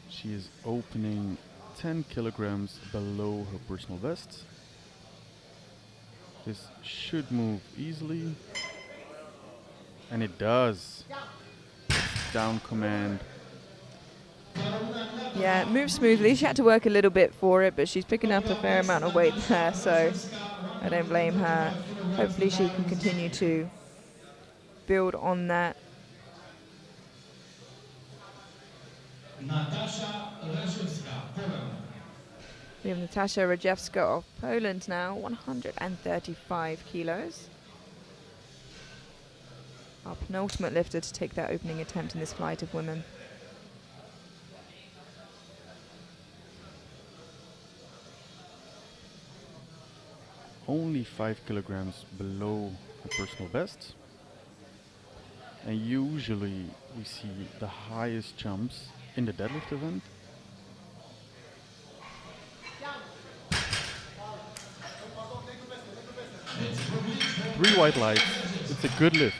She is opening 10 kilograms below her personal best. This should move easily. And it does. Down command. Yeah, it moves smoothly. She had to work a little bit for it, but she's picking up a fair amount of weight there, so I don't blame her. Hopefully she can continue to build on that. We have Natasha Rajewska of Poland now, 135 kilos. Our penultimate lifter to take that opening attempt in this flight of women. Only 5 kilograms below her personal best. And usually we see the highest jumps in the deadlift event. Three white lights. It's a good lift.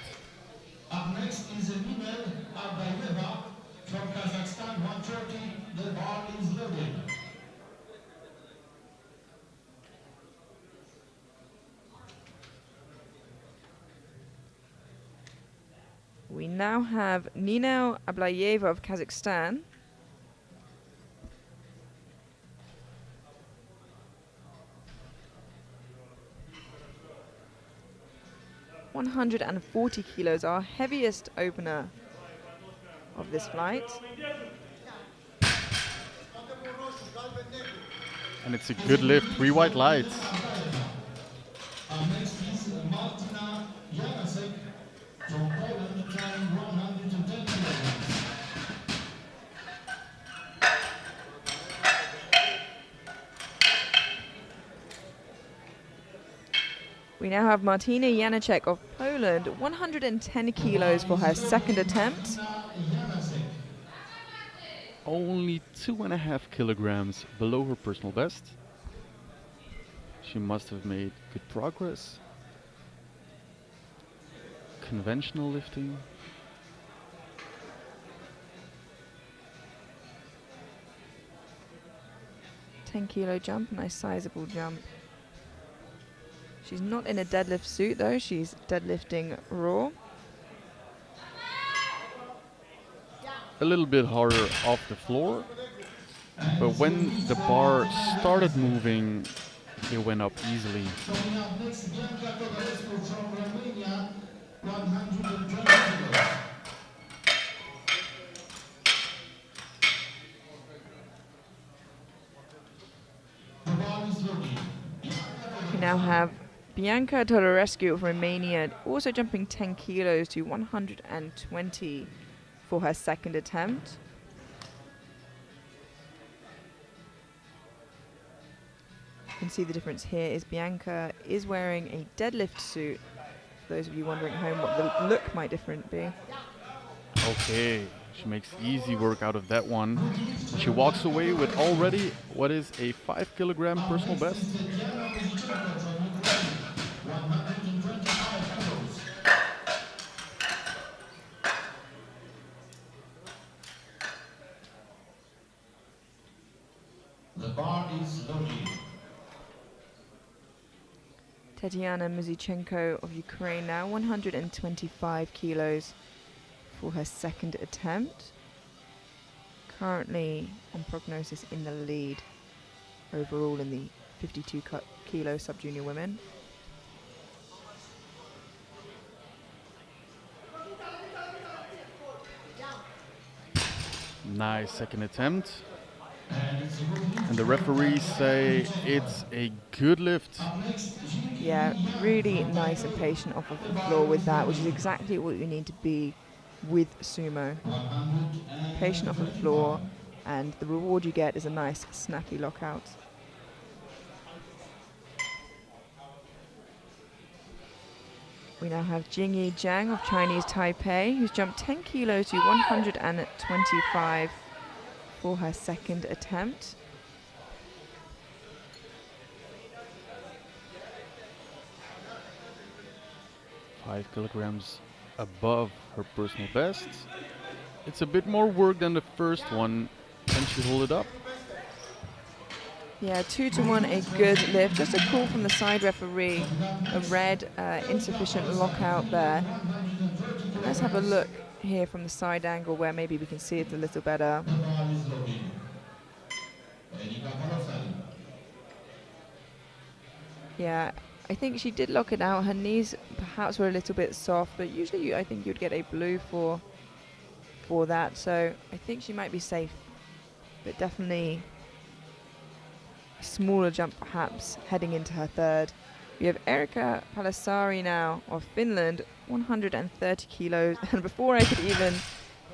Up next is Emina Abdayeva from Kazakhstan, 130. The bar is loaded. We now have Nina Ablayeva of Kazakhstan. "140 kilos, our heaviest opener of this flight. And it's a good lift. 3 white lights. Up next is Martina Janasek from Poland, trying 110 kilograms. We now have Martina Janacek of Poland, 110 kilos for her second attempt. Only 2.5 kilograms below her personal best. She must have made good progress. Conventional lifting. $10 jump, nice sizable jump. She's not in a deadlift suit though, she's deadlifting raw. A little bit harder off the floor, but when the bar started moving, it went up easily. Coming up next, Bianca Tovarescu from Romania, 120 kilos. The bar is ready. We now have Bianca Todorescu of Romania, also jumping 10 kilos to 120 for her second attempt. You can see the difference here is Bianca is wearing a deadlift suit. For those of you wondering at home what the look might different be. Okay, she makes easy work out of that one. She walks away with already what is a 5 kilogram personal best. The bar is loaded. Tetiana Muzichenko of Ukraine now 125 kilos for her second attempt. Currently on prognosis in the lead overall in the 52 kilo sub-junior women. Nice second attempt. And the referees say it's a good lift. Yeah, really nice and patient off of the floor with that, which is exactly what you need to be with sumo. Patient off of the floor, and the reward you get is a nice snappy lockout. We now have Jingyi Zhang of Chinese Taipei, who's jumped 10 kilos to 125 for her second attempt. Five kilograms above her personal best. It's a bit more work than the first one. Can she hold it up? Yeah, 2-1, a good lift. Just a call from the side referee, a red insufficient lockout there. And let's have a look here from the side angle where maybe we can see it a little better. Yeah, I think she did lock it out. Her knees perhaps were a little bit soft, but usually I think you'd get a blue for that. So I think she might be safe, but definitely a smaller jump perhaps heading into her third. We have Erika Palasari now of Finland, 130 kilos. And before I could even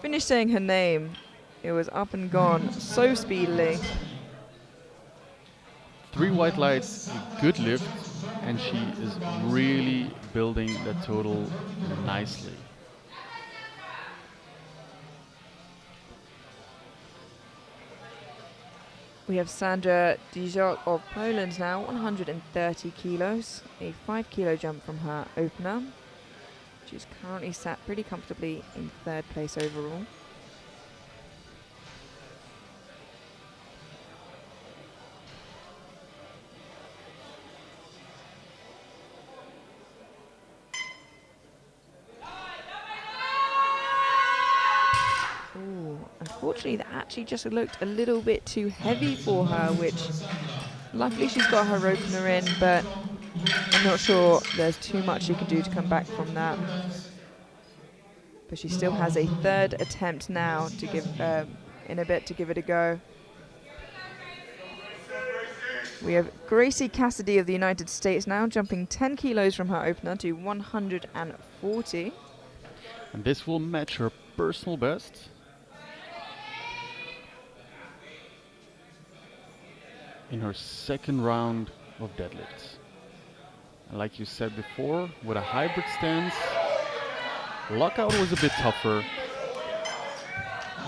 finish saying her name, it was up and gone so speedily. 3 white lights, a good lift, and she is really building the total nicely. We have Sandra Dijok of Poland now, 130 kilos, a 5 kilo jump from her opener. She's currently sat pretty comfortably in third place overall. Unfortunately, that actually just looked a little bit too heavy for her, which luckily she's got her opener in, but I'm not sure there's too much she can do to come back from that. But she still has a third attempt now to give in a bit to give it a go. We have Gracie Cassidy of the United States now jumping 10 kilos from her opener to 140. And this will match her personal best. In her second round of deadlifts. And like you said before, with a hybrid stance, lockout was a bit tougher,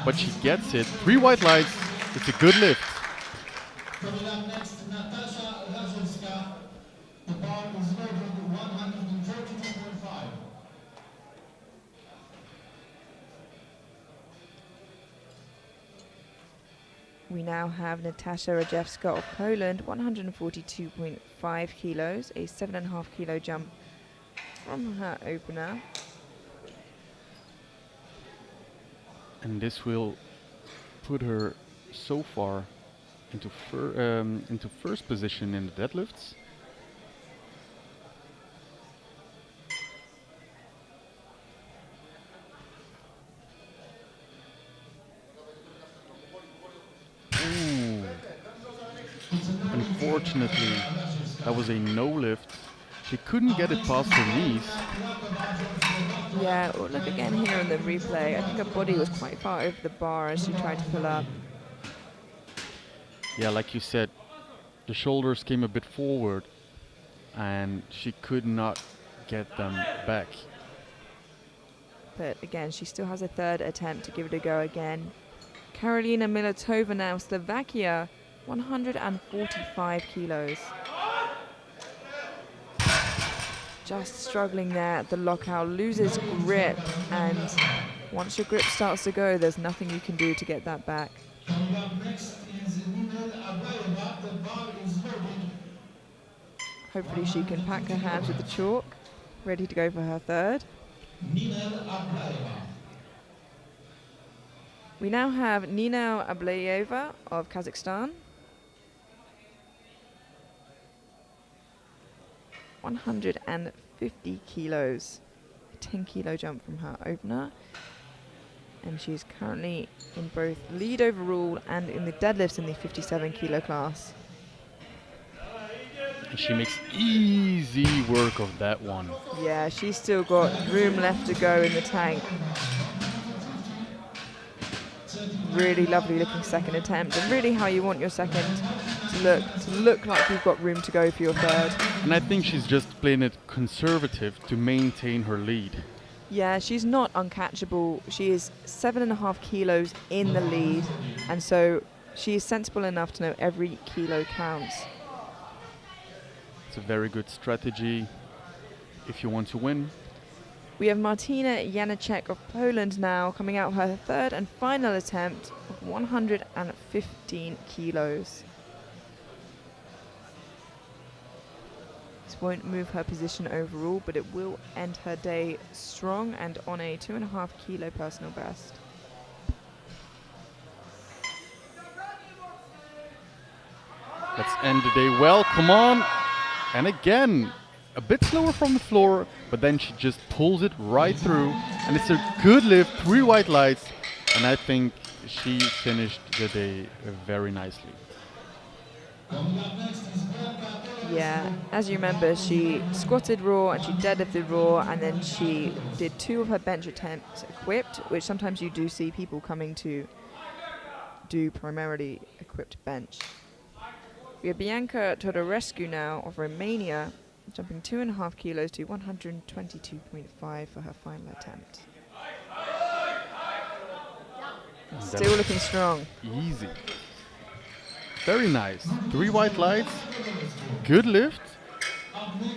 but she gets it. 3 white lights, it's a good lift. Coming up next, Natasha Razowska. The bar is loaded 132.5. We now have Natasha Rajewska of Poland, 142.5 kilos, a 7.5 kilo jump from her opener. And this will put her so far into first position in the deadlifts. Ooh. Unfortunately, that was a no lift. She couldn't get it past her knees. Yeah, well, look again here in the replay. I think her body was quite far over the bar as she tried to pull up. Yeah, like you said, the shoulders came a bit forward and she could not get them back. But again, she still has a third attempt to give it a go again. Karolina Milatova now, Slovakia, 145 kilos. Just struggling there at the lockout, loses grip, and once your grip starts to go, there's nothing you can do to get that back. Coming up next is Nina Abayeva. The bar is loaded. Hopefully she can pack her hands with the chalk, ready to go for her third. Nina Abayeva. We now have Nina Ablayeva of Kazakhstan. 150 kilos, a 10 kilo jump from her opener. And she's currently in both lead overall and in the deadlifts in the 57 kilo class. And she makes easy work of that one. Yeah, she's still got room left to go in the tank. Really lovely looking second attempt, and really how you want your second to look like you've got room to go for your third. And I think she's just playing it conservative to maintain her lead. Yeah, she's not uncatchable. She is 7.5 kilos in the lead, and so she is sensible enough to know every kilo counts. It's a very good strategy if you want to win. We have Martina Janacek of Poland now coming out her third and final attempt of 115 kilos. This won't move her position overall, but it will end her day strong and on a 2.5 kilo personal best. Let's end the day well, come on! And again, a bit slower from the floor, but then she just pulls it right through, and it's a good lift, 3 white lights, and I think she finished the day very nicely. Yeah, as you remember, she squatted raw and she deadlifted raw, and then she did 2 of her bench attempts equipped, which sometimes you do see people coming to do primarily equipped bench. We have Bianca Todorescu now of Romania, jumping 2.5 kilos to 122.5 for her final attempt. Still looking strong. Easy. Very nice. 3 white lights, good lift,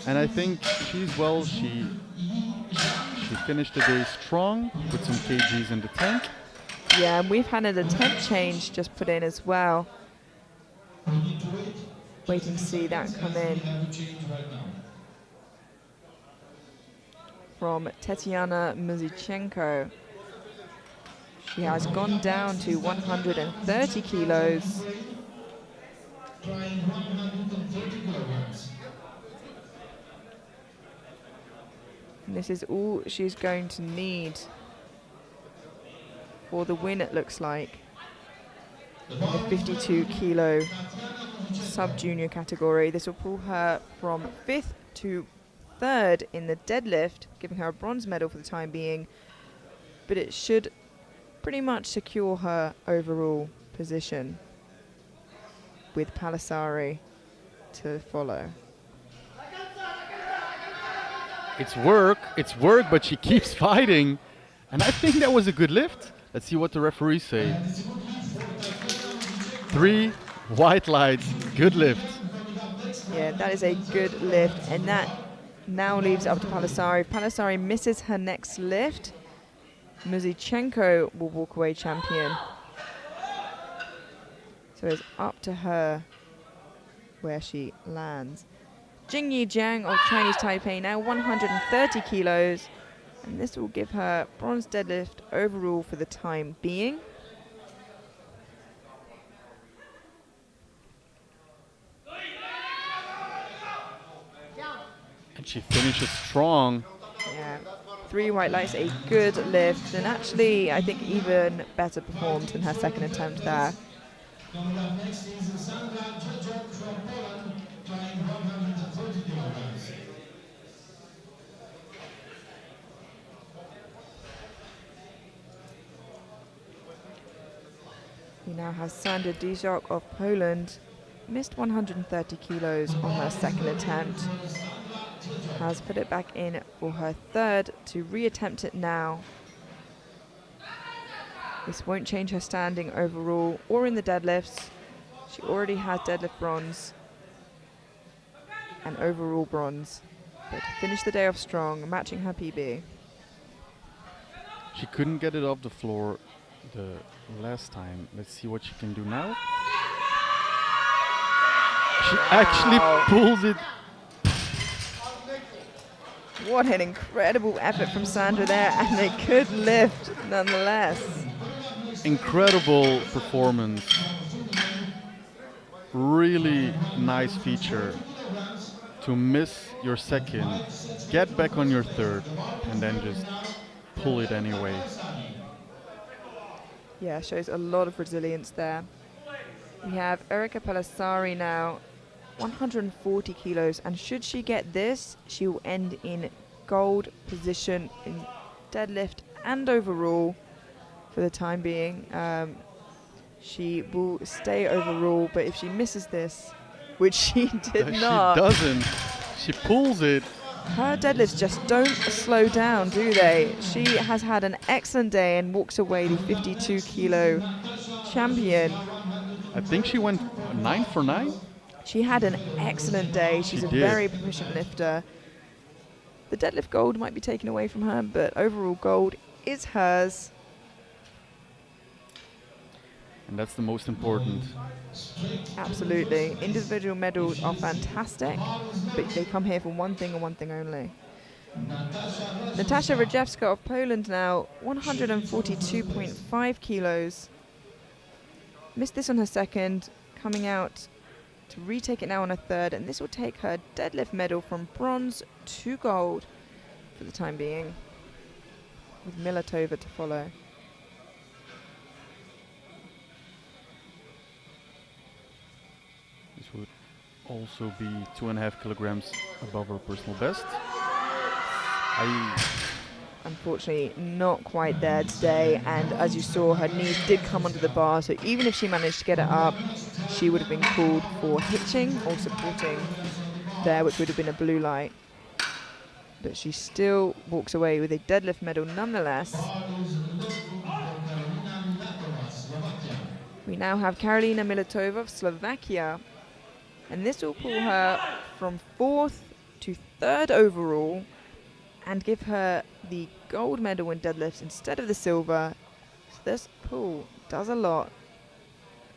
and I think she finished the day strong with some kgs in the tank. Yeah, and we've had an attempt change just put in as well. Waiting to see that come in. From Tetiana Muzichenko. She has gone down to 130 kilos. And this is all she's going to need for the win, it looks like. In the 52 kilo sub-junior category. This will pull her from 5th to 3rd in the deadlift, giving her a bronze medal for the time being. But it should pretty much secure her overall position, with Palisari to follow. It's work, but she keeps fighting. And I think that was a good lift. Let's see what the referees say. 3 white lights, good lift. Yeah, that is a good lift, and that now leaves it up to Palasari. If Palasari misses her next lift, Muzichenko will walk away champion. So it's up to her where she lands. Jingyi Jiang of Chinese Taipei, now 130 kilos, and this will give her bronze deadlift overall for the time being. And she finishes strong. Yeah, 3 white lights, a good lift, and actually I think even better performed than her second attempt there. Coming up next is Sandra Jojok from Poland, trying 130 kilograms. We now have Sandra Dijok of Poland, missed 130 kilos on her second attempt, has put it back in for her third to reattempt it now. This won't change her standing overall or in the deadlifts. She already has deadlift bronze and overall bronze, but to finish the day off strong, matching her PB. She couldn't get it off the floor the last time. Let's see what she can do now. She actually pulls it. What an incredible effort from Sandra there, and a good lift nonetheless. Incredible performance. Really nice feature to miss your second, get back on your third, and then just pull it anyway. Yeah, shows a lot of resilience there. We have Erika Palasari now, 140 kilos, and should she get this, she will end in gold position in deadlift and overall for the time being. She will stay overall, but if she misses this, which she did not. She doesn't. She pulls it. Her deadlifts just don't slow down, do they? She has had an excellent day and walks away the 52 kilo champion. I think she went 9 for 9. She had an excellent day. She's She a did. very proficient lifter. The deadlift gold might be taken away from her, but overall gold is hers. And that's the most important. Absolutely. Individual medals are fantastic, but they come here for one thing and one thing only. Natasha Rajewska of Poland now, 142.5 kilos. Missed this on her second, coming out to retake it now on her third, and this will take her deadlift medal from bronze to gold for the time being, with Milatova to follow. This would also be 2.5 kilograms above her personal best. Unfortunately, not quite there today, and as you saw, her knees did come onto the bar, so even if she managed to get it up, she would have been called for hitching or supporting there, which would have been a blue light. But she still walks away with a deadlift medal nonetheless. We now have Karolina Milatova of Slovakia, and this will pull her from 4th to 3rd overall and give her the gold medal in deadlifts instead of the silver. So this pull does a lot.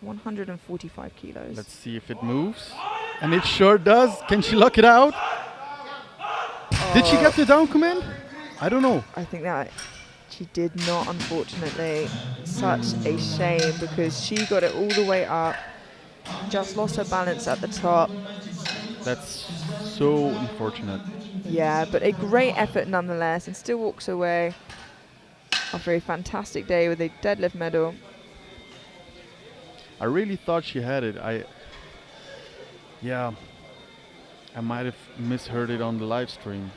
145 kilos. Let's see if it moves. And it sure does. Can she lock it out? Did she get the down command? I don't know. I think that she did not, unfortunately. Such a shame, because she got it all the way up. Just lost her balance at the top. That's so unfortunate. Yeah, but a great effort nonetheless, and still walks away after a fantastic day with a deadlift medal. I really thought she had it. I might have misheard it on the live stream.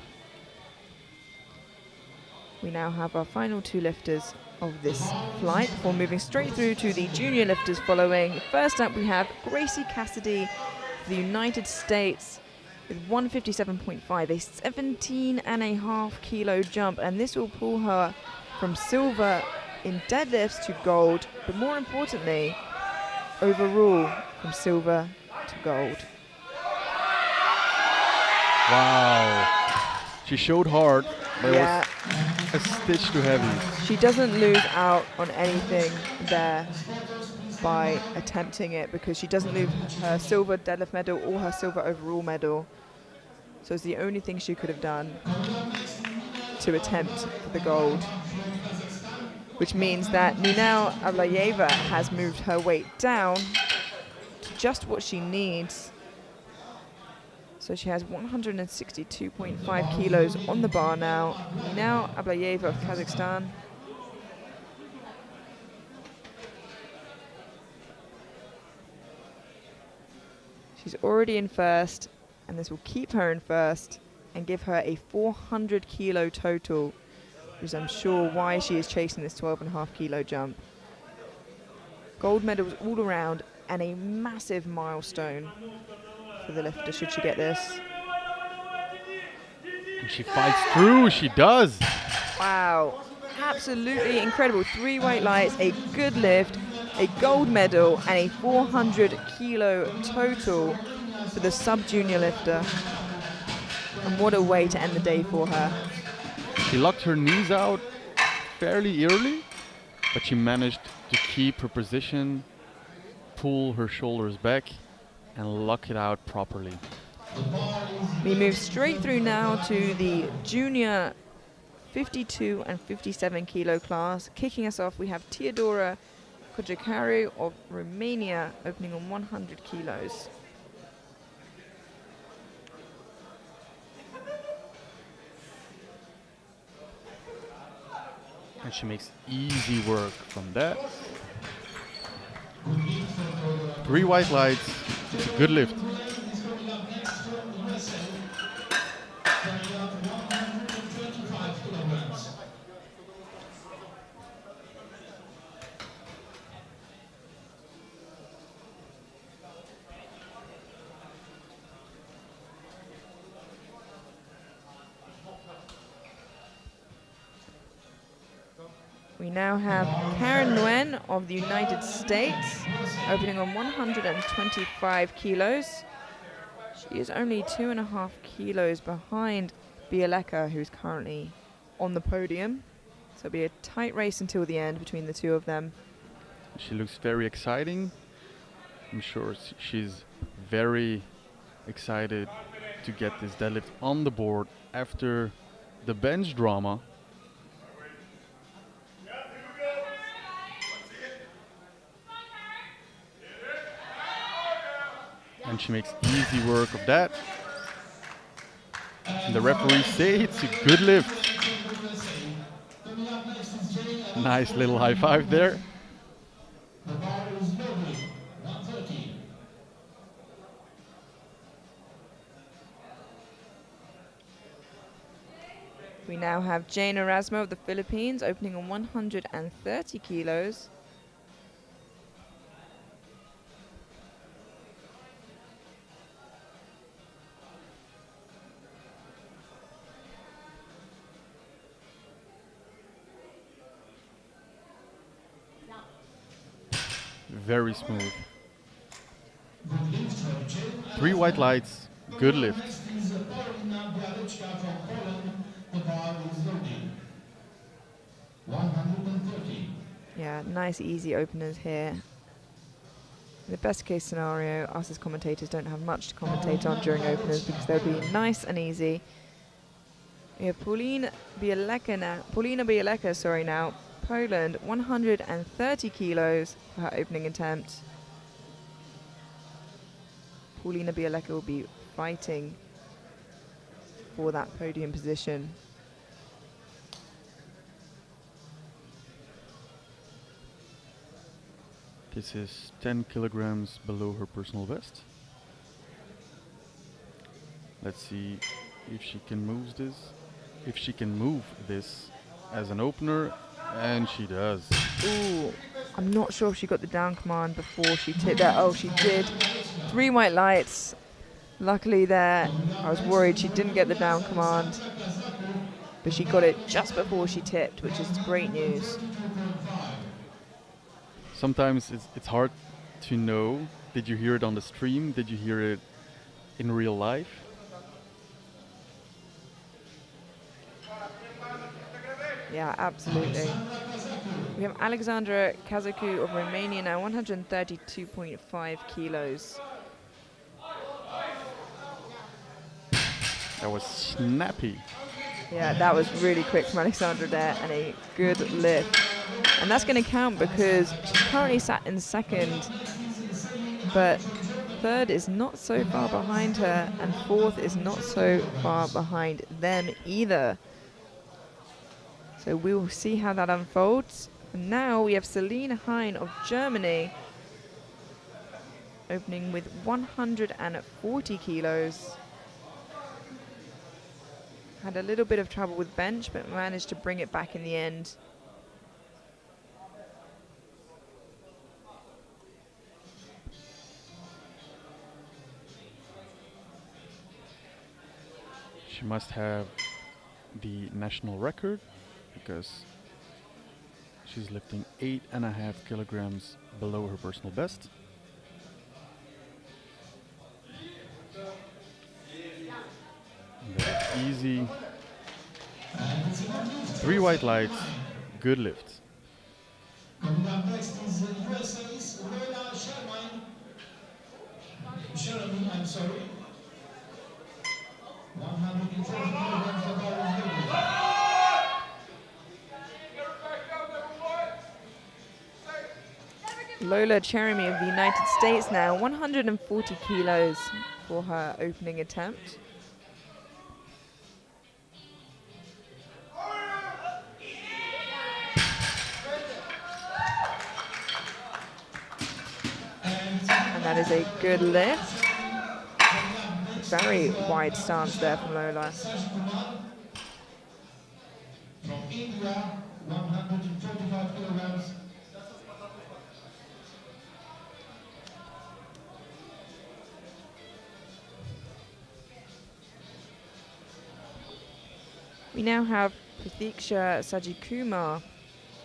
We now have our final 2 lifters of this flight before moving straight through to the junior lifters following. First up, we have Gracie Cassidy of the United States. with 157.5, a 17.5 kilo jump, and this will pull her from silver in deadlifts to gold, but more importantly, overall from silver to gold. Wow. She showed hard, but Yeah, it was a stitch too heavy. she doesn't lose out on anything there by attempting it, because she doesn't lose her silver deadlift medal or her silver overall medal. So it's the only thing she could have done to attempt for the gold, which means that Ninal Ablayeva has moved her weight down to just what she needs. So she has 162.5 kilos on the bar now. Ninal Ablayeva of Kazakhstan. She's already in first, and this will keep her in first and give her a 400 kilo total, which is I'm sure why she is chasing this 12.5 kilo jump. Gold medals all around, and a massive milestone for the lifter should she get this. And she fights through, she does. Wow, absolutely incredible. 3 white lights, a good lift, a gold medal, and a 400 kilo total for the sub-junior lifter. And what a way to end the day for her. She locked her knees out fairly early, but she managed to keep her position, pull her shoulders back, and lock it out properly. We move straight through now to the junior 52 and 57 kilo class. Kicking us off, we have Teodora Kojakaru of Romania opening on 100 kilos. And she makes easy work from that. 3 white lights, it's a good lift. We now have Karen Nguyen of the United States opening on 125 kilos. She is only 2.5 kilos behind Bialeka, who's currently on the podium. So it'll be a tight race until the end between the two of them. She looks very exciting. I'm sure she's very excited to get this deadlift on the board after the bench drama. And she makes easy work of that. And the referees say it's a good lift. Nice little high five there. We now have Jane Erasmo of the Philippines opening on 130 kilos. Very smooth. 3 white lights, good lift. Yeah, nice easy openers here. In the best case scenario, us as commentators don't have much to commentate on during openers because they'll be nice and easy. We have Paulina Bialeka now, Poland, 130 kilos for her opening attempt. Paulina Bialeka will be fighting for that podium position. This is 10 kilograms below her personal best. Let's see if she can move this. If she can move this as an opener, and she does. Ooh, I'm not sure if she got the down command before she tipped that. Oh, she did. 3 white lights. Luckily there, I was worried she didn't get the down command, but she got it just before she tipped, which is great news. Sometimes it's hard to know. Did you hear it on the stream? Did you hear it in real life? Yeah, absolutely. We have Alexandra Kazaku of Romania now, 132.5 kilos. That was snappy. Yeah, that was really quick from Alexandra there, and a good lift. And that's going to count because she's currently sat in second, but third is not so far behind her, and fourth is not so far behind them either. So we will see how that unfolds. And now we have Celine Hein of Germany opening with 140 kilos. Had a little bit of trouble with bench, but managed to bring it back in the end. She must have the national record because she's lifting 8.5 kilograms below her personal best. Very easy. 3 white lights, good lift. Coming up next is USA's Lola Sherman. Sherman, I'm sorry. 140 kilograms the bar is loaded. Lola Cheremy of the United States now, 140 kilos for her opening attempt. And that is a good lift. Very wide stance there from Lola. From India, 145 kilograms. We now have Pratiksha Sajikumar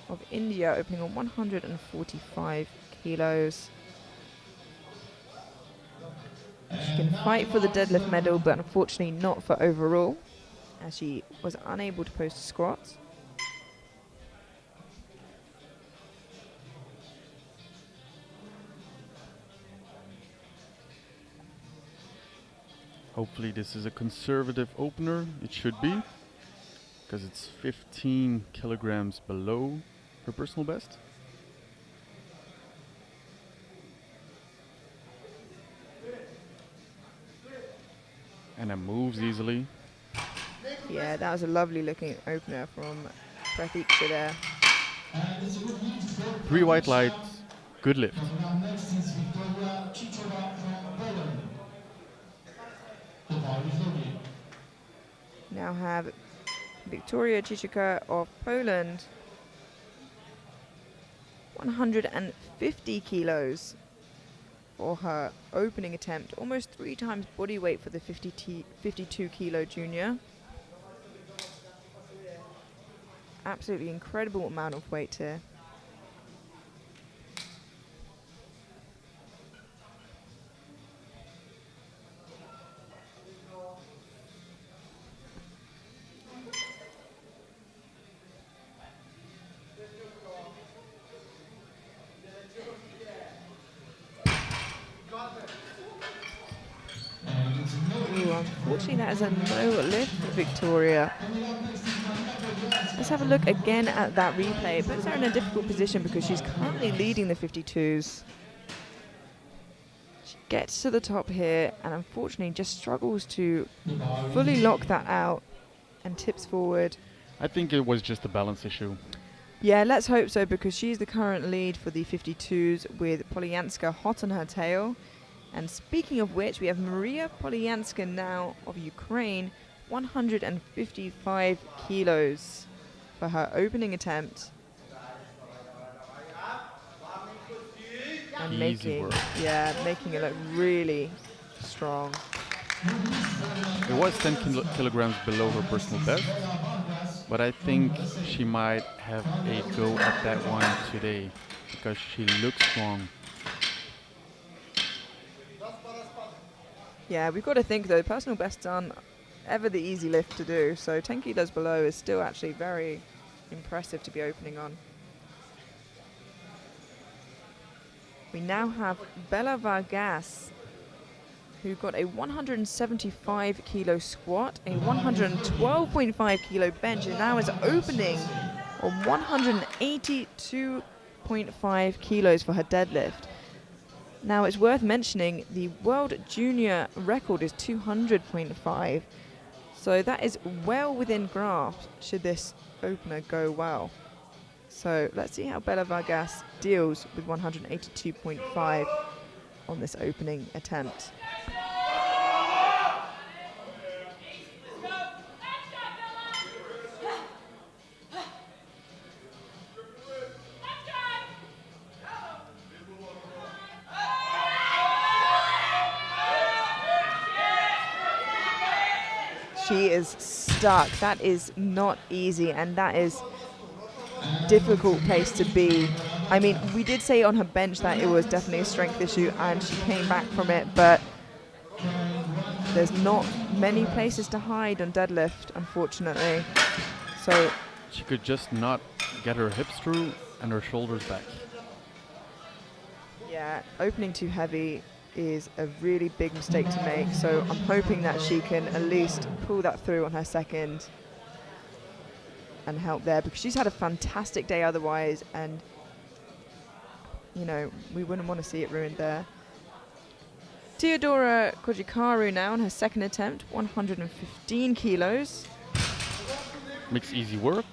of India opening on 145 kilos. She can fight for the deadlift medal, but unfortunately not for overall, as she was unable to post a squat. Hopefully this is a conservative opener. It should be, because it's 15 kilograms below her personal best. And it moves easily. Yeah, that was a lovely looking opener from Pratiksha there. 3 white lights, good lift. Coming up next is Victoria Chichova from Poland. The bar is loaded. Now have Victoria Chichika of Poland, 150 kilos for her opening attempt, almost 3 times body weight for the 52 kilo junior. Absolutely incredible amount of weight here. Ooh, unfortunately that is a no lift for Victoria. Let's have a look again at that replay. It puts her in a difficult position because she's currently leading the 52s. She gets to the top here and unfortunately just struggles to fully lock that out and tips forward. I think it was just a balance issue. Yeah, let's hope so, because she's the current lead for the 52s with Polyanska hot on her tail. And speaking of which, we have Maria Polyanska now of Ukraine, 155 kilos for her opening attempt. And Easy work. making it look really strong. It was 10 kilograms below her personal best, but I think she might have a go at that one today because she looks strong. Yeah, we've got to think though, personal bests aren't ever the easy lift to do, so 10 kilos below is still actually very impressive to be opening on. We now have Bella Vargas, who got a 175 kilo squat, a 112.5 kilo bench, and now is opening on 182.5 kilos for her deadlift. Now it's worth mentioning the world junior record is 200.5, so that is well within grasp should this opener go well. So let's see how Bella Vargas deals with 182.5 on this opening attempt. She is stuck. That is not easy, and that is difficult place to be. I mean, we did say on her bench that it was definitely a strength issue, and she came back from it, but there's not many places to hide on deadlift, unfortunately. So she could just not get her hips through and her shoulders back. Yeah, opening too heavy is a really big mistake to make, so I'm hoping that she can at least pull that through on her second and help there, because she's had a fantastic day otherwise, and you know, we wouldn't want to see it ruined there. Teodora Kojikaru now on her second attempt, 115 kilos. Makes easy work.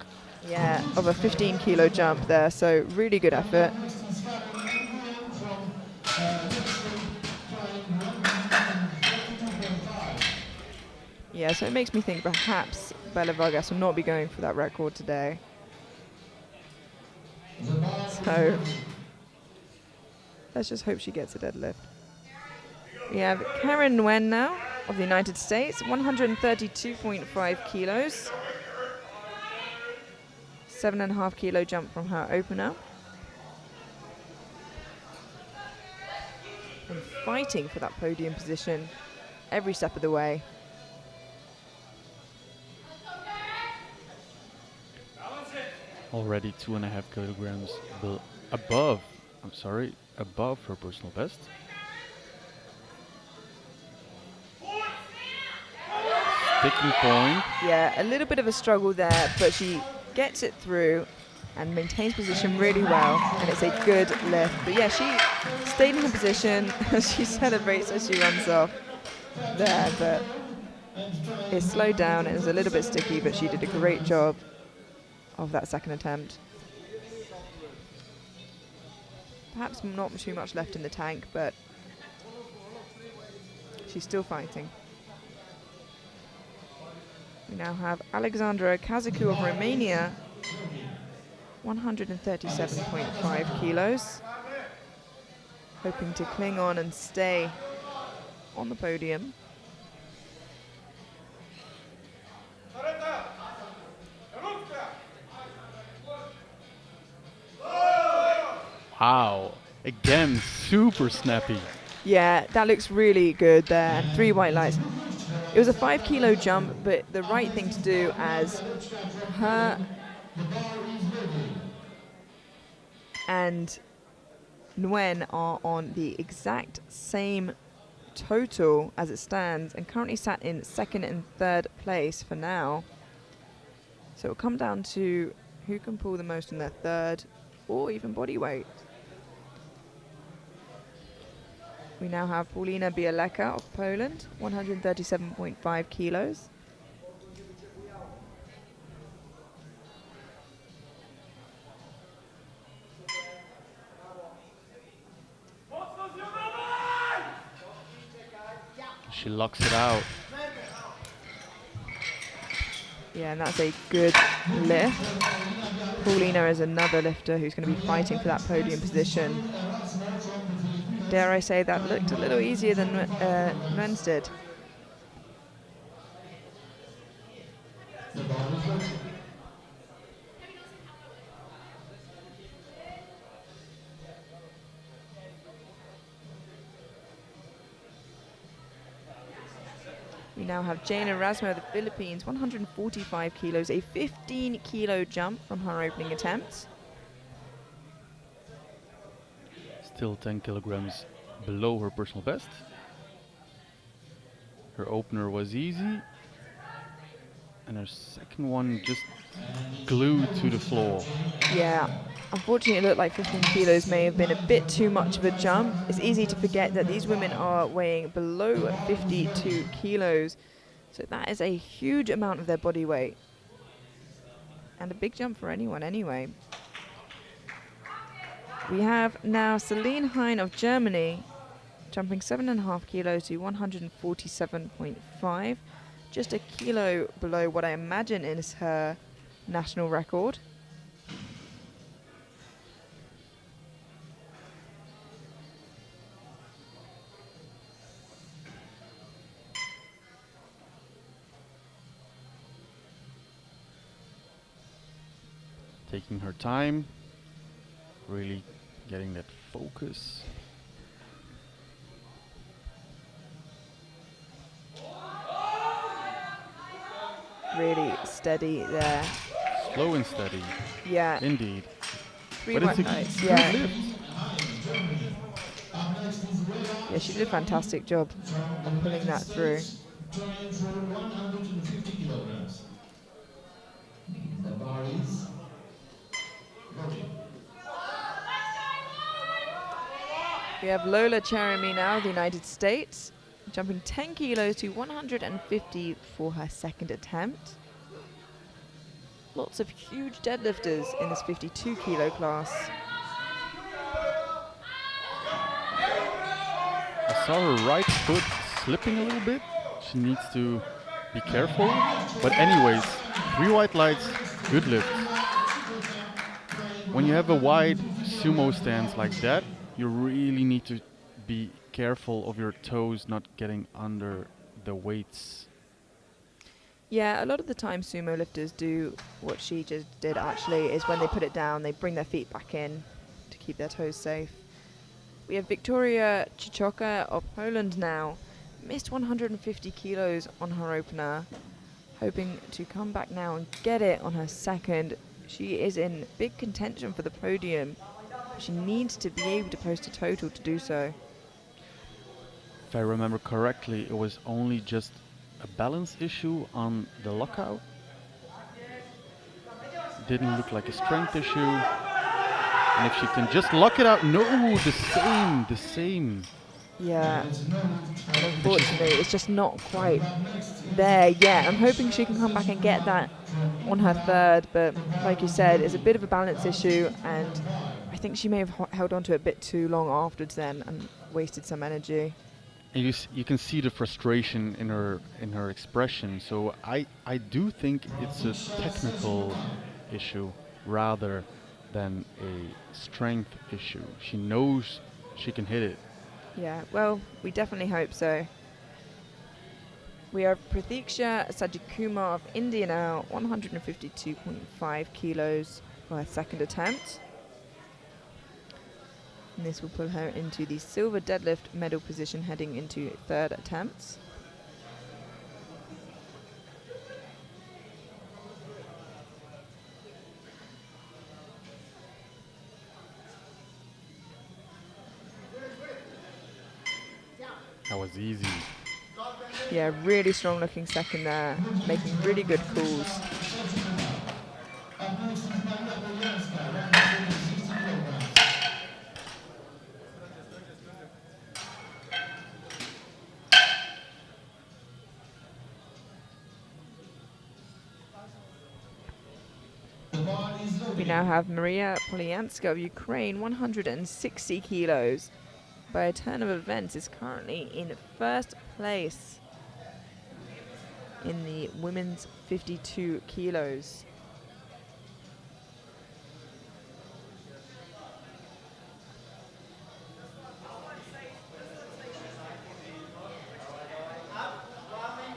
Yeah, of a 15 kilo jump there, so really good effort. Yeah, so it makes me think perhaps Bella Vargas will not be going for that record today. So let's just hope she gets a deadlift. We have Karen Nguyen now of the United States, 132.5 kilos. 7.5 kilo jump from her opener. And fighting for that podium position every step of the way. Already 2.5 kilograms above her personal best. Sticking point. Yeah, a little bit of a struggle there, but she gets it through and maintains position really well, and it's a good lift. But yeah, she stayed in the position. She celebrates as she runs off there, but it slowed down. It was a little bit sticky, but she did a great job of that second attempt. Perhaps not too much left in the tank, but she's still fighting. We now have Alexandra Kazaku of Romania, 137.5 kilos, hoping to cling on and stay on the podium. Wow, again, super snappy. Yeah, that looks really good there. 3 white lights. It was a 5 kilo jump, but the right thing to do, as her and Nguyen are on the exact same total as it stands, and currently sat in second and third place for now. So it'll come down to who can pull the most in their third or even body weight. We now have Paulina Bieleka of Poland, 137.5 kilos. She locks it out. Yeah, and that's a good lift. Paulina is another lifter who's going to be fighting for that podium position. Dare I say that looked a little easier than Nguyen's did. We now have Jane Erasmo of the Philippines, 145 kilos, a 15-kilo jump from her opening attempt. Still 10 kilograms below her personal best. Her opener was easy, and her second one just glued to the floor. Yeah, unfortunately it looked like 15 kilos may have been a bit too much of a jump. It's easy to forget that these women are weighing below 52 kilos, so that is a huge amount of their body weight. And a big jump for anyone anyway. We have now Celine Hein of Germany, jumping 7.5 kilos to 147.5, just a kilo below what I imagine is her national record. Taking her time, really getting that focus. Really steady there. Slow and steady, Yeah. indeed. Three But it's a white lights. good Yeah. lift. Yeah, she did a fantastic job of pulling that through. Trying for 150 kilograms. The bar is loaded. We have Lola Cherami now of the United States, jumping 10 kilos to 150 for her second attempt. Lots of huge deadlifters in this 52-kilo class. I saw her right foot slipping a little bit. She needs to be careful. But anyways, 3 white lights, good lift. When you have a wide sumo stance like that, you really need to be careful of your toes not getting under the weights. Yeah, a lot of the time sumo lifters do what she just did actually, is when they put it down, they bring their feet back in to keep their toes safe. We have Victoria Chichoka of Poland now, missed 150 kilos on her opener, hoping to come back now and get it on her second. She is in big contention for the podium. She needs to be able to post a total to do so. If I remember correctly, it was only just a balance issue on the lockout. Didn't look like a strength issue. And if she can just lock it out, no, the same. Yeah, and unfortunately it's just not quite there yet. I'm hoping she can come back and get that on her third, but like you said, it's a bit of a balance issue, and I think she may have held on to it a bit too long afterwards then and wasted some energy. And you can see the frustration in her expression. So I do think it's a technical issue rather than a strength issue. She knows she can hit it. Yeah, well, we definitely hope so. We have Pratiksha Sajikumar of India now, 152.5 kilos for her second attempt. And this will pull her into the silver deadlift medal position heading into third attempts. That was easy. Yeah, really strong looking second there, making really good calls. We now have Maria Polyanska of Ukraine, 160 kilos. By a turn of events, is currently in first place in the women's 52 kilos.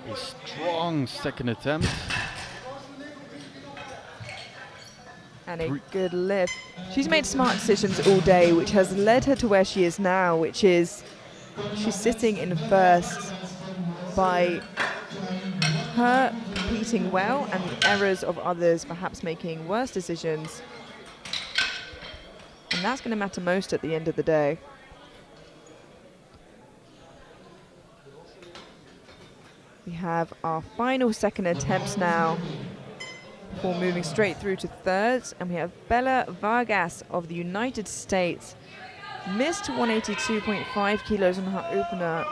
A strong second attempt. And a good lift. She's made smart decisions all day, which has led her to where she is now, which is she's sitting in first by her competing well and the errors of others perhaps making worse decisions. And that's going to matter most at the end of the day. We have our final second attempts now before moving straight through to thirds. And we have Bella Vargas of the United States. Missed 182.5 kilos on her opener.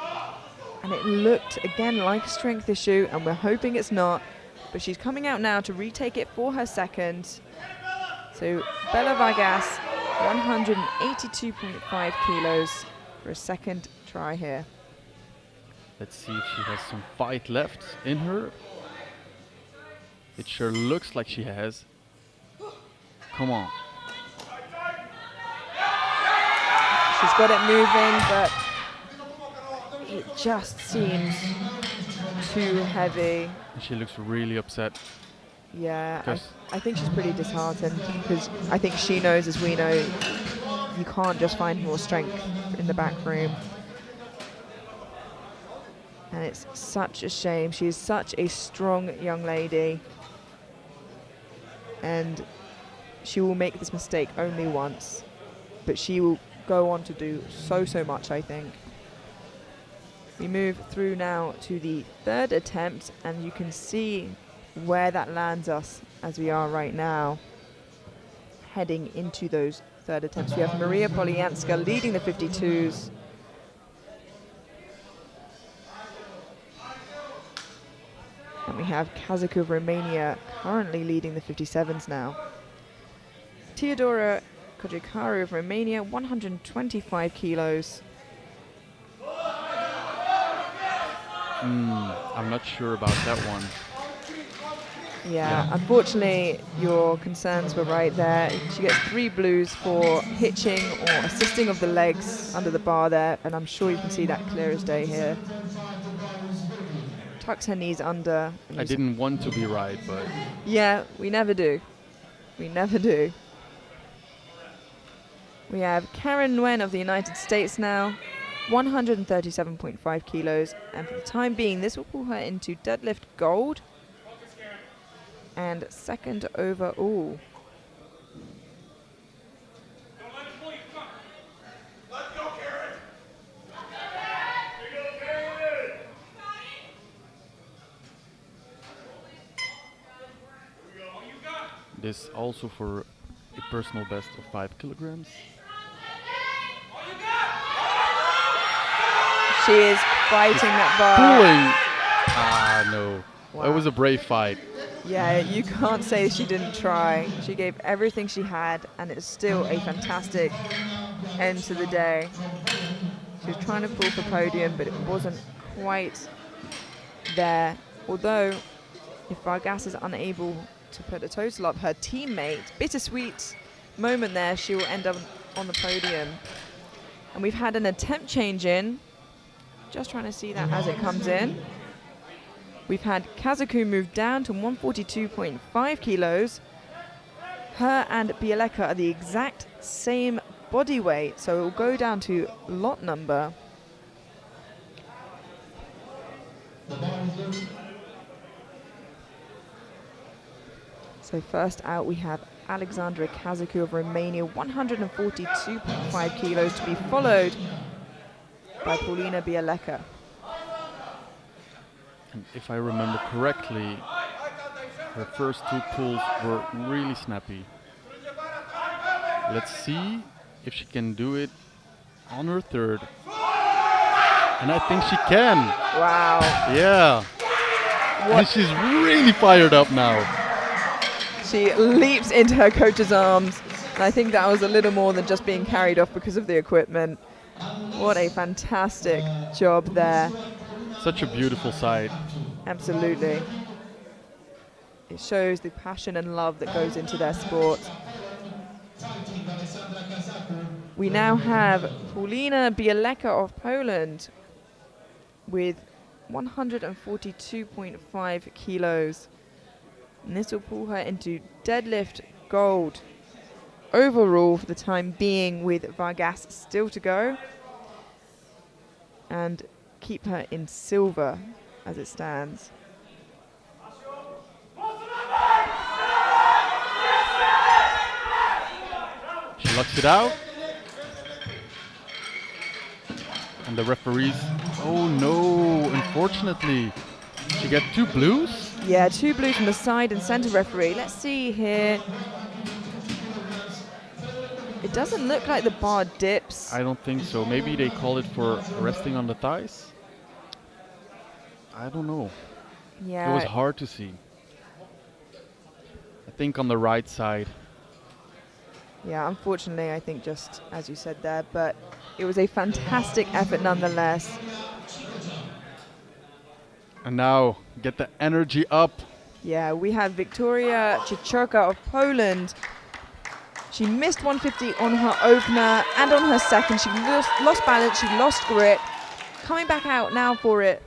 And it looked, again, like a strength issue, and we're hoping it's not. But she's coming out now to retake it for her second. So Bella Vargas, 182.5 kilos for a second try here. Let's see if she has some fight left in her. It sure looks like she has. Come on. She's got it moving, but it just seems too heavy. She looks really upset. Yeah, Just I think she's pretty disheartened because I think she knows, as we know, you can't just find more strength in the back room. And it's such a shame. She is such a strong young lady. And she will make this mistake only once. But she will go on to do so much, I think. We move through now to the third attempt, and you can see where that lands us as we are right now, heading into those third attempts. We have Maria Polianska leading the 52s. And we have Kazaku of Romania currently leading the 57s now. Teodora Kojikaru of Romania, 125 kilos. I'm not sure about that one. Yeah, unfortunately, your concerns were right there. She gets 3 blues for hitching or assisting of the legs under the bar there, and I'm sure you can see that clear as day here. Tucks her knees under. I didn't want to be right, but yeah, we never do. We never do. We have Karen Nguyen of the United States now, 137.5 kilos, and for the time being, this will pull her into deadlift gold and second overall. this also for a personal best of 5 kilograms. She is fighting that bar. Pulling! Ah, no. Wow. It was a brave fight. Yeah, you can't say she didn't try. She gave everything she had, and it's still a fantastic end to the day. She was trying to pull for podium, but it wasn't quite there. Although, if Vargas is unable to put a total up, her teammate, bittersweet moment there, she will end up on the podium. And we've had an attempt change in. Just trying to see that as it comes in. We've had Kazaku move down to 142.5 kilos. Her and Bieleka are the exact same body weight, so it will go down to lot number. So first out we have Alexandra Kazaku of Romania, 142.5 kilos, to be followed by Paulina Bieleka. And if I remember correctly, her first 2 pulls were really snappy. Let's see if she can do it on her third. And I think she can. Wow. Yeah. What? And she's really fired up now. She leaps into her coach's arms. And I think that was a little more than just being carried off because of the equipment. What a fantastic job there. Such a beautiful sight. Absolutely. It shows the passion and love that goes into their sport. We now have Paulina Bieleka of Poland with 142.5 kilos. And this will pull her into deadlift gold overall for the time being, with Vargas still to go, and keep her in silver as it stands. She locks it out. And the referees, oh no, unfortunately. She got 2 blues. Yeah, 2 blues from the side and center referee. Let's see here. It doesn't look like the bar dips. I don't think so. Maybe they call it for resting on the thighs. I don't know. Yeah. It was hard to see. I think on the right side. Yeah, unfortunately, I think just as you said there, but it was a fantastic effort nonetheless. And now get the energy up. Yeah, we have Victoria Chichoka of Poland. She missed 150 on her opener and on her second. She lost balance, she lost grip. Coming back out now for it.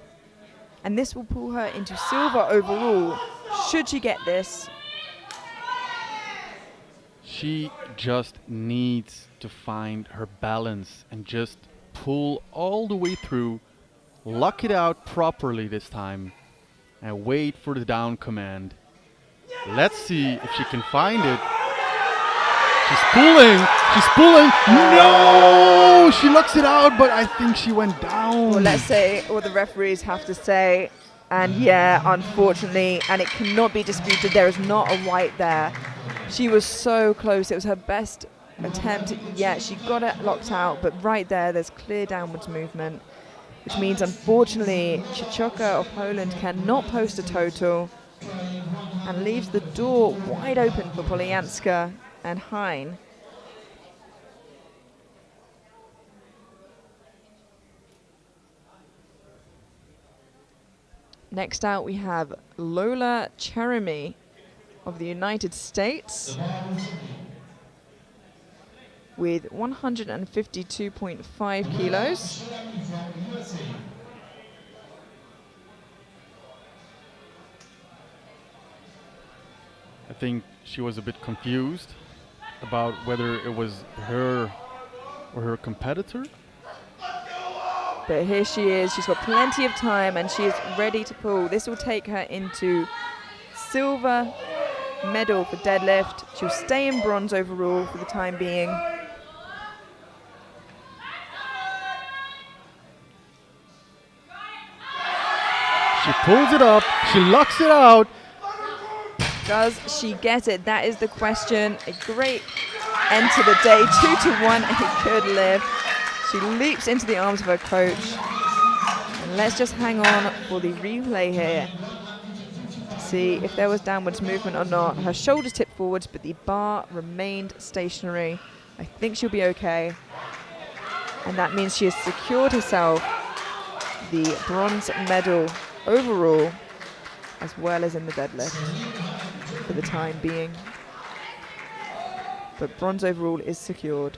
And this will pull her into silver overall, should she get this. She just needs to find her balance and just pull all the way through, lock it out properly this time, and wait for the down command. Let's see if she can find it. She's pulling, no! She locks it out, but I think she went down. Well, let's say what the referees have to say. And yeah, unfortunately, and it cannot be disputed, there is not a white there. She was so close. It was her best attempt yet. She got it locked out, but right there's clear downwards movement, which means, unfortunately, Chichoka of Poland cannot post a total and leaves the door wide open for Polianska and Hein. Next out, we have Lola Cheremy of the United States with 152.5 kilos. I think she was a bit confused about whether it was her or her competitor. But here she is. She's got plenty of time and she is ready to pull. This will take her into silver medal for deadlift. She'll stay in bronze overall for the time being. She pulls it up, she locks it out. Does she get it? That is the question. A great end to the day. 2-1, a good lift. She leaps into the arms of her coach. And let's just hang on for the replay here to see if there was downwards movement or not. Her shoulders tipped forwards, but the bar remained stationary. I think she'll be okay. And that means she has secured herself the bronze medal overall, as well as in the deadlift for the time being. But bronze overall is secured.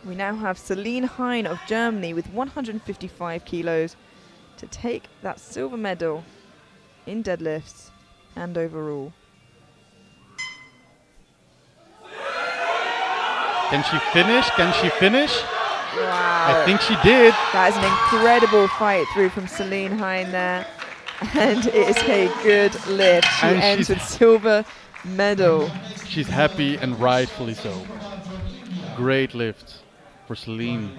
We now have Celine Hein of Germany with 155 kilos to take that silver medal in deadlifts and overall. Can she finish? Can she finish? Wow. I think she did. That is an incredible fight through from Celine Hein there. And it is a good lift. She And ends she's- with silver medal. She's happy and rightfully so. Great lift for Celine.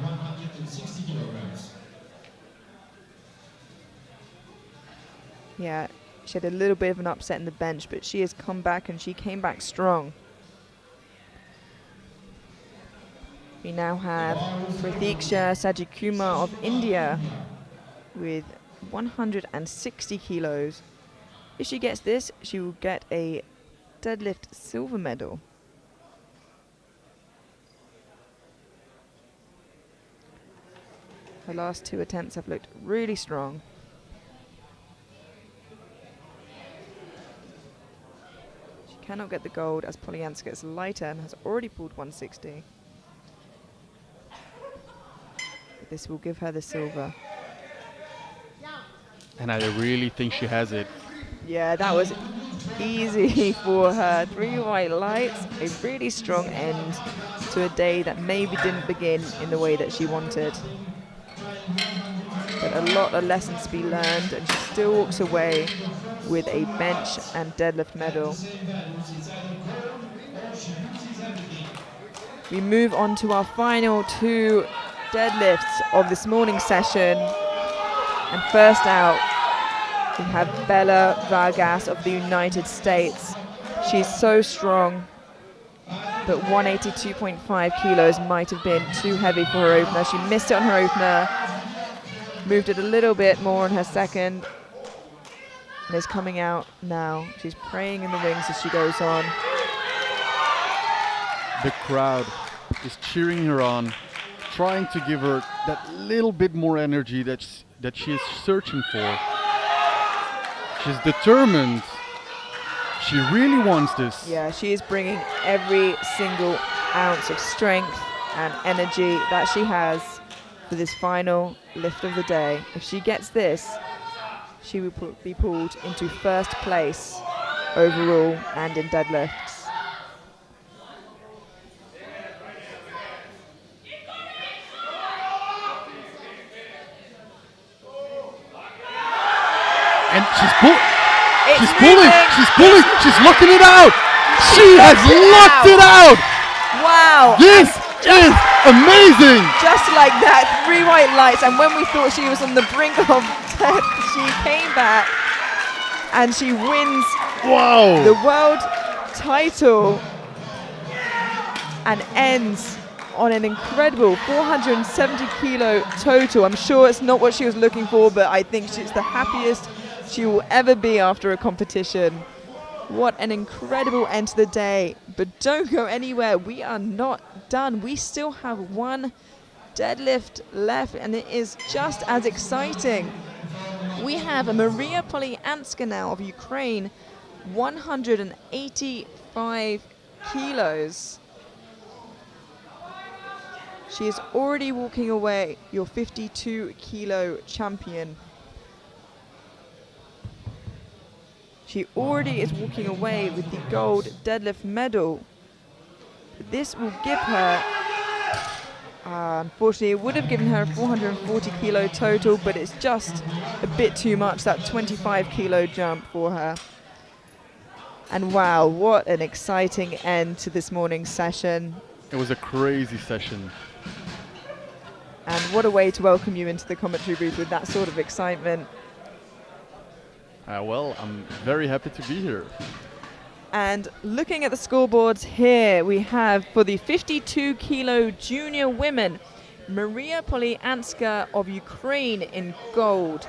Yeah, she had a little bit of an upset in the bench, but she has come back and she came back strong. We now have Pratiksha Sajikumar of India with 160 kilos. If she gets this, she will get a deadlift silver medal. Her last 2 attempts have looked really strong. She cannot get the gold as Polyanska is lighter and has already pulled 160. But this will give her the silver. And I really think she has it. Yeah, that was easy for her. 3 white lights, a really strong end to a day that maybe didn't begin in the way that she wanted. But but a lot of lessons to be learned, and she still walks away with a bench and deadlift medal. We move on to our final 2 deadlifts of this morning's session. And first out, we have Bella Vargas of the United States. She's so strong, but 182.5 kilos might have been too heavy for her opener. She missed it on her opener, moved it a little bit more on her second, and is coming out now. She's praying in the wings as she goes on. The crowd is cheering her on, trying to give her that little bit more energy that she is searching for. She's determined. She really wants this. Yeah, she is bringing every single ounce of strength and energy that she has for this final lift of the day. If she gets this, she will be pulled into first place overall and in deadlifts. And she's pulling, she's locking it out. She has locked it out. Wow. This is amazing. Just like that, 3 white lights, and when we thought she was on the brink of death, she came back and she wins the world title and ends on an incredible 470 kilo total. I'm sure it's not what she was looking for, but I think she's the happiest she will ever be after a competition. What an incredible end to the day. But don't go anywhere. We are not done. We still have 1 deadlift left, and it is just as exciting. We have Maria Polyanska now of Ukraine, 185 kilos. She is already walking away, your 52 kilo champion. She already is walking away with the gold deadlift medal. This will give her, unfortunately, it would have given her a 440 kilo total, but it's just a bit too much, that 25 kilo jump for her. And wow, what an exciting end to this morning's session. It was a crazy session. And what a way to welcome you into the commentary booth with that sort of excitement. Well, I'm very happy to be here. And looking at the scoreboards here, we have for the 52 kilo junior women, Maria Polyanska of Ukraine in gold.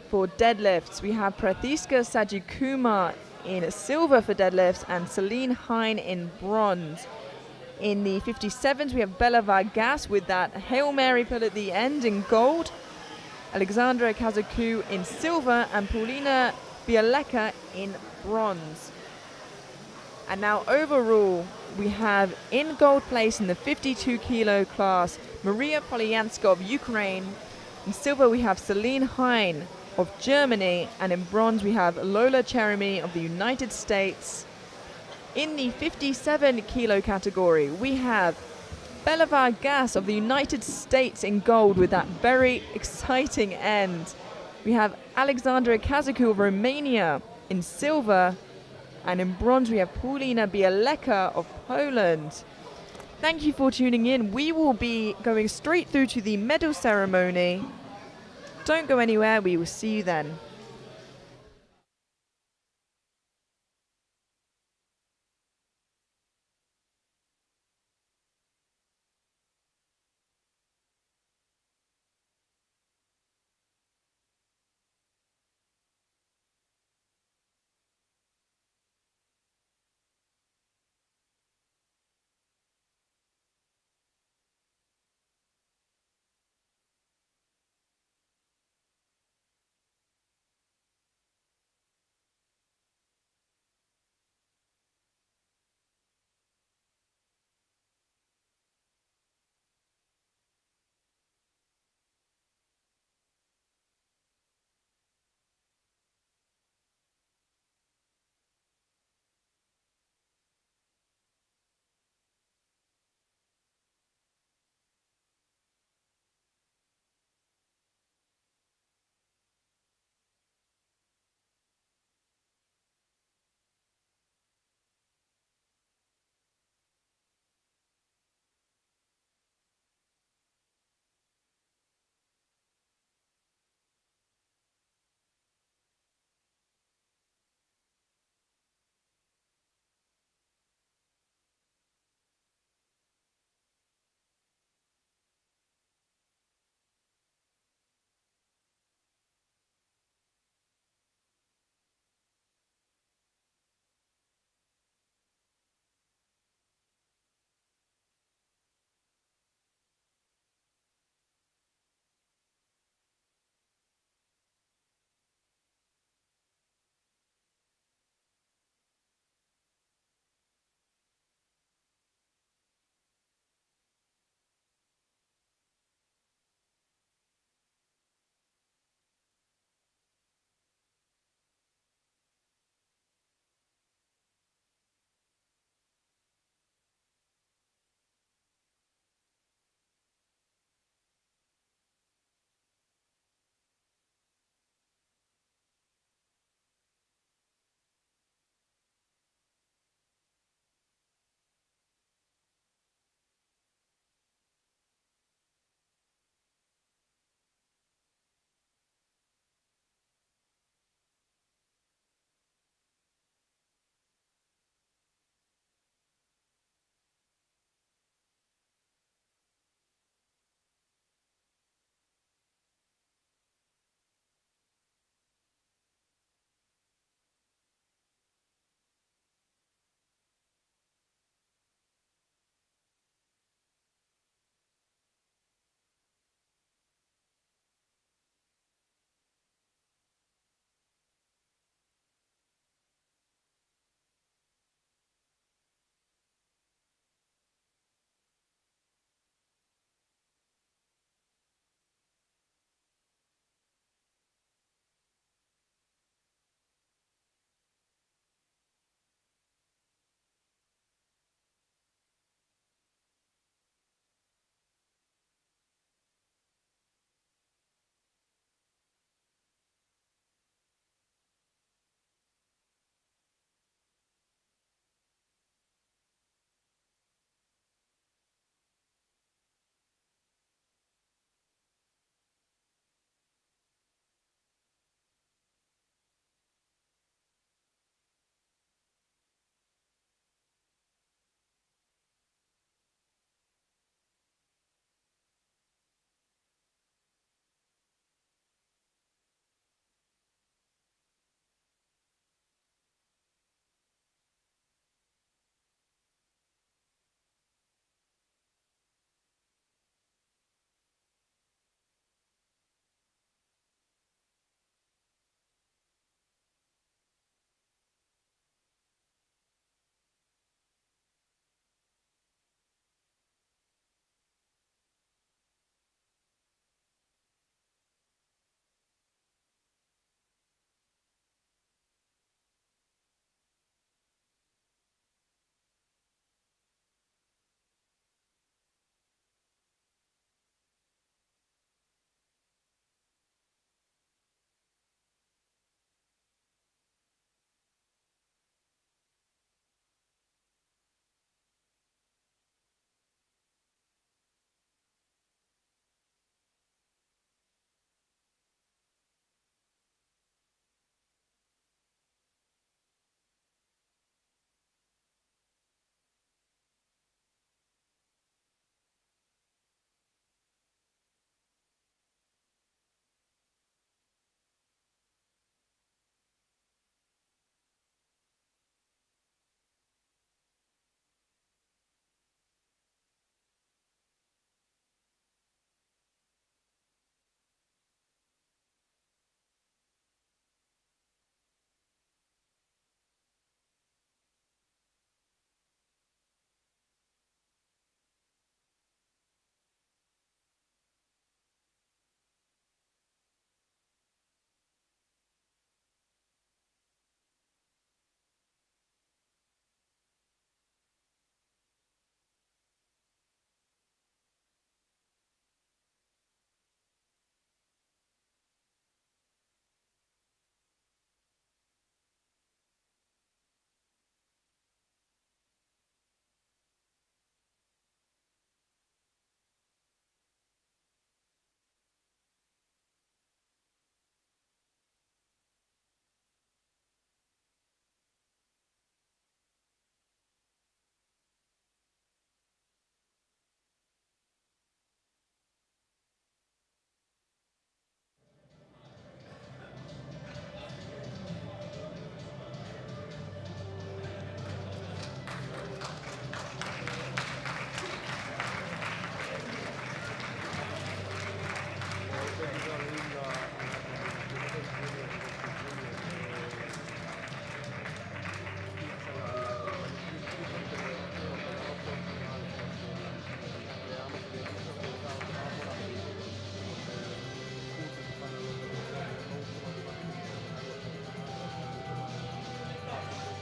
For deadlifts, we have Prathiska Sajikumar in silver for deadlifts and Celine Hine in bronze. In the 57s, we have Bella Vargas with that Hail Mary pull at the end in gold. Alexandra Kazaku in silver and Paulina Bialeka in bronze. And now overall, we have in gold place in the 52 kilo class, Maria Polyanska of Ukraine. In silver, we have Celine Hine of Germany. And in bronze, we have Lola Cheremy of the United States. In the 57 kilo category, we have Bella Vargas of the United States in gold with that very exciting end. We have Alexandra Kazaku of Romania in silver. And in bronze, we have Paulina Bialeka of Poland. Thank you for tuning in. We will be going straight through to the medal ceremony. Don't go anywhere. We will see you then.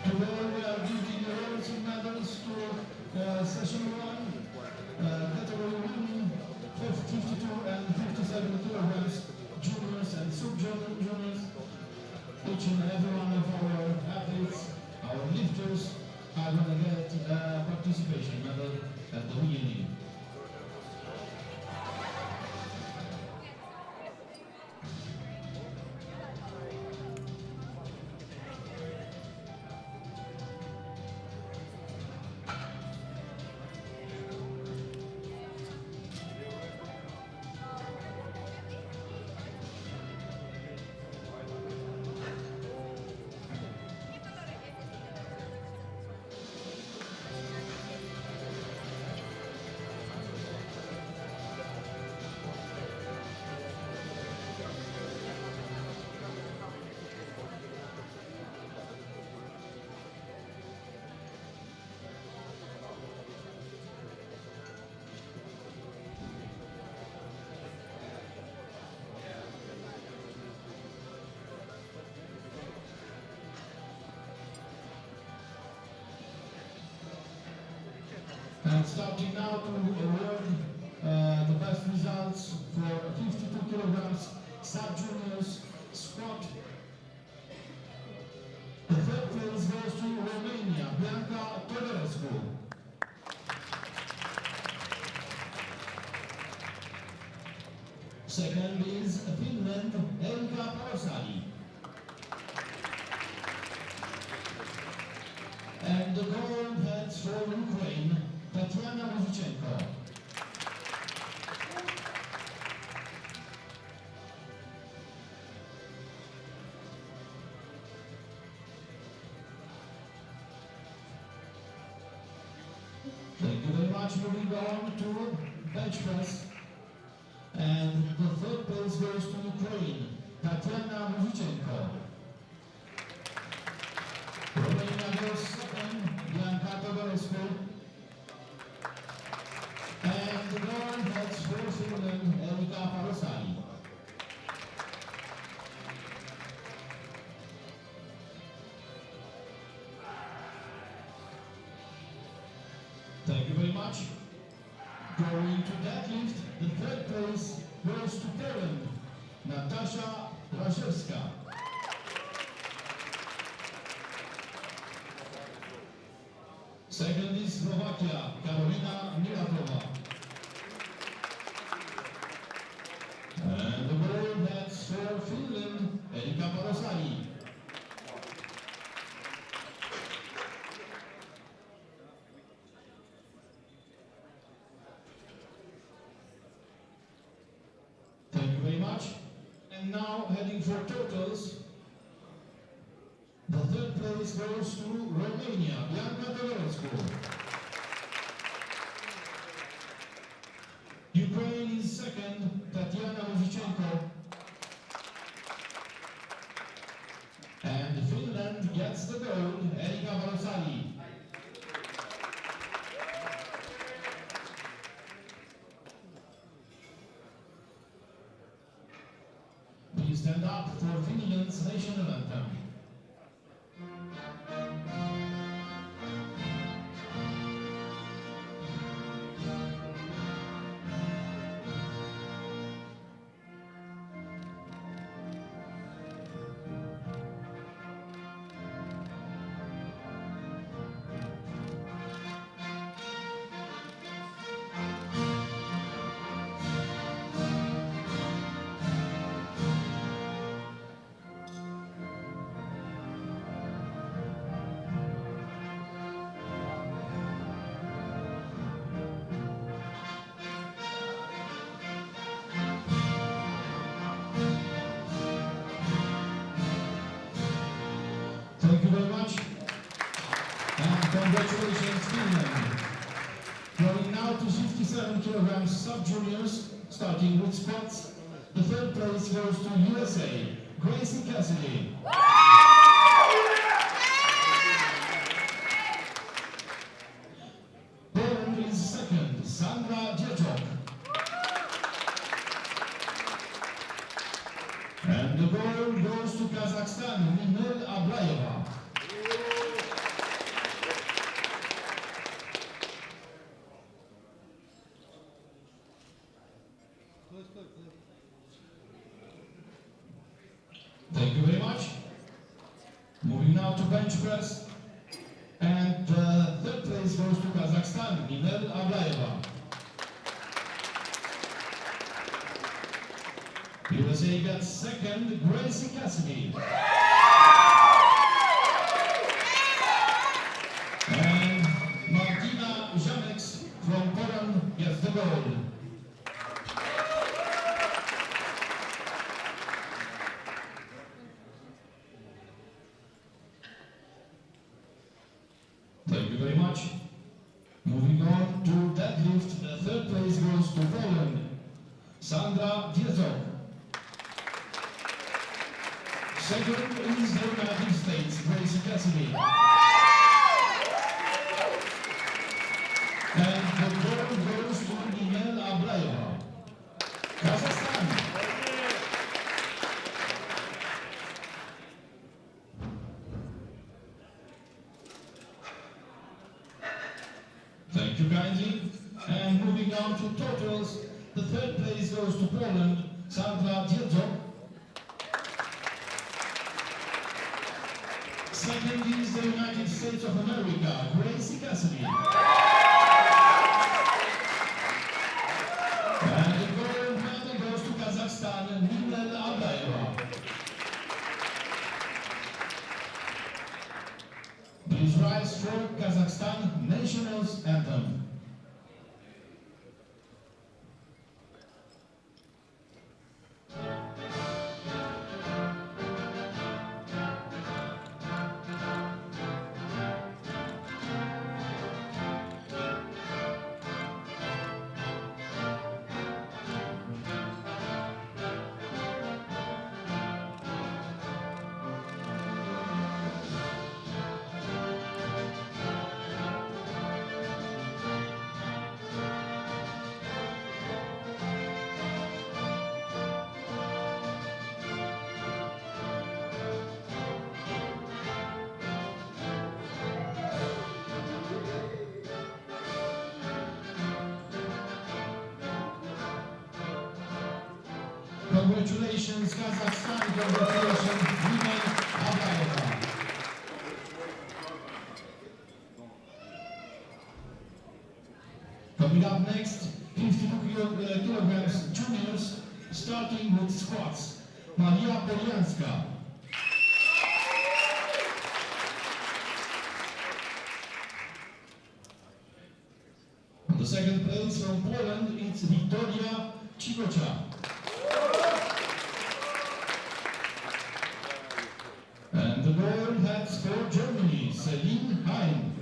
Today we are giving relative medals to session 1, category women, 52 and 57 kilograms, juniors and sub-juniors. Each and every one of our athletes, our lifters, are going to get a participation medal at the beginning. And starting now to award the best results for 52 kilograms sub-juniors squat. The third place goes to Romania, Bianca Todorescu. Second is Finland, Elka Parosali. And the gold heads for Ukraine, Tatiana Muzichenko. Thank you very much. Moving on to bench press. And the third place goes to Ukraine, Tatiana Muzichenko. Romania goes second, Bianca Todorescu. And the gold heads for Finland, Elka Parosali. Thank you very much. Going to deadlift, the third place goes to Poland, Natasha Raszewska. Second is Slovakia, Karolina Milatova. And the gold heads for Finland, Elka Parosali. Thank you very much. And now heading for totals. The third place goes to Romania, Bianca Todorescu. Ukraine is second, Tatiana Muzichenko. And Finland gets the gold, Elka Parosali. Please stand up for Finland's national anthem. Thank you very much. And congratulations, Finland. Going now to 57 kilograms sub-juniors, starting with squats. The third place goes to USA, Gracie Cassidy. Poland is second, Sandra Dzieciok. And the gold goes to Kazakhstan, Minel Ablayeva. now to bench press. And third place goes to Kazakhstan, Nilel Ablayeva. USA got second, Gracie Cassidy. And Martina Jamex from Poland gets the gold. Thank you very much. Moving on to deadlift, the third place goes to Poland, Sandra Diezok. Second is the United States, Gracie Cassidy. And the gold goes to Nilel Ablayeva, Kazakhstan. Thank you kindly. And moving on to totals, the third place goes to Poland, Sandra Diezok. Second is the United States of America, Gracie Cassidy. And the gold medal goes to Kazakhstan, Nilel Ablayeva. Please rise for Kazakhstan Nationals Anthem. Congratulations, Kazakhstan, congratulations, Nilel Ablayeva. Coming up next, 52 kilograms juniors, starting with squats, Maria Polianska. On the second place from Poland, it's Wiktoria Cigocia. And the gold heads for Germany, Celine Hein.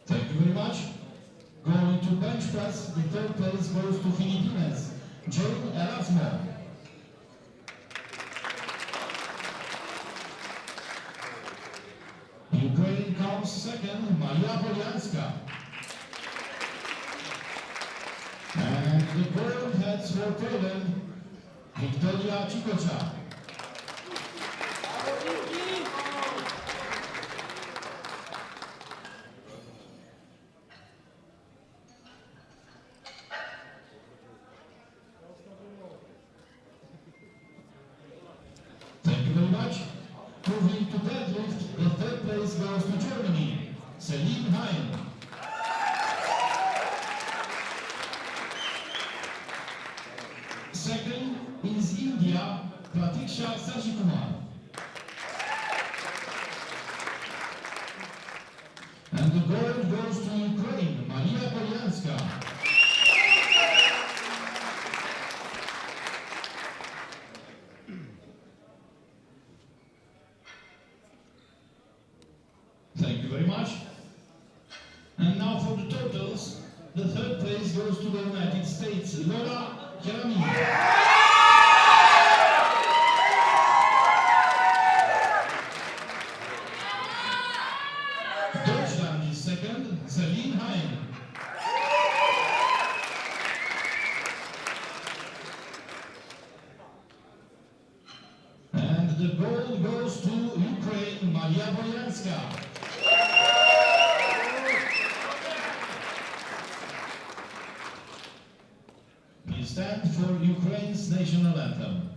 Thank you very much. Going to bench press, the third place goes to Philippines, Jane Erasmo. Ukraine comes second, Maria Polianska. And the gold heads for Poland, Wiktoria Cigocia. Thank you very much. Moving to deadlift, the third place goes to Germany, Celine Hein. Second is India, Pratiksha Sajikumar. And the gold goes to Ukraine, Maria Polianska. Thank you very much. And now for the totals, the third place goes to the United States, Laura Jeremy. Deutschland is second, Celine Hein. And the gold goes to Ukraine, Maria Polianska. women's national anthem.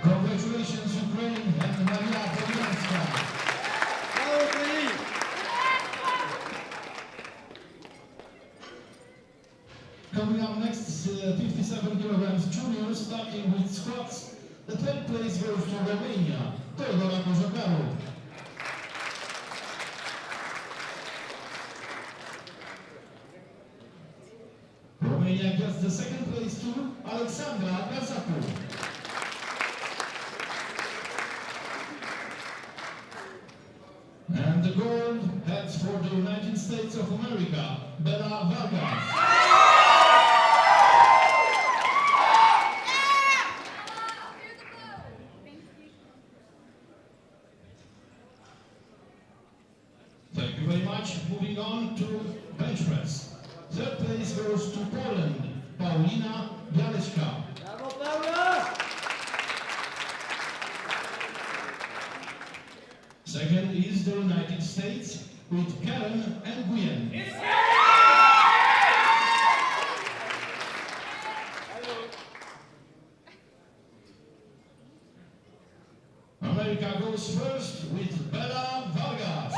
Congratulations, Ukraine and Maria Polyanska. Coming up next, 57 kilograms juniors, starting with squats. The third place goes to Romania, Teodora Cojocaru. Romania gets the second place to Alexandra Kazaku. And the gold heads for the United States of America, Bella Vargas. Thank you very much. Moving on to bench press. Third place goes to Poland, Paulina Bialeczka. Bravo, Paula! Second is the United States with Karen Nguyen. America goes first with Bella Vargas.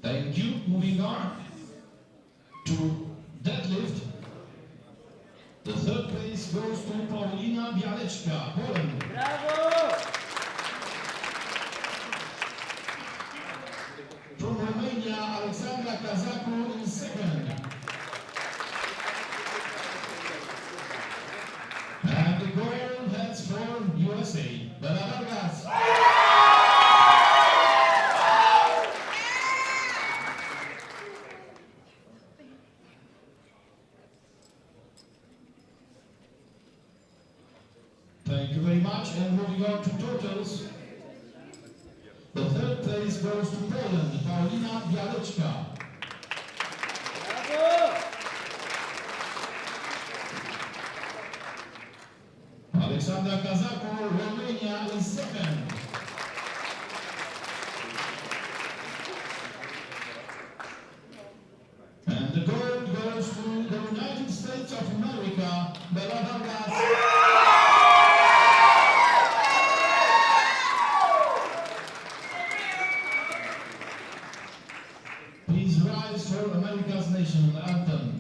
Thank you. Moving on to deadlift. The third place goes to Paulina Bialeczka, Poland. Bravo! From Romania, Alexandra Kazaku is second. And the gold heads for USA, Bella Vargas. Thank you very much. And moving on to totals. The third place goes to Poland, Paulina Bialeczka. Bravo! Alexandra Kazaku, Romania is second. And the gold goes to the United States of America, Bella Vargas. Please rise for America's national anthem.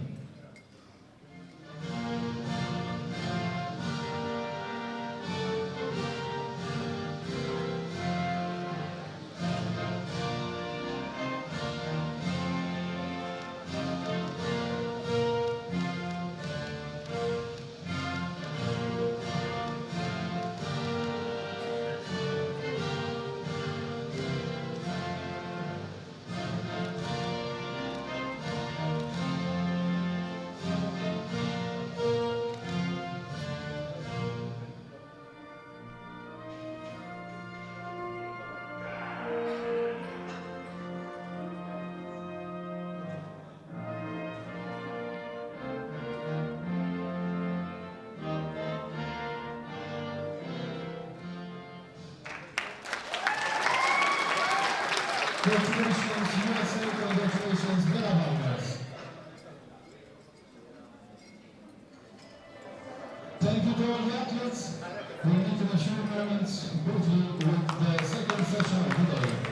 Congratulations, USA, congratulations, Bella Vargas. Thank you to all the athletes. We meet in a few moments briefly with the second session of the day.